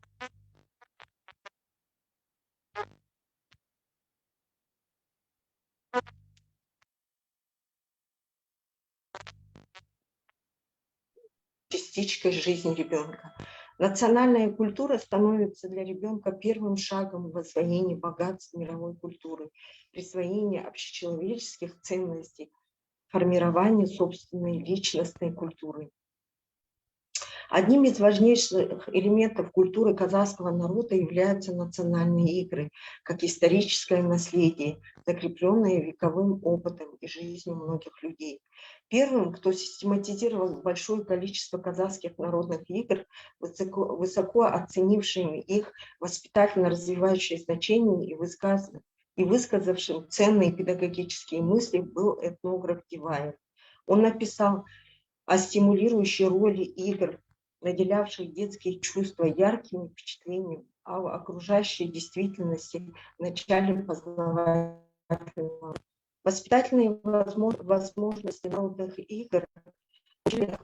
частичкой жизни ребенка. Национальная культура становится для ребенка первым шагом в освоении богатств мировой культуры, присвоении общечеловеческих ценностей, формировании собственной личностной культуры. Одним из важнейших элементов культуры казахского народа являются национальные игры, как историческое наследие, закрепленное вековым опытом и жизнью многих людей. Первым, кто систематизировал большое количество казахских народных игр, высоко оценившим их воспитательно-развивающее значение и высказавшим ценные педагогические мысли, был этнограф Диваев. Он написал о стимулирующей роли игр, наделявших детские чувства яркими впечатлениями о окружающей действительности в начале познавательного. Воспитательные возможности народных игр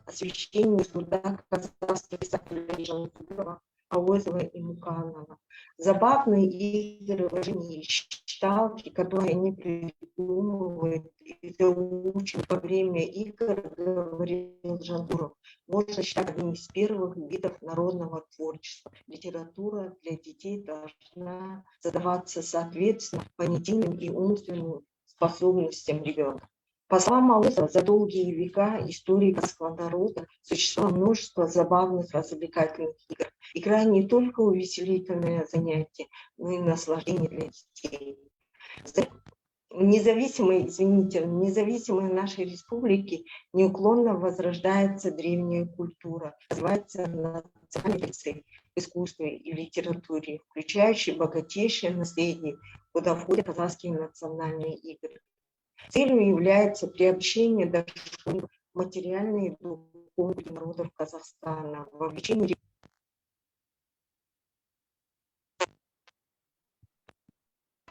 освещение труда казахских писателей Жансугурова, Ауэзова и Муканова. Забавные игры, выражения и считалки, которые они придумывают и заучивают во время игр, говорил Жансугуров, можно считать одним из первых видов народного творчества. Литература для детей должна задаваться соответственно понятийным и умственным способностям ребенка. По словам Ауэзова, за долгие века истории казахского народа существовало множество забавных развлекательных игр. Игра не только увеселительное занятие, но и наслаждение для детей. В независимой нашей республике неуклонно возрождается древняя культура, развивается национальные традиции в искусстве и литературе, включающие богатейшее наследие, куда входят казахские национальные игры. Целью является приобщение дошкольников материальной и духовной народов Казахстана, вовлечение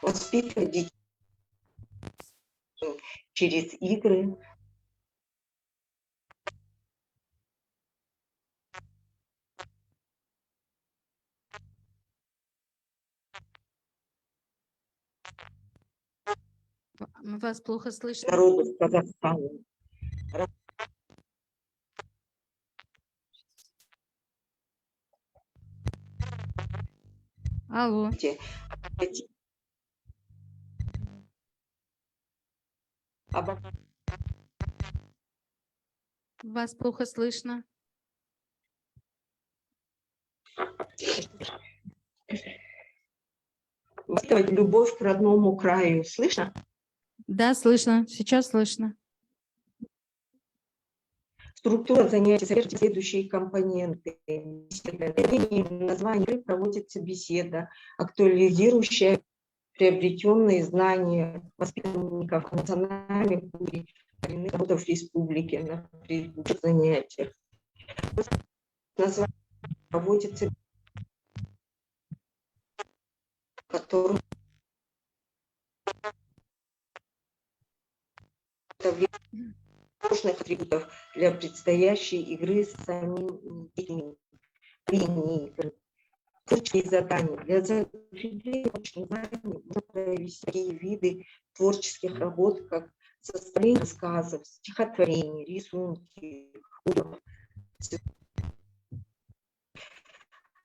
воспитывать детей через игры. Вас плохо слышно. Народов Казахстана. Алло. Вас плохо слышно. Воспитывать любовь к родному краю. Слышно? Да, слышно. Сейчас слышно. Структура занятий содержит следующие компоненты. В названии проводится беседа, актуализирующая приобретенные знания воспитанников национальной культуры коренных народов республики на предыдущих занятиях. Название проводится, который важных атрибутов для предстоящей игры с самим детьми. Игры. Творческие задания. Для закрепления творческих заданий можно провести такие виды творческих работ, как составление рассказов, стихотворений, рисунки,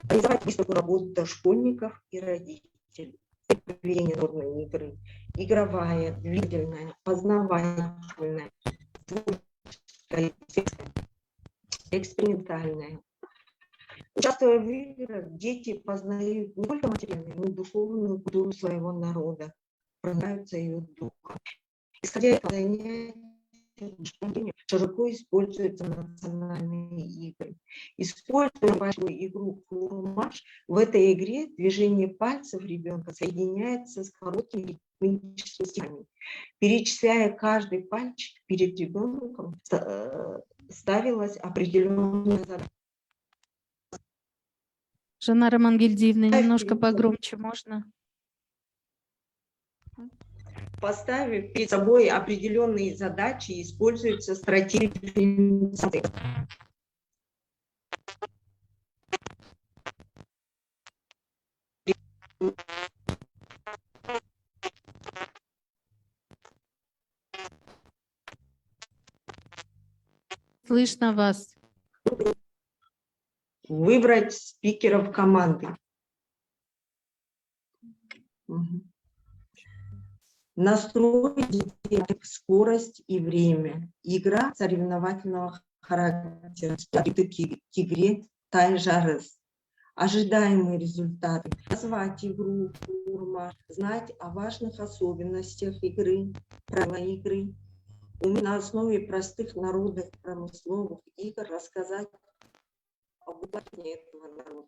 реализовать выставку работ дошкольников и родителей, проведение народной игры. игровая, двигательная, познавательная, творческая, экспериментальная. Участвуя в играх, дети познают не только материальную, но и духовную культуру своего народа, проникаются ее духом. Исходя из занятий, широко используются национальные игры. Используя вашу игру «Курмаш», в этой игре движение пальцев ребенка соединяется с короткими ритмическими стихами. Перечисляя каждый пальчик перед ребенком, ставилась определенная задача. Жанара Мангельдиевна, немножко погромче можно? Поставив перед собой определенные задачи, используется стратегия. Слышно вас. Выбрать спикеров команды. Настроить скорость и время. Игра соревновательного характера. К игре тай-жарыс. Ожидаемые результаты. Назвать игру, знать о важных особенностях игры, правила игры. На основе простых народных промысловых игр рассказать об уплотнении этого народа.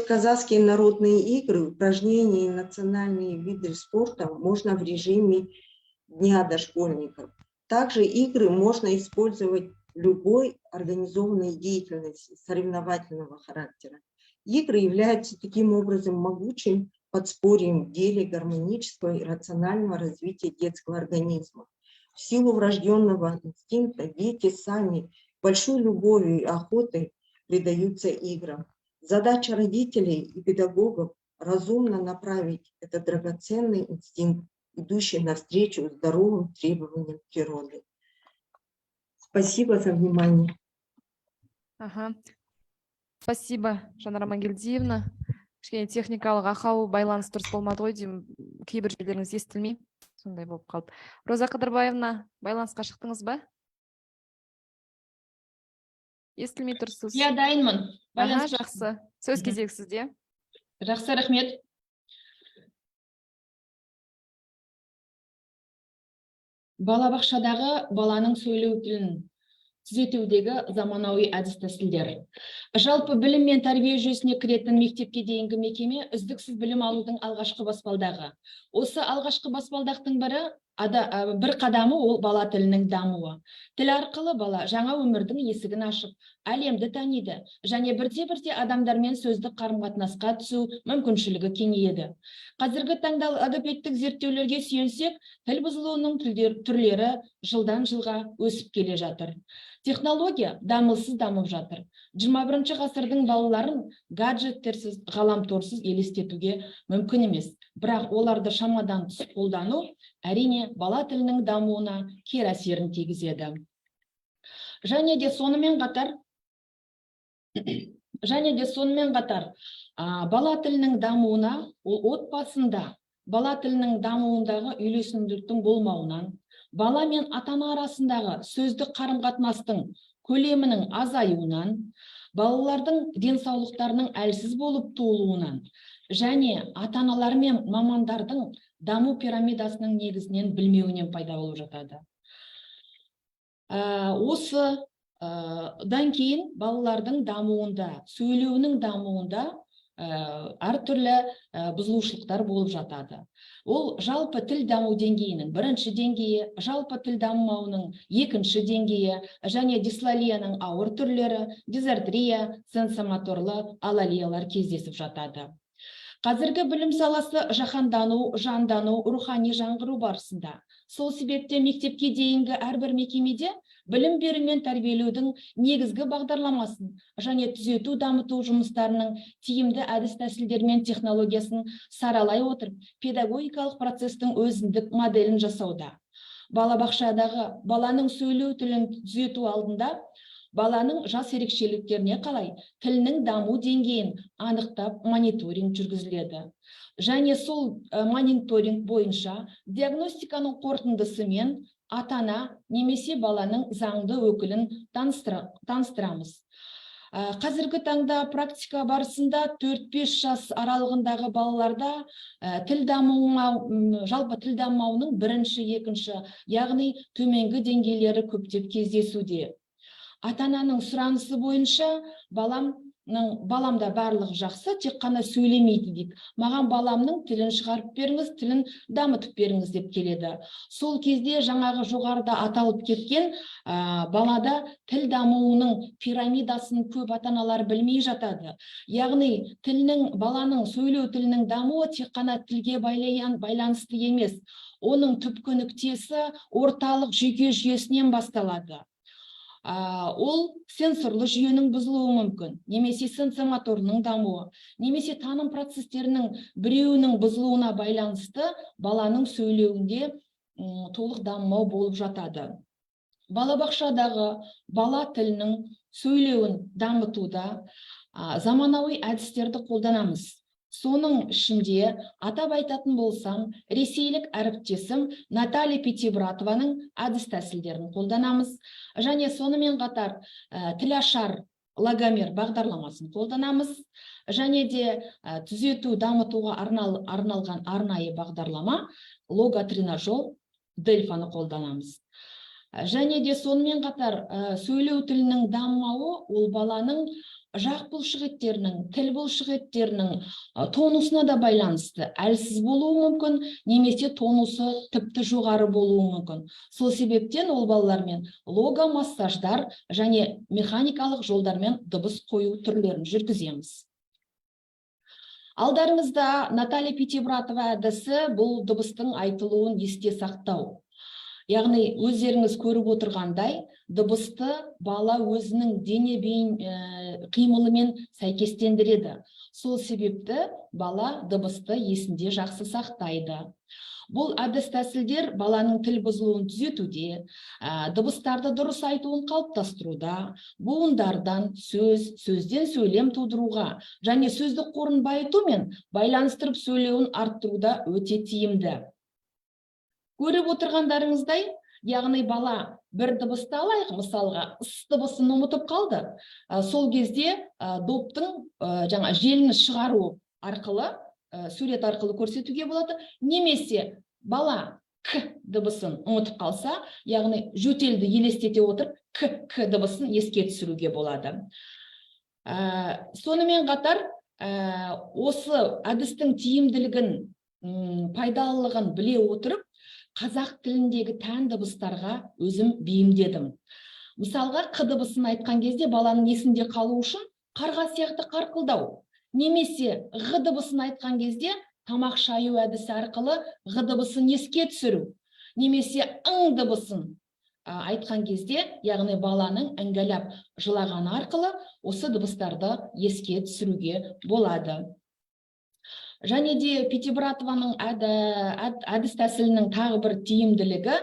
Казахские народные игры, упражнения и национальные виды спорта можно в режиме Дня дошкольников. Также игры можно использовать в любой организованной деятельности соревновательного характера. Игры являются таким образом могучим подспорьем в деле гармонического и рационального развития детского организма. В силу врожденного инстинкта дети сами большой любовью и охотой предаются играм. Задача родителей и педагогов – разумно направить этот драгоценный инстинкт, идущий навстречу здоровым требованиям природы. Спасибо за внимание. Ага. Спасибо, Жанара Мангельдиевна. Кішкене техникалық ақау байланыс дұрыс болмады ғой деймін, кейбір жерлеріңіз естілмей, сондай болып қалды. Роза Қыдырбаевна, байланысқа шықтыңыз ба? Естілмей тұрсыз. Иә, дайынмын. Ага, жақсы. Сөз кезегі сізде. Жақсы, рахмет. Балабақшадағы баланың сөйлеу тілін түзетудегі заманауи әдіс тәсілдер. Жалпы білім мен тәрбие жүйесіне кіретін мектепке дейінгі мекеме үздіксіз білім алудың алғашқы баспалдағы. Осы алғашқы баспалдақтың бір қадамы ол бала тілінің дамуы. Тіл арқылы бала жаңа өмірдің есігін ашып, әлемді таниды және бірте-бірте адамдармен сөздік қарым-қатынасқа түсу мүмкіншілігі кеңейеді. Қазіргі таңда логопедтік зерттеулерге сүйенсек, тіл бұзылуының түрлері жылдан жылға өсіп келе жатыр. Технология дамылсыз дамып жатыр. 21 ғасырдың балаларын гаджеттерсіз, ғаламторсыз елестетуге мүмкін емес. Бірақ оларды шамадан тыс қолдану әрине бала тілінің дамуына кері әсерін тигізеді. Және де сонымен қатар бала тілінің дамуына, ол отбасында бала тілінің дамуындағы үйлесімділіктің болмауынан, бала мен ата-ана арасындағы сөздік қарым-қатынастың көлемінің азаюынан, балалардың денсаулықтарының әлсіз болып туылуынан және ата-аналар мен мамандардың даму пирамидасының негізінен білмеуінен пайда болып жатады. Осыдан кейін балалардың дамуында, сөйлеуінің дамуында әртүрлі бұзылушылықтар болып жатады. Ол жалпы тіл даму деңгейінің бірінші деңгейі, жалпы тіл дамымауының екінші деңгейі және дислалияның ауыр түрлері, дизартрия, сенсомоторлы алалиялар кездесіп жатады. Қазіргі білім саласы жаһандану, жандану, рухани жаңғыру барысында. Сол себепте мектепке дейінгі әрбір мекемеде білім беру мен тәрбиелеудің негізгі бағдарламасын және түзету дамыту жұмыстарының тиімді әдіс тәсілдері мен технологиясын саралай отырып, педагогикалық процестің өзіндік моделін жасауда. Балабақшадағы баланың сөйлеу тілін түзету алдында баланың жас ерекшеліктеріне қалай тілінің даму деңгейін анықтап мониторинг жүргізіледі. Және сол мониторинг бойынша диагностиканың қорытындысымен ата-ана немесе баланың заңды өкілін таныстырамыз. Қазіргі таңда практика барысында 4-5 жас аралығындағы балаларда жалпы тіл дамуының бірінші, екінші, яғни төменгі деңгейлері көптеп кездесуде. Ата-ананың сұранысы бойынша баламда барлығы жақсы, тек қана сөйлемейді дейді. Маған баламның тілін шығарып беріңіз, тілін дамытып беріңіз деп келеді. Сол кезде жаңағы жоғарыда аталып кеткен балада тіл дамуының пирамидасын көп ата-аналар білмей жатады. Яғни баланың сөйлеу тілінің дамуы тек қана тілге байланысты емес. Оның түпкі нүктесі орталық жүйке жүйесінен басталады. Ол сенсорлы жүйенің бұзылуы мүмкін, немесе сенсомоторының дамуы, немесе таным процестерінің біреуінің бұзылуына байланысты баланың сөйлеуінде толық дамымау болып жатады. Балабақшадағы бала тілінің сөйлеуін дамытуда заманауи әдістерді қолданамыз. Соның ішінде атап айтатын болсам, ресейлік әріптесім Наталья Пятибратованың әдіс тәсілдерін қолданамыз. Және сонымен қатар тілашар логомер бағдарламасын қолданамыз. Және де түзету дамытуға арналған арнайы бағдарлама логотренажер Дельфаны қолданамыз. Және де сонымен қатар сөйлеу тілінің дамымауы ол баланың жақ бұлшықеттерінің, тіл бұлшықеттерінің тонусына да байланысты. Әлсіз болуы мүмкін, немесе тонусы тіпті жоғары болуы мүмкін. Сол себептен ол балалармен логомассаждар және механикалық жолдармен дыбыс қою түрлерін жүргіземіз. Алдарыңызда Наталья Пятибратова әдісі бұл дыбыстың айтылуын есте сақтау. Яғни өздеріңіз көріп отырғандай, дыбысты бала өзінің дене қимылымен сәйкестендіреді. Сол себепті бала дыбысты есінде жақсы сақтайды. Бұл әдіс тәсілдер баланың тіл бұзылуын түзетуде, дыбыстарды дұрыс айтуын қалыптастыруда, буындардан сөзден сөйлем тудыруға және сөздік қорын байытумен байланыстырып сөйлеуін арттыруда өте тиімді. Көріп отырғандарыңыздай, яғни бала бір дыбысты алайық, мысалға, ыс дыбысын ұмытып қалды. Сол кезде доптың желіні шығару арқылы, сурет арқылы көрсетуге болады. Немесе бала к дыбысын ұмытып қалса, яғни жөтелді елестете отырып, к дыбысын еске түсіруге болады. Сонымен қатар, осы әдістің тиімділігін, пайдалылығын біле отырып, қазақ тіліндегі тән дыбыстарға өзім бейімдедім. Мысалға, қ дыбысын айтқан кезде баланың есінде қалу үшін қарға сияқты қарқылдау. Немесе ғ дыбысын айтқан кезде тамақ шаю әдісі арқылы ғ дыбысын еске түсіру. Немесе ың дыбысын айтқан кезде, яғни баланың іңгәләп жылағаны арқылы осы дыбыстарды еске түсіруге болады. Және де Пятибратованың әдіс тәсілінің тағы бір тиімділігі,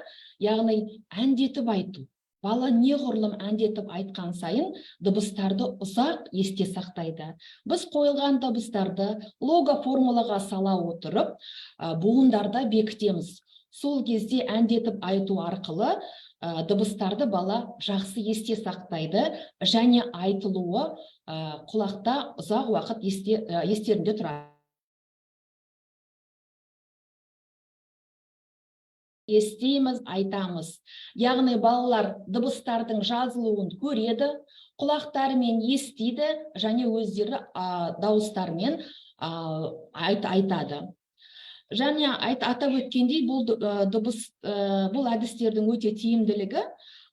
яғни әндетіп айту. Бала неғұрлым әндетіп айтқан сайын дыбыстарды ұзақ есте сақтайды. Біз қойылған дыбыстарды лого-формулаға сала отырып, буындарда бекітеміз. Сол кезде әндетіп айту арқылы дыбыстарды бала жақсы есте сақтайды және айтылуы құлақта ұзақ уақыт естерінде тұрады. Естейміз, айтамыз. Яғни балалар дыбыстардың жазылуын көреді, құлақтарымен естиді және өздері дауыстармен айтады. Және атап өткендей, бұл әдістердің өте тиімділігі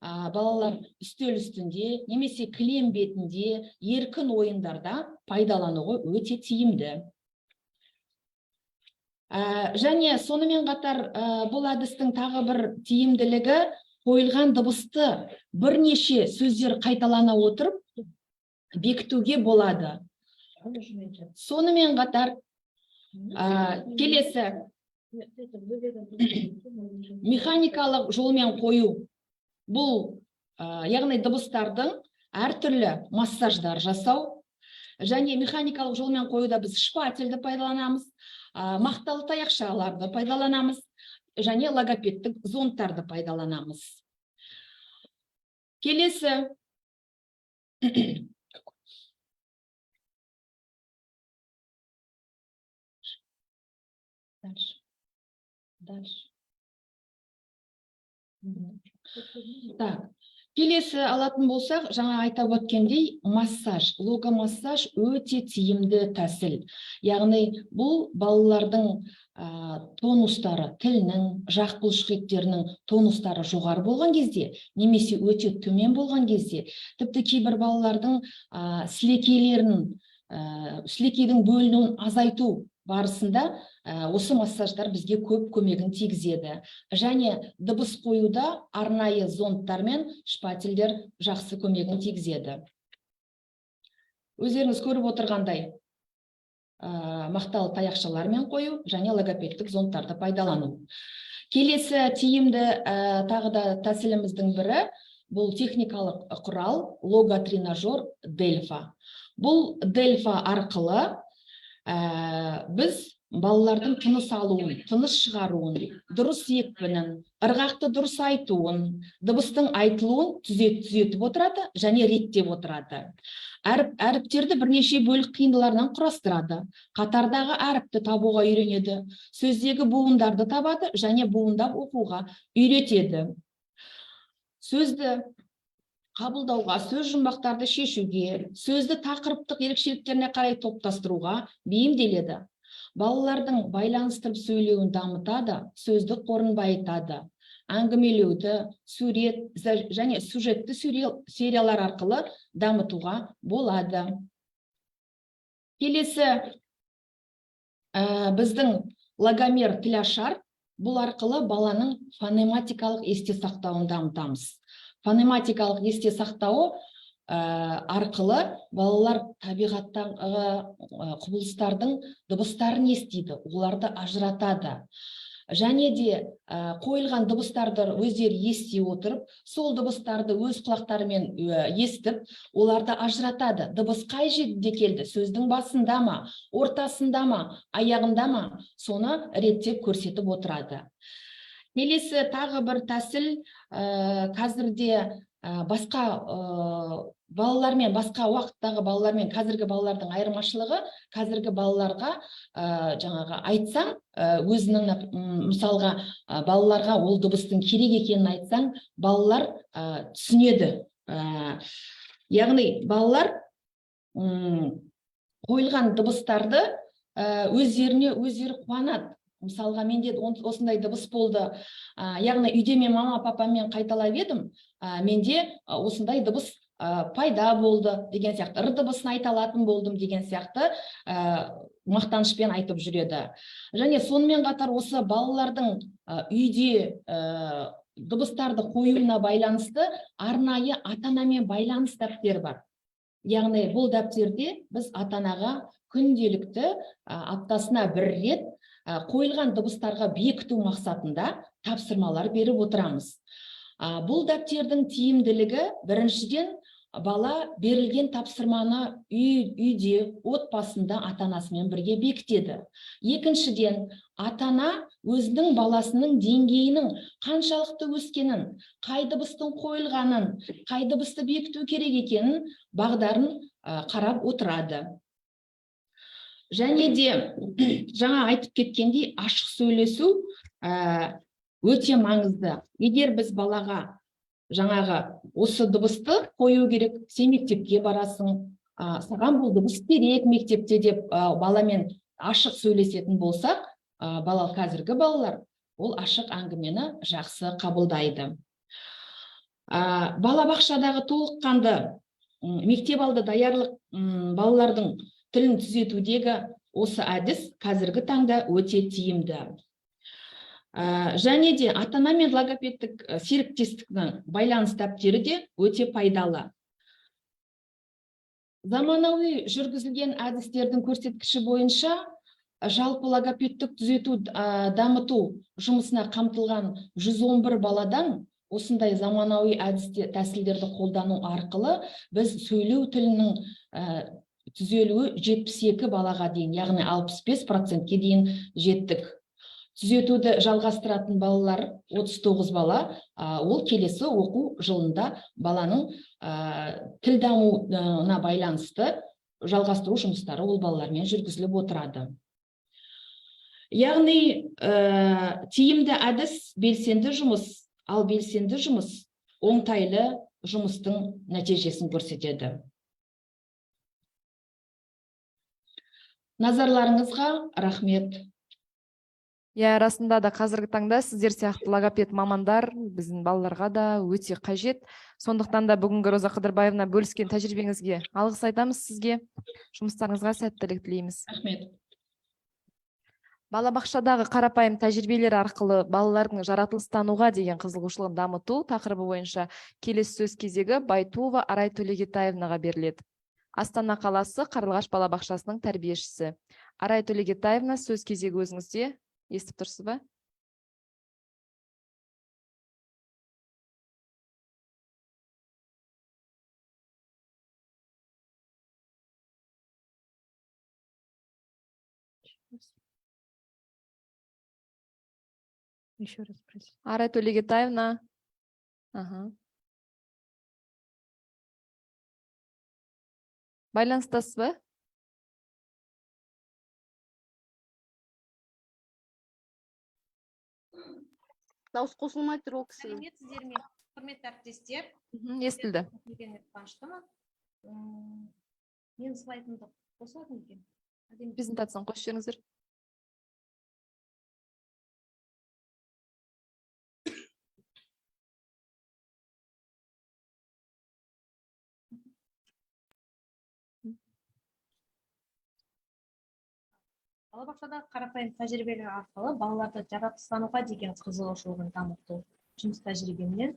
балалар үстел үстінде, немесе кілем бетінде, еркін ойындарда пайдалануға өте тиімді. Және сонымен қатар бұл әдістің тағы бір тиімділігі қойылған дыбысты бірнеше сөздер қайталана отырып бекітуге болады. Сонымен қатар келесі механикалық жолмен қою. Бұл яғни дыбыстардың әртүрлі массаждар жасау, және механикалық жолмен қоюда біз шпательді пайдаланамыз, мақталы таяқшаларды пайдаланамыз, және логопедтік зондтарды пайдаланамыз. Келесі Так, келесі алатын болсақ, жаңа айтып өткендей, массаж, логомассаж өте тиімді тәсіл. Яғни бұл балалардың тонустары, тілінің, жақ бұлшықеттерінің тонустары жоғары болған кезде, немесе өте төмен болған кезде, тіпті кейбір балалардың сілекейдің бөлінуін азайту барысында осы массаждар бізге көп көмегін тигізеді. Және дыбыс қоюда арнайы зондтар мен шпательдер жақсы көмегін тигізеді. Өздеріңіз көріп отырғандай, мақталы таяқшалармен қою және логопедтік зондтарды пайдалану. Келесі тиімді тағы да тәсіліміздің бірі, бұл техникалық құрал логотренажер Дельфа. Бұл Дельфа арқылы біз балалардың тыныс алуын, тыныс шығаруын, дұрыс екпінін, ырғақты дұрыс айтуын, дыбыстың айтылуын түзетіп отырады және реттеп отырады. Әріптерді бірнеше бөлік қиындыларынан құрастырады. Қатардағы әріпті табуға үйренеді, сөздегі буындарды табады және буындап оқуға үйретеді. Сөзді қабылдауға, сөз жұмбақтарды шешуге, сөзді тақырыптық ерекшеліктеріне қарай топтастыруға бейімделеді. Балалардың байланыстырып сөйлеуін дамытады, сөздік қорын байытады. Әңгімелеуді, сурет және сюжетті сериялар арқылы дамытуға болады. Келесі біздің логомер тілашар, бұл арқылы баланың фонематикалық есте сақтауын дамытамыз. Фонематикалық есте сақтауы арқылы балалар табиғаттағы құбылыстардың дыбыстарын естиді, оларды ажыратады. Және де қойылған дыбыстарды өздері ести отырып, сол дыбыстарды өз құлақтарымен естіп, оларды ажыратады. Дыбыс қай жерде келді? Сөздің басында ма, ортасында ма, аяғында ма? Соны реттеп көрсетіп отырады. Келесі тағы бір тәсіл, қазірде басқа балалармен, басқа уақыттағы балалармен қазіргі балалардың айырмашылығы, қазіргі балаларға жаңағы айтсаң, өзінің мысалға балаларға ол дыбыстың керек екенін айтсаң, балалар түсінеді. Яғни балалар қойылған дыбыстарды өздері қуанады. Мысалға, менде осындай дыбыс болды. Яғни үйде мен мама папамен қайталап едім, менде осындай дыбыс пайда болды деген сияқты, р дыбысын айта алатын болдым деген сияқты мақтанышпен айтып жүреді. Және сонымен қатар осы балалардың үйде дыбыстарды қоюына байланысты арнайы ата-анамен байланыс дәптері бар. Яғни бұл дәптерде біз ата-анаға күнделікті аптасына бір рет қойылған дыбыстарға бекіту мақсатында тапсырмалар беріп отырамыз. Бұл дәптердің тиімділігі біріншіден бала берілген тапсырманы үйде, отбасында ата-анасымен бірге бекітеді. Екіншіден, ата-ана өзінің баласының деңгейінің қаншалықты өскенін, қай дыбыстың қойылғанын, қай дыбысты бекіту керек екенін бағдарын қарап отырады. Және де жаңа айтып кеткендей, ашық сөйлесу өте маңызды. Егер біз балаға жаңағы осы дыбысты қою керек, сен мектепке барасың, саған бұл дыбыс керек мектепте деп баламен ашық сөйлесетін болсақ, қазіргі балалар ол ашық әңгімені жақсы қабылдайды. Балабақшадағы толыққанды мектеп алды даярлық балалардың тілін түзетудегі осы әдіс қазіргі таңда өте тиімді. Және де ата-ана мен логопедтік серіктестіктің байланыс дәптері де өте пайдалы. Заманауи жүргізілген әдістердің көрсеткіші бойынша жалпы логопедтік түзету дамыту жұмысына қамтылған 111 баладан осындай заманауи тәсілдерді қолдану арқылы біз сөйлеу тілінің түзелуі 72 балаға дейін, яғни 65%-ке дейін жеттік. Түзетуді жалғастыратын балалар 39 бала, ол келесі оқу жылында баланың тіл дамуына байланысты жалғастыру жұмыстары ол балалармен жүргізіліп отырады. Яғни тиімді әдіс белсенді жұмыс, ал белсенді жұмыс оңтайлы жұмыстың нәтижесін көрсетеді. Назарларыңызға рахмет. Расында да қазіргі таңда сіздер сияқты логопед мамандар біздің балаларға да өте қажет. Сондықтан да бүгінгі Роза Қыдырбаевна бөліскен тәжірибеңізге алғыс айтамыз сізге. Жұмыстарыңызға сәттілік тілейміз. Рахмет. Балабақшадағы қарапайым тәжірибелер арқылы балалардың жаратылыстануға деген қызығушылығын дамыту тақырыбы бойынша келесі сөз кезегі Байтуова Арай Төлегетаевнаға беріледі. Астана қаласы Қарлығаш балабақшасының тәрбиешісі. Арай Төлегетаевна, сөз кезегі өзіңізде. Естіп тұрсыз ба? Еще раз спроси. Арай Төлегетаевна. Байланыстасыз ба? Дауыс қосылмай тұр ол кісінің. Сәлеметсіздер ме, құрметті әріптестер? Естілді. Мен слайдымды қосылатын екен. Презентацияны қосып жіберіңіздер. Балабақшадағы қарапайым тәжірибелер арқылы балаларды жаратылыстануға деген қызығушылығын дамыту жұмыс тәжірибемнен.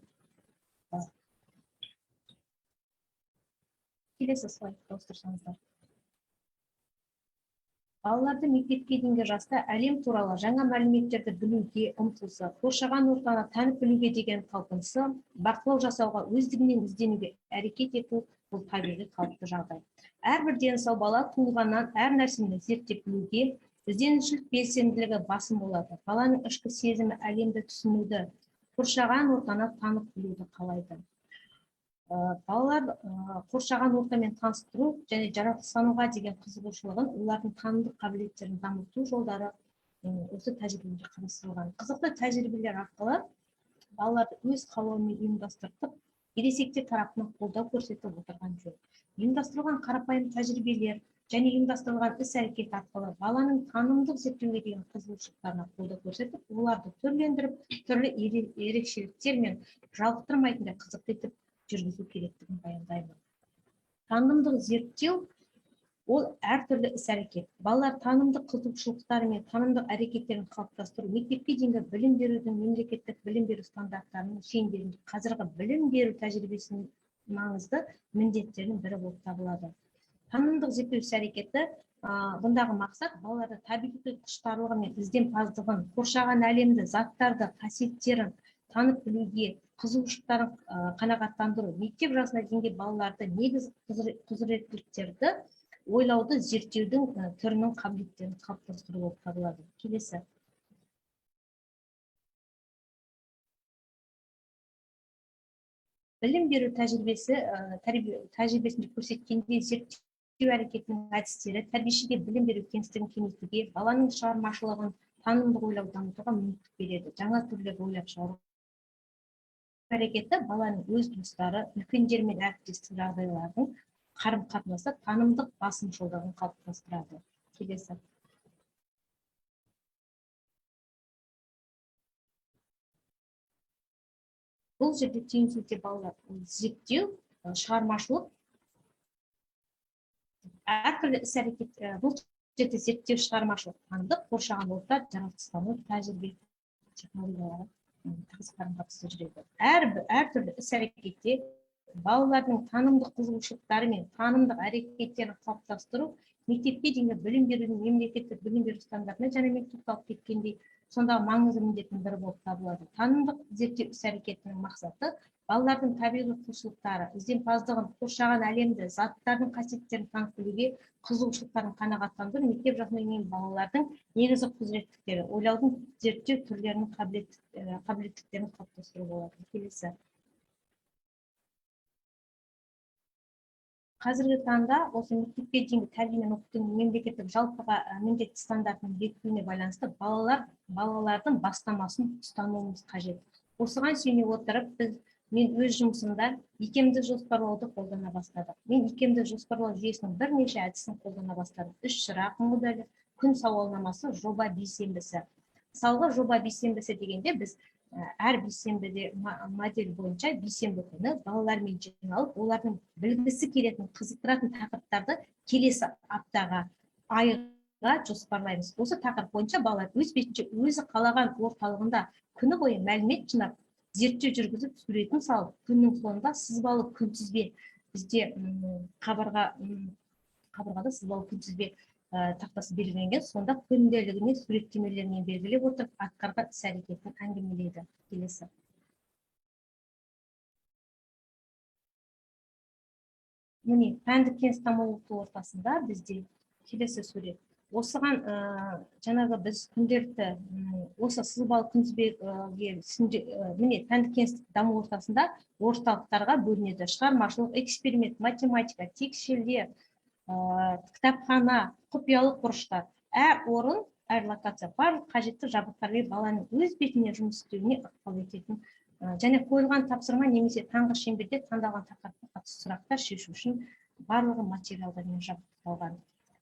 Келесі слайдты ауыстырсаңыздар. Балаларды мектепке дейінгі жаста әлем туралы жаңа мәліметтерді білуге ұмтылысы, қоршаған ортаны танып білуге деген талпынысы, бақылау жасауға өздігінен ізденуге әрекет ету бұл табиғи қалыпты жағдай. Әрбір дені сау бала туылғаннан әр нәрсені зерттеп білуге, ізденушілік белсенділігі басым болады. Баланың ішкі сезімі әлемді түсінуді, қоршаған ортаны танып білуді қалайды. Балалар қоршаған ортамен таныстыру және жаратылыстануға деген қызығушылығын, олардың танымдық қабілеттерін дамыту жолдары осы тәжірибеде қарастырылған. Қызықты тәжірибелер арқылы балаларды өз қалауымен ұйымдастырып, ересектер тарапынан қолдау көрсетіп отырған жөн. Ұйымдастырылған қарапайым тәжірибелер және ұйымдастырылған іс-әрекет арқылы баланың танымдық зерттеуге деген қызығушылықтарына қолдау көрсетіп, оларды түрлендіріп, түрлі ерекшеліктер мен жалықтырмайтындай қызықты етіп жүргізу керектігін баяндаймын. Танымдық зерттеу ол әртүрлі іс-әрекет. Балалар танымдық қызығушылықтары мен танымдық әрекеттерін қалыптастыру мектепке дейінгі білім берудің мемлекеттік білім беру стандарттарының шеңберінде қазіргі білім беру тәжірибесінің маңызды міндеттерінің бірі болып табылады. Танымдық зерттеу іс-әрекеті бұндағы мақсат балаларды табиғи құштарлығы мен ізденімпаздығын, қоршаған әлемді, заттарды, қасиеттерін танып білуге, қызығушылықтарын қанағаттандыру, мектеп жасына дейінгі балаларды негізгі құзыреттіліктерді ойлауды зерттеудің түрінің қабілеттерін қалыптастыру болып табылады. Келесі. Білім беру тәжірибесінде көрсеткенде зерттеу әрекетінің әдістері тәрбиешіге білім беру кеңістігін кеңейтуге, баланың шығармашылығын, танымдық ойлауды дамытуға мүмкіндік береді. Жаңа түрлерді ойлап шығару әрекеті баланың өз достары, үлкендер мен әріптестік жағдайлардың қарым-қатынасы танымдық басым жолдарын қалыптастырады. Келесі. Бұл жерде түйінсөзде балалар зерттеу, шығармашылық, әртүрлі іс-әрекет, бұл жерде зерттеу, шығармашылық, танымдық, қоршаған орта, жаратылыстану, тәжірибе технологиялары тығыз қарым-қатынаста жүреді. Әртүрлі іс-әрекетте балалардың танымдық қызығушылықтары мен танымдық әрекеттерін қалыптастыру мектепке дейінгі білім берудің мемлекеттік білім беру стандартына және мен тоқталып кеткендей сондағы маңызды міндеттің бірі болып табылады. Танымдық зерттеу іс-әрекетінің мақсаты балалардың табиғи құлшылықтары, ізденімпаздығын, қоршаған әлемді, заттардың қасиеттерін танып білуге қызығушылықтарын қанағаттандыру, мектеп жасына келген балалардың негізгі құзыреттіктері, ойлаудың зерттеу түрлерінің қабілеттіктерін қалыптастыру болады. Келесі. Қазіргі таңда осы мектепке дейінгі тәрбие мен оқытудың мемлекеттік жалпыға міндетті стандартының бекітілуіне байланысты балалардың бастамасын ұстануымыз қажет. Осыған сүйене отырып, мен өз жұмысымда икемдік жоспарлауды қолдана бастадым. Мен икемдік жоспарлау жүйесінің бірнеше әдісін қолдана бастадым. 3 шырақ моделі, күн сауалнамасы, жоба бейсенбісі. Мысалға, жоба бейсенбісі дегенде біз әр бейсенбіде модель бойынша бейсенбі күні балалармен жиналып, олардың білгісі келетін, қызықтыратын тақырыптарды келесі аптаға, айға жоспарлаймыз. Осы тақырып бойынша балалар өз бетінше өзі қалаған орталығында күні бойы мәлімет жинап, зерттеу жүргізіп, суретін салып, күннің соңында сызбалы күнтізбе, бізде қабырғада сызбалы күнтізбе тақтасы белгіленген, сонда күнделігіне суреттемелермен белгілеп отырып, атқарған іс-әрекетін әңгімелейді. Келесі. Міне, пәндік кеңістам оқыту ортасында бізде келесі сурет. Осыған жаңағы біз күнделікті осы сызбалы күнтізбеге міне пәндік кеңістік даму ортасында орталықтарға бөлінеді. Шығармашылық, эксперимент, математика, текшелер, кітапхана, құпиялық бұрыштар, әр орын, әр локация барлық қажетті жабдықтармен баланың өз бетіне жұмыс істеуіне ықпал ететін және қойылған тапсырма немесе таңғы шеңберде таңдалған тақырыпқа қатысты сұрақтар шешу үшін барлығы материалдармен жабдықталған.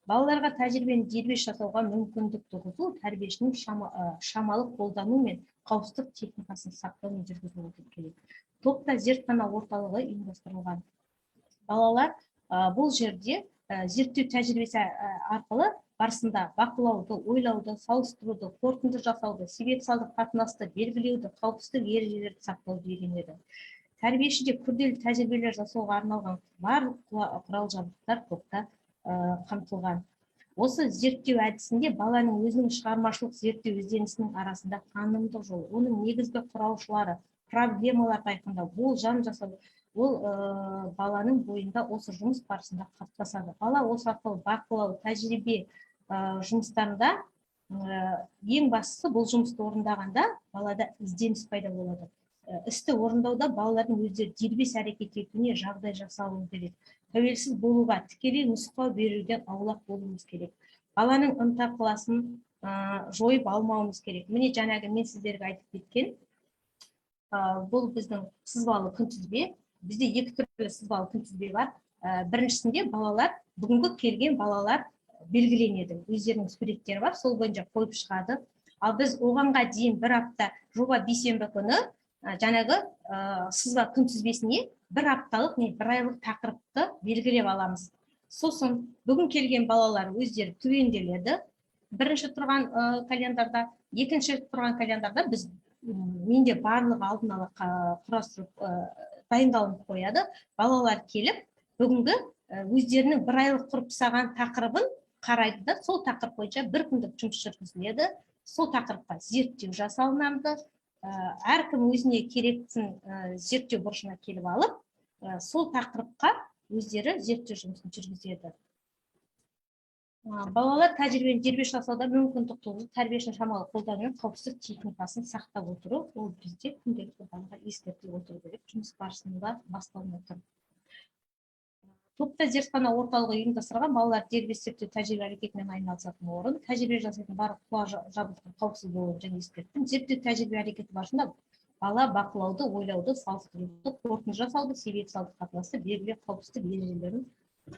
Балаларға тәжірибені дербес жасауға мүмкіндік туғызу тәрбиешінің шамалы қолдану мен қауіпсіздік техникасын сақтаумен жүргізілуі керек. Топта зертхана орталығы ұйымдастырылған. Балалар бұл жерде зерттеу тәжірибесі арқылы барысында бақылауды, ойлауды, салыстыруды, қорытынды жасауды, себеп-салдық қатынасты белгілеуді, қауіпсіздік ережелерді сақтауды үйренеді. Тәрбиешіде күрделі тәжірибелер жасауға арналған барлық құрал-жабдықтар топта қамтылған. Осы зерттеу әдісінде баланың өзінің шығармашылық зерттеу ізденісінің арасында танымдық жол, оның негізгі құраушылары, проблемалар айқындау, болжам жасау, ол баланың бойында осы жұмыс барысында қалыптасады. Бала осы арқылы бақылау, тәжірибе жұмыстарында ең бастысы бұл жұмысты орындағанда балада ізденіс пайда болады. Істі орындауда балалардың өздері дербес әрекет етуіне жағдай жасалуы керек. Тәуелсіз болуға, тікелей нұсқау беруден аулақ болуымыз керек. Баланың ынта-ықыласын жойып алмауымыз керек. Міне жаңағы мен сіздерге айтып кеткен, бұл біздің сызбалы күнтізбе. Бізде екі түрлі сызбалы күнтізбе бар. Біріншісінде балалар, бүгінгі келген балалар белгіленеді. Өздерінің суреттері бар, сол бойынша қойып шығады. Ал біз оғанға дейін бір апта жоба бейсенбі күні жаңағы сызба күнтізбесіне бір апталық не бір айлық тақырыпты белгілеп аламыз. Сосын бүгін келген балалар өздері түгенделеді. Бірінші тұрған календарда, екінші тұрған календарда біз менде барлығы алдын ала құрастырып дайындалып қояды. Балалар келіп, бүгінгі өздерінің бір айлық құрып тастаған тақырыбын қарайды да, сол тақырып бойынша бір күндік жұмыс жүргізіледі. Сол тақырыпқа зерттеу жасалынады. Әркім өзіне керектісін зерттеу бұрышына келіп алып, сол тақырыпқа өздері зерттеу жұмысын жүргізеді. Балалар тәжірибені дербес жасауда мүмкіндік туғызып, тәрбиешінің шамалы қолдануымен қауіпсіздік техникасын сақтап отыру, ол бізде күнделікті балаға ескертіліп отыру керек, жұмыс барысында басталып отыр. Топта зертхана орталығы ұйымдастырған балалар дербес зерттеу тәжірибе әрекетімен айналысатын орын, тәжірибе жасайтын барлық жабдықтың қауіпсіз болуын және ескерттім. Зерттеу тәжірибе әрекеті барысында бала бақылауды, ойлауды, салыстыруды, қорытынды жасауды, себеп-салдық қатынасты белгілеп қауіпсіздік ережелерін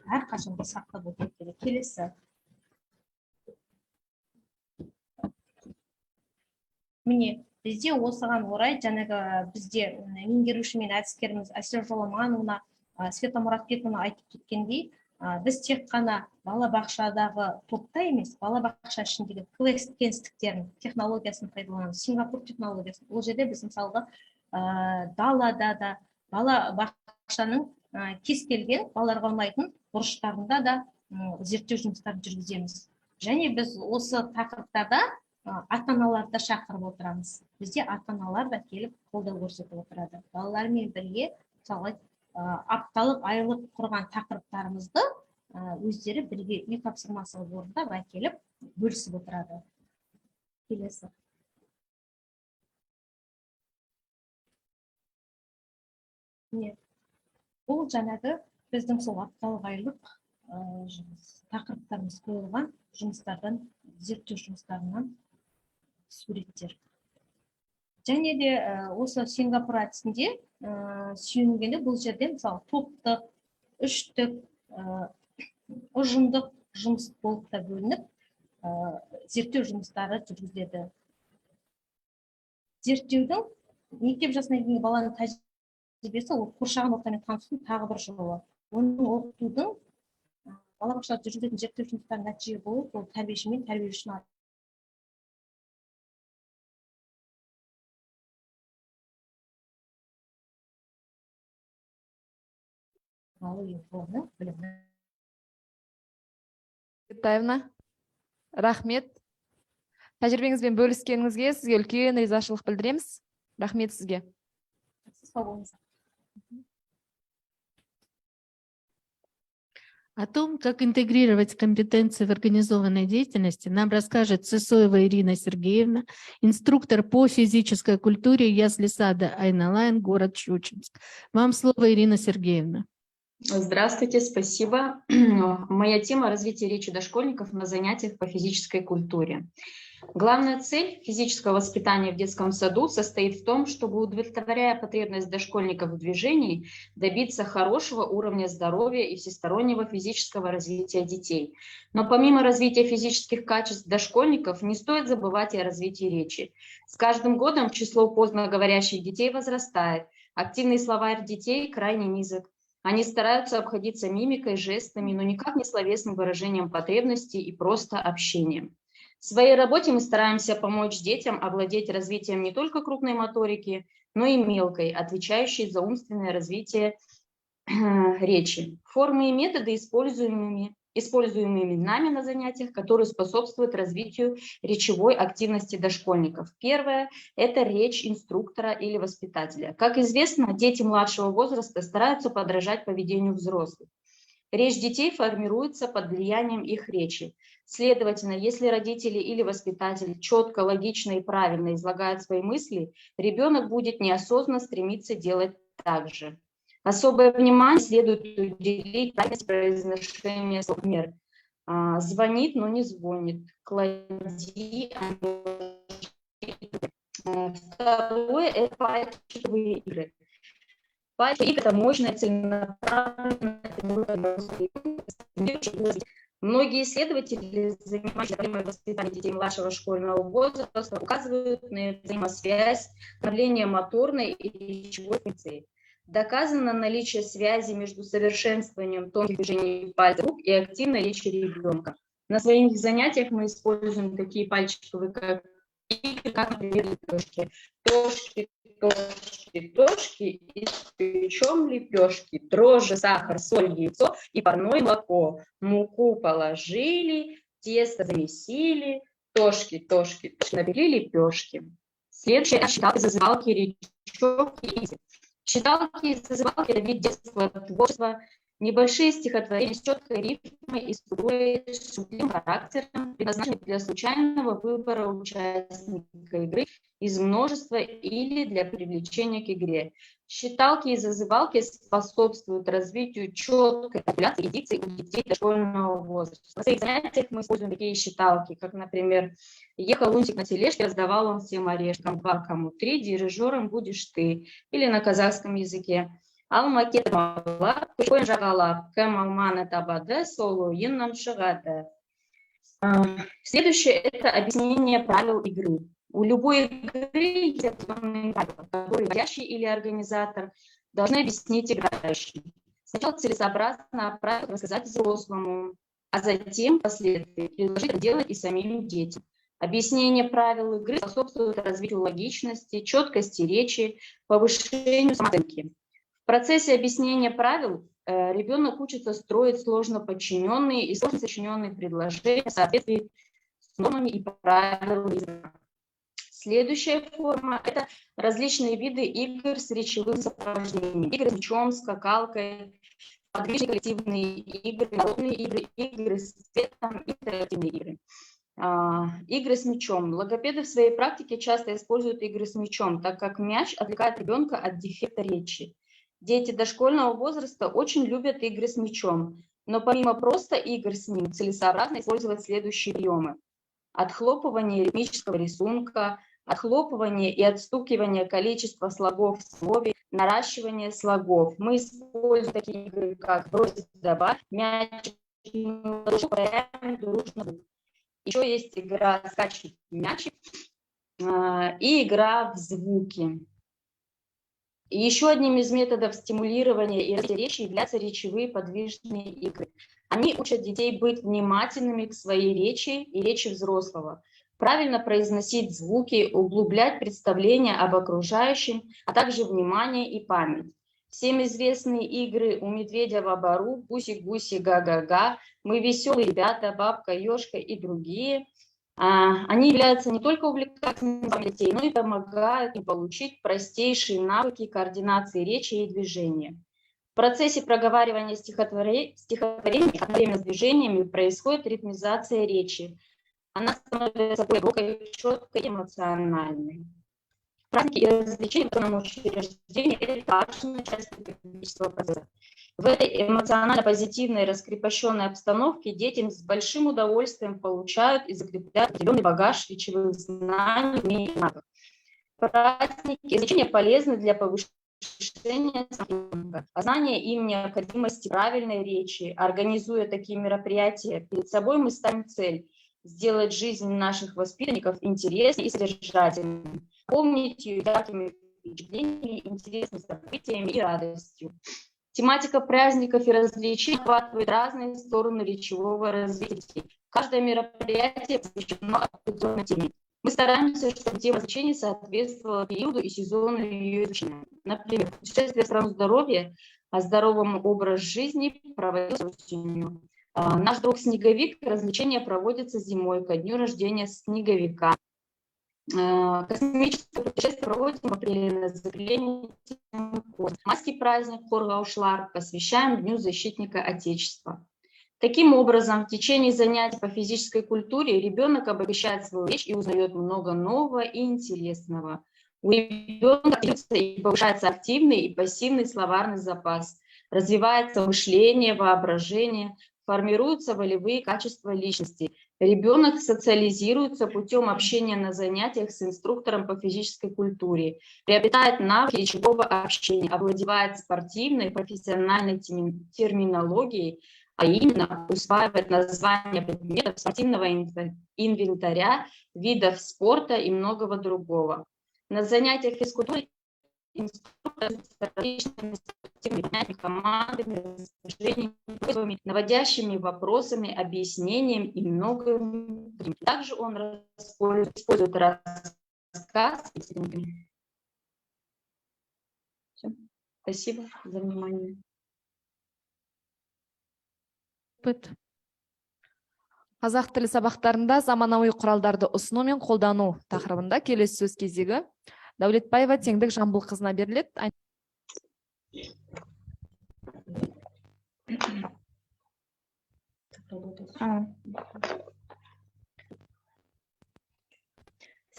әрқашанда сақтап отыру керек. Келесі. Міне, бізде осыған орай жаңағы бізде меңгеруші мен әдіскеріміз Әсел Жоламановна, Света Мұратбековна айтып кеткендей, біз тек қана балабақшадағы топта емес, балабақша ішіндегі кеңістіктердің технологиясын пайдаланамыз, Сингапур технологиясын. Ол жерде біз мысалға далада да, балабақшаның кез келген балаларға ұнайтын бұрыштарында да зерттеу жұмыстарын жүргіземіз. Және біз осы тақырыптарда ата-аналарды шақырып отырамыз. Бізде ата-аналар да келіп қолдау көрсетіп отырады. Балалармен бірге мысалы апталық, айлық құрған тақырыптарымызды өздері бірге үй тапсырмасы орындап әкеліп бөлісіп отырады. Келесі. Бұл жаңағы біздің сол апталық, айлық тақырыптарымыз қойылған жұмыстардан, зерттеу жұмыстарынан суреттер. Және де осы Сингапур әдісінде сүйенгенде бұл жерде мысалы топтық, үштік, ұжымдық жұмыс болып та бөлініп, зерттеу жұмыстары жүргізіледі. Зерттеудің мектеп жасына дейінгі баланың тәжірибесі ол қоршаған ортамен танысудың тағы бір жолы. Оның оқытудың балабақшада жүргізілетін зерттеу жұмыстарының нәтиже болып, ол тәрбиеші мен тәрбиеленушінің рахмет. Тәжірибеңізбен бөліскеніңізге сізге үлкен ризашылық білдіреміз. Рахмет сізге. О том, как интегрировать компетенции в организованной деятельности, нам расскажет Сысоева Ирина Сергеевна, инструктор по физической культуре ясли-сада Айналайн, город Щучинск. Вам слово, Ирина Сергеевна. Здравствуйте, спасибо. Моя тема – развитие речи дошкольников на занятиях по физической культуре. Главная цель физического воспитания в детском саду состоит в том, чтобы, удовлетворяя потребность дошкольников в движении, добиться хорошего уровня здоровья и всестороннего физического развития детей. Но помимо развития физических качеств дошкольников, не стоит забывать и о развитии речи. С каждым годом число поздно говорящих детей возрастает. Активный словарь детей крайне низок. Они стараются обходиться мимикой, жестами, но никак не словесным выражением потребностей и просто общением. В своей работе мы стараемся помочь детям овладеть развитием не только крупной моторики, но и мелкой, отвечающей за умственное развитие речи. Формы и методы, используемыми нами на занятиях, которые способствуют развитию речевой активности дошкольников. Первое – это речь инструктора или воспитателя. Как известно, дети младшего возраста стараются подражать поведению взрослых. Речь детей формируется под влиянием их речи. Следовательно, если родители или воспитатель четко, логично и правильно излагают свои мысли, ребенок будет неосознанно стремиться делать так же. Особое внимание следует уделить правильности произношения слов. Например, звонит, но не звонит. Клади. Второе – это пальчиковые игры. Пальчиковые игры – это мощная, целенаправленная. Многие исследователи, занимающиеся проблемой воспитания детей младшего школьного возраста, указывают на взаимосвязь становления моторной и речевой функции. Доказано наличие связи между совершенствованием тонких движений пальцев рук и активной речи ребенка. На своих занятиях мы используем такие пальчиковые игры, как, например, лепешки. Тошки, тошки, тошки, испечем лепешки. Дрожжи, сахар, соль, яйцо и парное молоко. Муку положили, тесто замесили, тошки, тошки, напекли лепешки. Следующее – считалки, зазывалки, речевки. Считалки и зазывалки – это вид детского творчества, небольшие стихотворения с четкой рифмой и шутливым характером, предназначенные для случайного выбора участника игры из множества или для привлечения к игре. Считалки и зазывалки способствуют развитию четкой артикуляции и дикции у детей дошкольного возраста. На своих занятиях мы используем такие считалки, как, например, «Ехал лунтик на тележке, раздавал он всем орешкам, 2 кому 3, дирижером будешь ты». Или на казахском языке «Алмакет мала, кушкойн жағалап, кім алманы табады, сол ойыннан шығады». Следующее – это объяснение правил игры. У любой игры есть определенные правила, которые вводящий или организатор должны объяснить играющим. Сначала целесообразно о правилах рассказать взрослому, а затем впоследствии предложить это делать и самим детям. Объяснение правил игры способствует развитию логичности, четкости речи, повышению самооценки. В процессе объяснения правил ребенок учится строить сложно подчиненные и сложно сочиненные предложения в соответствии с нормами и правилами языка. Следующая форма – это различные виды игр с речевым сопровождением. Игры с мячом, скакалкой, подвижные коллективные игры, народные игры, игры с цветом, интерактивные игры. Игры с мячом. Логопеды в своей практике часто используют игры с мячом, так как мяч отвлекает ребенка от дефекта речи. Дети дошкольного возраста очень любят игры с мячом, но помимо просто игр с ним целесообразно использовать следующие приемы. Отхлопывание ритмического рисунка, отхлопывание и отстукивание количества слогов в слове, наращивание слогов. Мы используем такие игры, как бросить, добавь, мяч, дружно. Еще есть игра «Скачет мячик» и игра в звуки. И еще одним из методов стимулирования и развития речи являются речевые подвижные игры. Они учат детей быть внимательными к своей речи и речи взрослого, правильно произносить звуки, углублять представление об окружающем, а также внимание и память. Всем известные игры «У медведя в обору», «Гуси-гуси, га-га-га», «Мы веселые ребята», «Бабка, Ёшка» и другие. Они являются не только увлекательными для детей, но и помогают им получить простейшие навыки координации речи и движения. В процессе проговаривания стихотворений одновременно с движениями происходит ритмизация речи. Она становится глубокой, четкой, эмоциональной. Праздники и развлечения в данном учреждении – это важная часть педагогического процесса. В этой эмоционально-позитивной, раскрепощенной обстановке дети с большим удовольствием получают и закрепляют определенный багаж речевых знаний и навыков. Праздники и развлечения полезны для повышения знания им необходимости правильной речи. Организуя такие мероприятия, перед собой мы ставим цель сделать жизнь наших воспитанников интересной и содержательной, помнить ее яркими впечатлениями, интересными событиями и радостью. Тематика праздников и развлечений охватывает разные стороны речевого развития. Каждое мероприятие посвящено определенной теме. Мы стараемся, чтобы тема развлечений соответствовала периоду и сезону ее изучения. Например, путешествие в страну здоровья о здоровом образе жизни проводится осенью. Наш друг Снеговик развлечения проводятся зимой, ко дню рождения Снеговика. Космическое путешествие проводится в апреле на закреплении. Майский праздник Коргаушлар посвящаем Дню защитника Отечества. Таким образом, в течение занятий по физической культуре ребенок обогащает свою речь и узнает много нового и интересного. У ребенка и повышается активный и пассивный словарный запас, развивается мышление, воображение, формируются волевые качества личности. Ребенок социализируется путем общения на занятиях с инструктором по физической культуре, приобретает навыки речевого общения, овладевает спортивной и профессиональной терминологией, а именно усваивает названия предметов спортивного инвентаря, видов спорта и многого другого. На занятиях физкультуры инструктор с различными спортивными командами, наводящими вопросами, объяснением и многим. Также он использует рассказ. Все. Спасибо за внимание. Қазақ тілі сабақтарында заманауи құралдарды ұсыну мен қолдану тақырыбында келесі сөз кезегі Дәулетбаева Теңдік Жамбылқызына беріледі.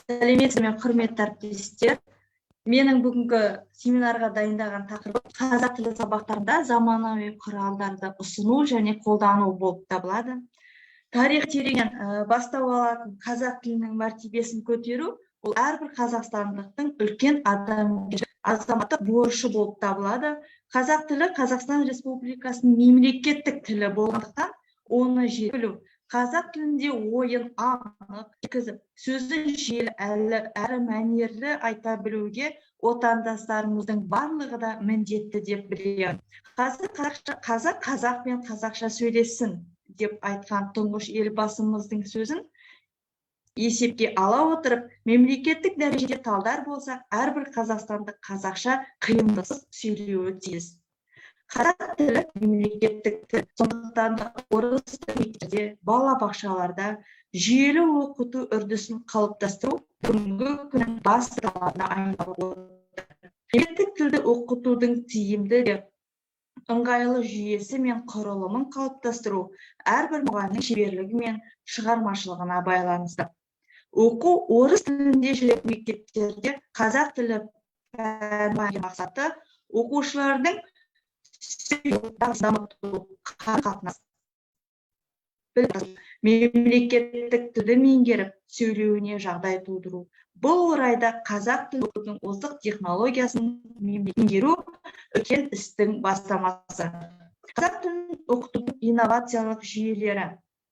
Сәлеметсіздер ме, құрметті әріптестер. Менің бүгінгі семинарға дайындаған тақырыбым қазақ тілі сабақтарында заманауи құралдарды ұсыну және қолдану болып табылады. Тарих тереңнен бастау алатын қазақ тілінің мәртебесін көтеру ол әрбір қазақстандықтың үлкен азаматтық борышы болып табылады. Қазақ тілі Қазақстан Республикасының мемлекеттік тілі болғандықтан оны жете білу, қазақ тілінде ойын анық жеткізіп, сөзін желі әрі мәнерлі айта білуге отандастарымыздың барлығы да міндетті деп білемін. Қазақ пен қазақша сөйлессін деп айтқан тұңғыш елбасымыздың сөзін есепке ала отырып, мемлекеттік дәрежеде талдар болса, әрбір қазақстандық қазақша қиындықсыз сөйлеуі тиіс. Қазақ тілі мемлекеттік тіл. Сондықтан да орыс тілінде, балабақшаларда жүйелі оқыту үрдісін қалыптастыру бүгінгі күннің басты талабына айналып отыр. Мемлекеттік тілді оқытудың тиімді де ыңғайлы жүйесі мен құрылымын қалыптастыру әрбір мұғалімнің шеберлігі мен шығармашылығына байланысты. Оқу орыс тілінде жүретін мектептерде қазақ тілі пәні мақсаты оқушылардың дамыту, қарым-қатынас, мемлекеттік тілді меңгеріп сөйлеуіне жағдай тудыру. Бұл орайда қазақ тілін оқытудың озық технологиясын меңгеру үлкен істің бастамасы. Қазақ тілін оқытудың инновациялық жүйелері,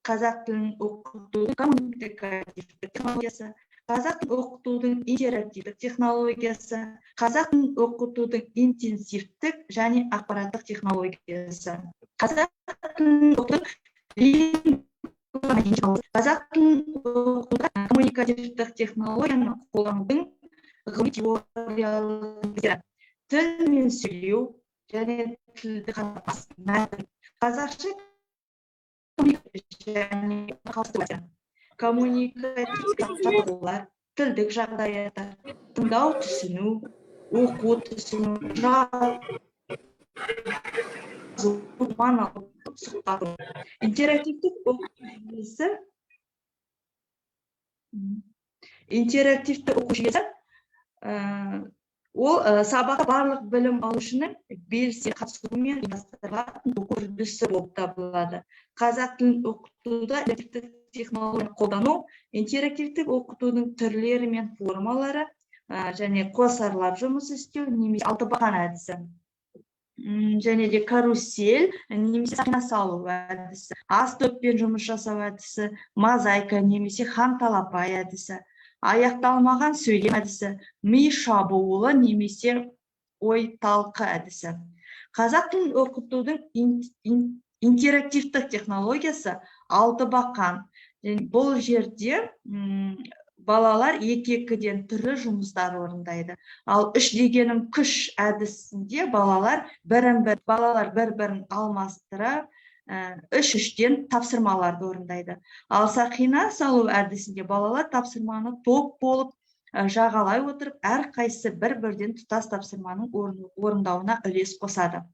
қазақ тілін оқытудың коммуникативтік технологиясы, қазақ тілін оқытудың интерактивтік технологиясы, қазақ тілін оқытудың интенсивтік және ақпараттық технологиясы, қазақ тілін оқытудың қазақ тілін оқытуда коммуникативтік технологияны қолданудың ғылыми теориялық тіл мен сөйлеу және тілді мәтін, қазақша және коммуникативтік жаттығулар, тілдік жағдаяттар, тыңдау түсіну, оқу түсіну, интерактивтік оқу жүйесі ол сабаққа барлық білім алушының белсене қатысуымен ұйымдастырылатын оқу үрдісі болып табылады. Қазақ тілін оқытуда интерактивтік технологияны қолдану, интерактивтік оқытудың түрлері мен формалары және қосарлап жұмыс істеу немесе алтыбақан әдісі, және де карусель немесе сақина салу әдісі, астоппен жұмыс жасау әдісі, мозаика немесе ханталапай әдісі, аяқталмаған сөйлем әдісі, ми шабуылы немесе ой талқы әдісі. Қазақ тілін оқытудың интерактивтік технологиясы алтыбақан. Бұл жерде балалар екі-екіден түрлі жұмыстар орындайды. Ал үш дегенім күш әдісінде балалар бір-бірін алмастыра үш-үштен тапсырмаларды орындайды. Ал сақина салу әдісінде балалар тапсырманы топ болып жағалай отырып, әрқайсысы бір-бірден тұтас тапсырманың орындауына үлес қосады.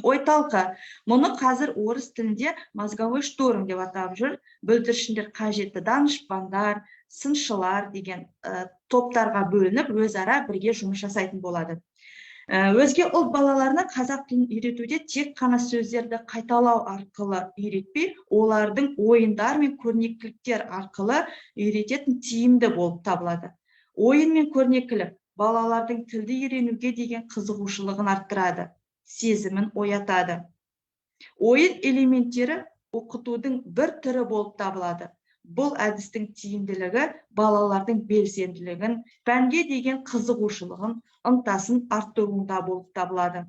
Ой талқы. Мұны қазір орыс тілінде мозговой шторм деп атап жүр. Бүлдіршіндер қажетті данышпандар, сыншылар деген топтарға бөлініп, өзара бірге жұмыс жасайтын болады. Өзге ұлт балаларына қазақ тілін үйретуде тек қана сөздерді қайталау арқылы үйретпей, олардың ойындар мен көрнекіліктер арқылы үйрететін тиімді болып табылады. Ойын мен көрнекілік балалардың тілді үйренуге деген қызығушылығын арттырады, сезімін оятады. Ойын элементтері оқытудың бір түрі болып табылады. Бұл әдістің тиімділігі балалардың белсенділігін, пәнге деген қызығушылығын, ынтасын арттыруында болып табылады.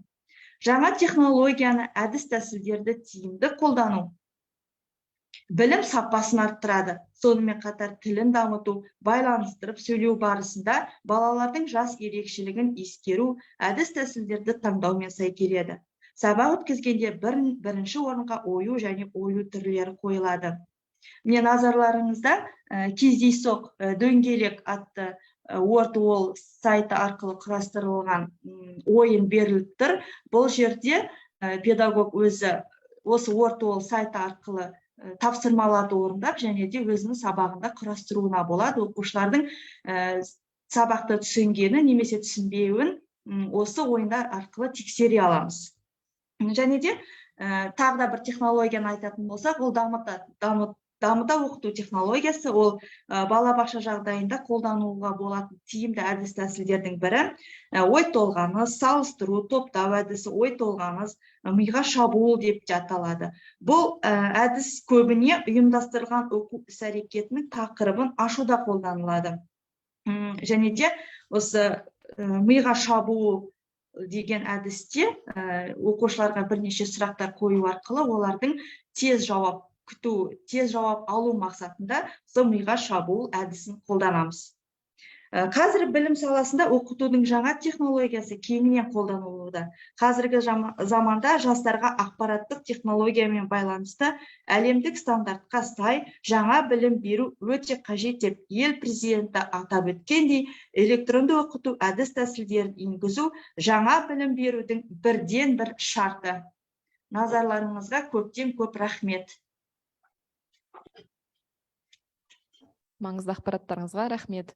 Жаңа технологияны, әдіс тәсілдерді тиімді қолдану білім сапасын арттырады. Сонымен қатар тілін дамыту, байланыстырып сөйлеу барысында балалардың жас ерекшелігін ескеру, әдіс тәсілдерді таңдаумен сай келеді. Сабақ өткізгенде бірінші орынға ою және ойлу түрлері қойылады. Міне назарларыңызда кездейсоқ дөңгелек атты WordWall сайты арқылы құрастырылған ойын беріліп тұр. Бұл жерде педагог өзі осы WordWall сайты арқылы тапсырмаларды орындап, және де өзінің сабағында құрастыруына болады. Оқушылардың сабақты түсінгені немесе түсінбеуін осы ойындар арқылы тексере аламыз. Және де тағы да бір технологияны айтатын болсақ, ол дамыта оқыту технологиясы, ол балабақша жағдайында қолдануға болатын тиімді әдіс тәсілдердің бірі. Ой толғаныс, салыстыру, топтау әдісі, ой толғаныс, миға шабуыл деп аталады. Бұл әдіс көбіне ұйымдастырылған оқу іс-әрекетінің тақырыбын ашуда қолданылады. Және де осы миға шабуыл деген әдісте оқушыларға бірнеше сұрақтар қою арқылы олардың тез жауап алу мақсатында миға шабуыл әдісін қолданамыз. Қазір білім саласында оқытудың жаңа технологиясы кеңінен қолданылуда. Қазіргі заманда жастарға ақпараттық технологиямен байланысты әлемдік стандартқа сай жаңа білім беру өте қажет деп ел президенті атап өткендей, электронды оқыту әдіс тәсілдерін енгізу жаңа білім берудің бірден бір шарты. Назарларыңызға көптен көп рахмет. Маңызды ақпараттарыңызға рахмет.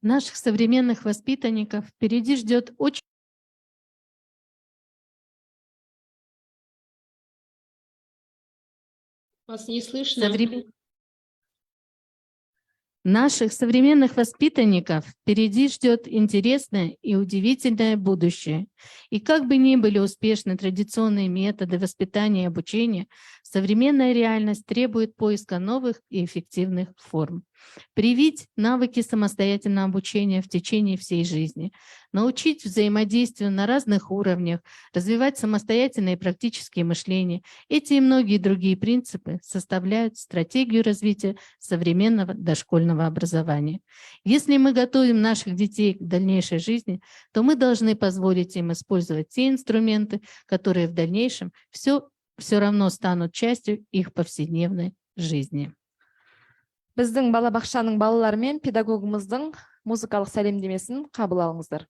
Наших современных воспитанников впереди ждет очень... Вас не слышно. Наших современных воспитанников впереди ждет интересное и удивительное будущее. И как бы ни были успешны традиционные методы воспитания и обучения, современная реальность требует поиска новых и эффективных форм. Привить навыки самостоятельного обучения в течение всей жизни, научить взаимодействию на разных уровнях, развивать самостоятельное и практическое мышление. Эти и многие другие принципы составляют стратегию развития современного дошкольного образования. Если мы готовим наших детей к дальнейшей жизни, то мы должны позволить им использовать те инструменты, которые в дальнейшем все равно станут частью их повседневной жизни. Біздің балабақшаның балалары мен педагогымыздың музыкалық сәлемдемесін қабыл алыңыздар.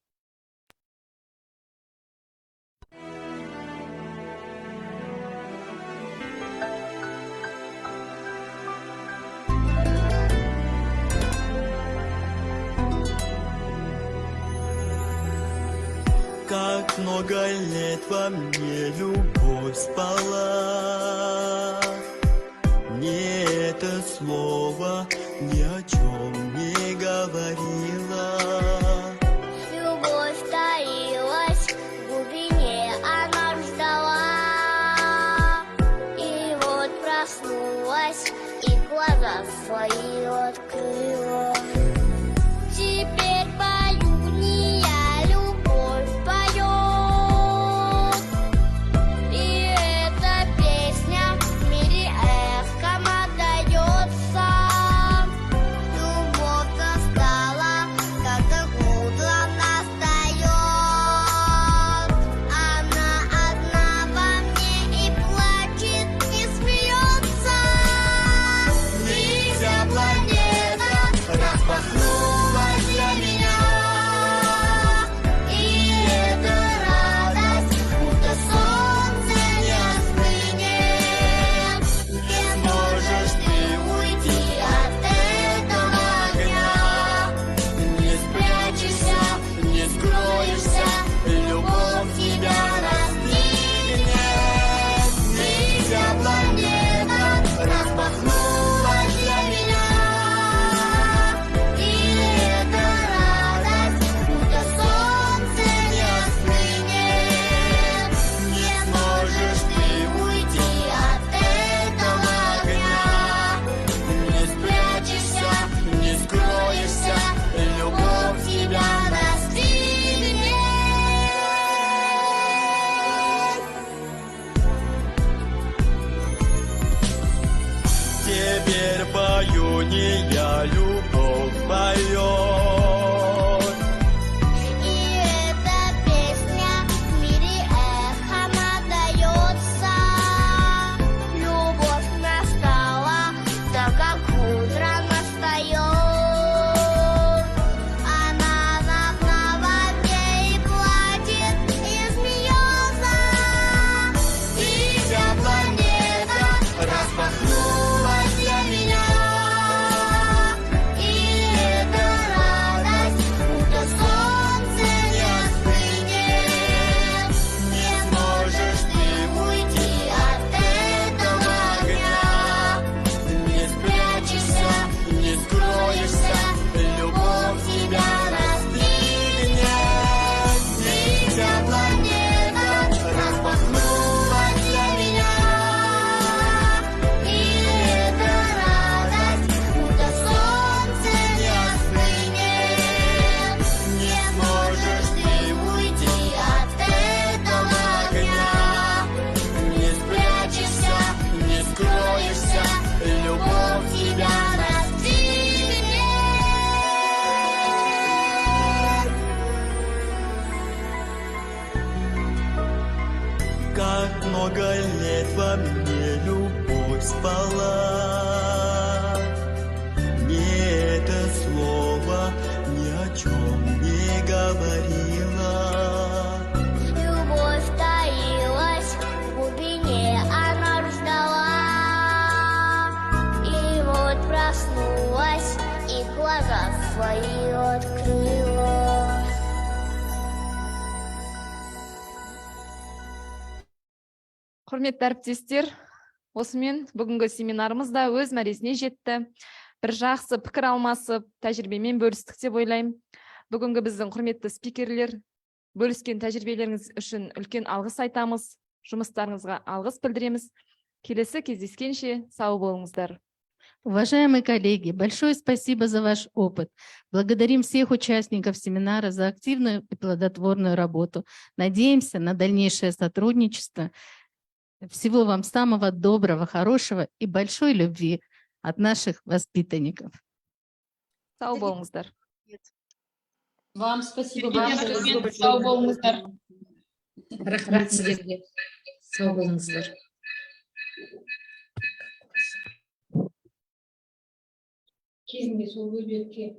Как много лет во мне любовь спала, ни это слово ни о чем не говорила. Любовь таилась в глубине, она ждала. И вот проснулась, и глаза свои открыла. Теперь полюния любовь поет. И эта песня в мире эхом отдается. Любовь-то стала во мне любовь спала. Ни это слово ни о чем не говорила. Любовь таилась в глубине, она ждала. И вот проснулась и глаза свои открыла. Құрметті әріптестер, осымен бүгінгі семинарымыз да өз мәресіне жетті. Бір жақсы пікір алмасып, тәжірибемен бөлістік деп ойлаймын. Бүгінгі біздің құрметті спикерлер, бөліскен тәжірибелеріңіз үшін үлкен алғыс айтамыз. Жұмыстарыңызға алғыс білдіреміз. Келесі кездескенше сау болыңыздар. Уважаемые коллеги, большое спасибо за ваш опыт. Благодарим всех участников семинара за активную и плодотворную работу. Надеемся на дальнейшее сотрудничество. Всего вам самого доброго, хорошего и большой любви от наших воспитанников. Сау болыңыздар. Вам спасибо. Сау болыңыздар. Рахмет сіздерге. Сау болыңыздар. Кезінде сол бөлбекке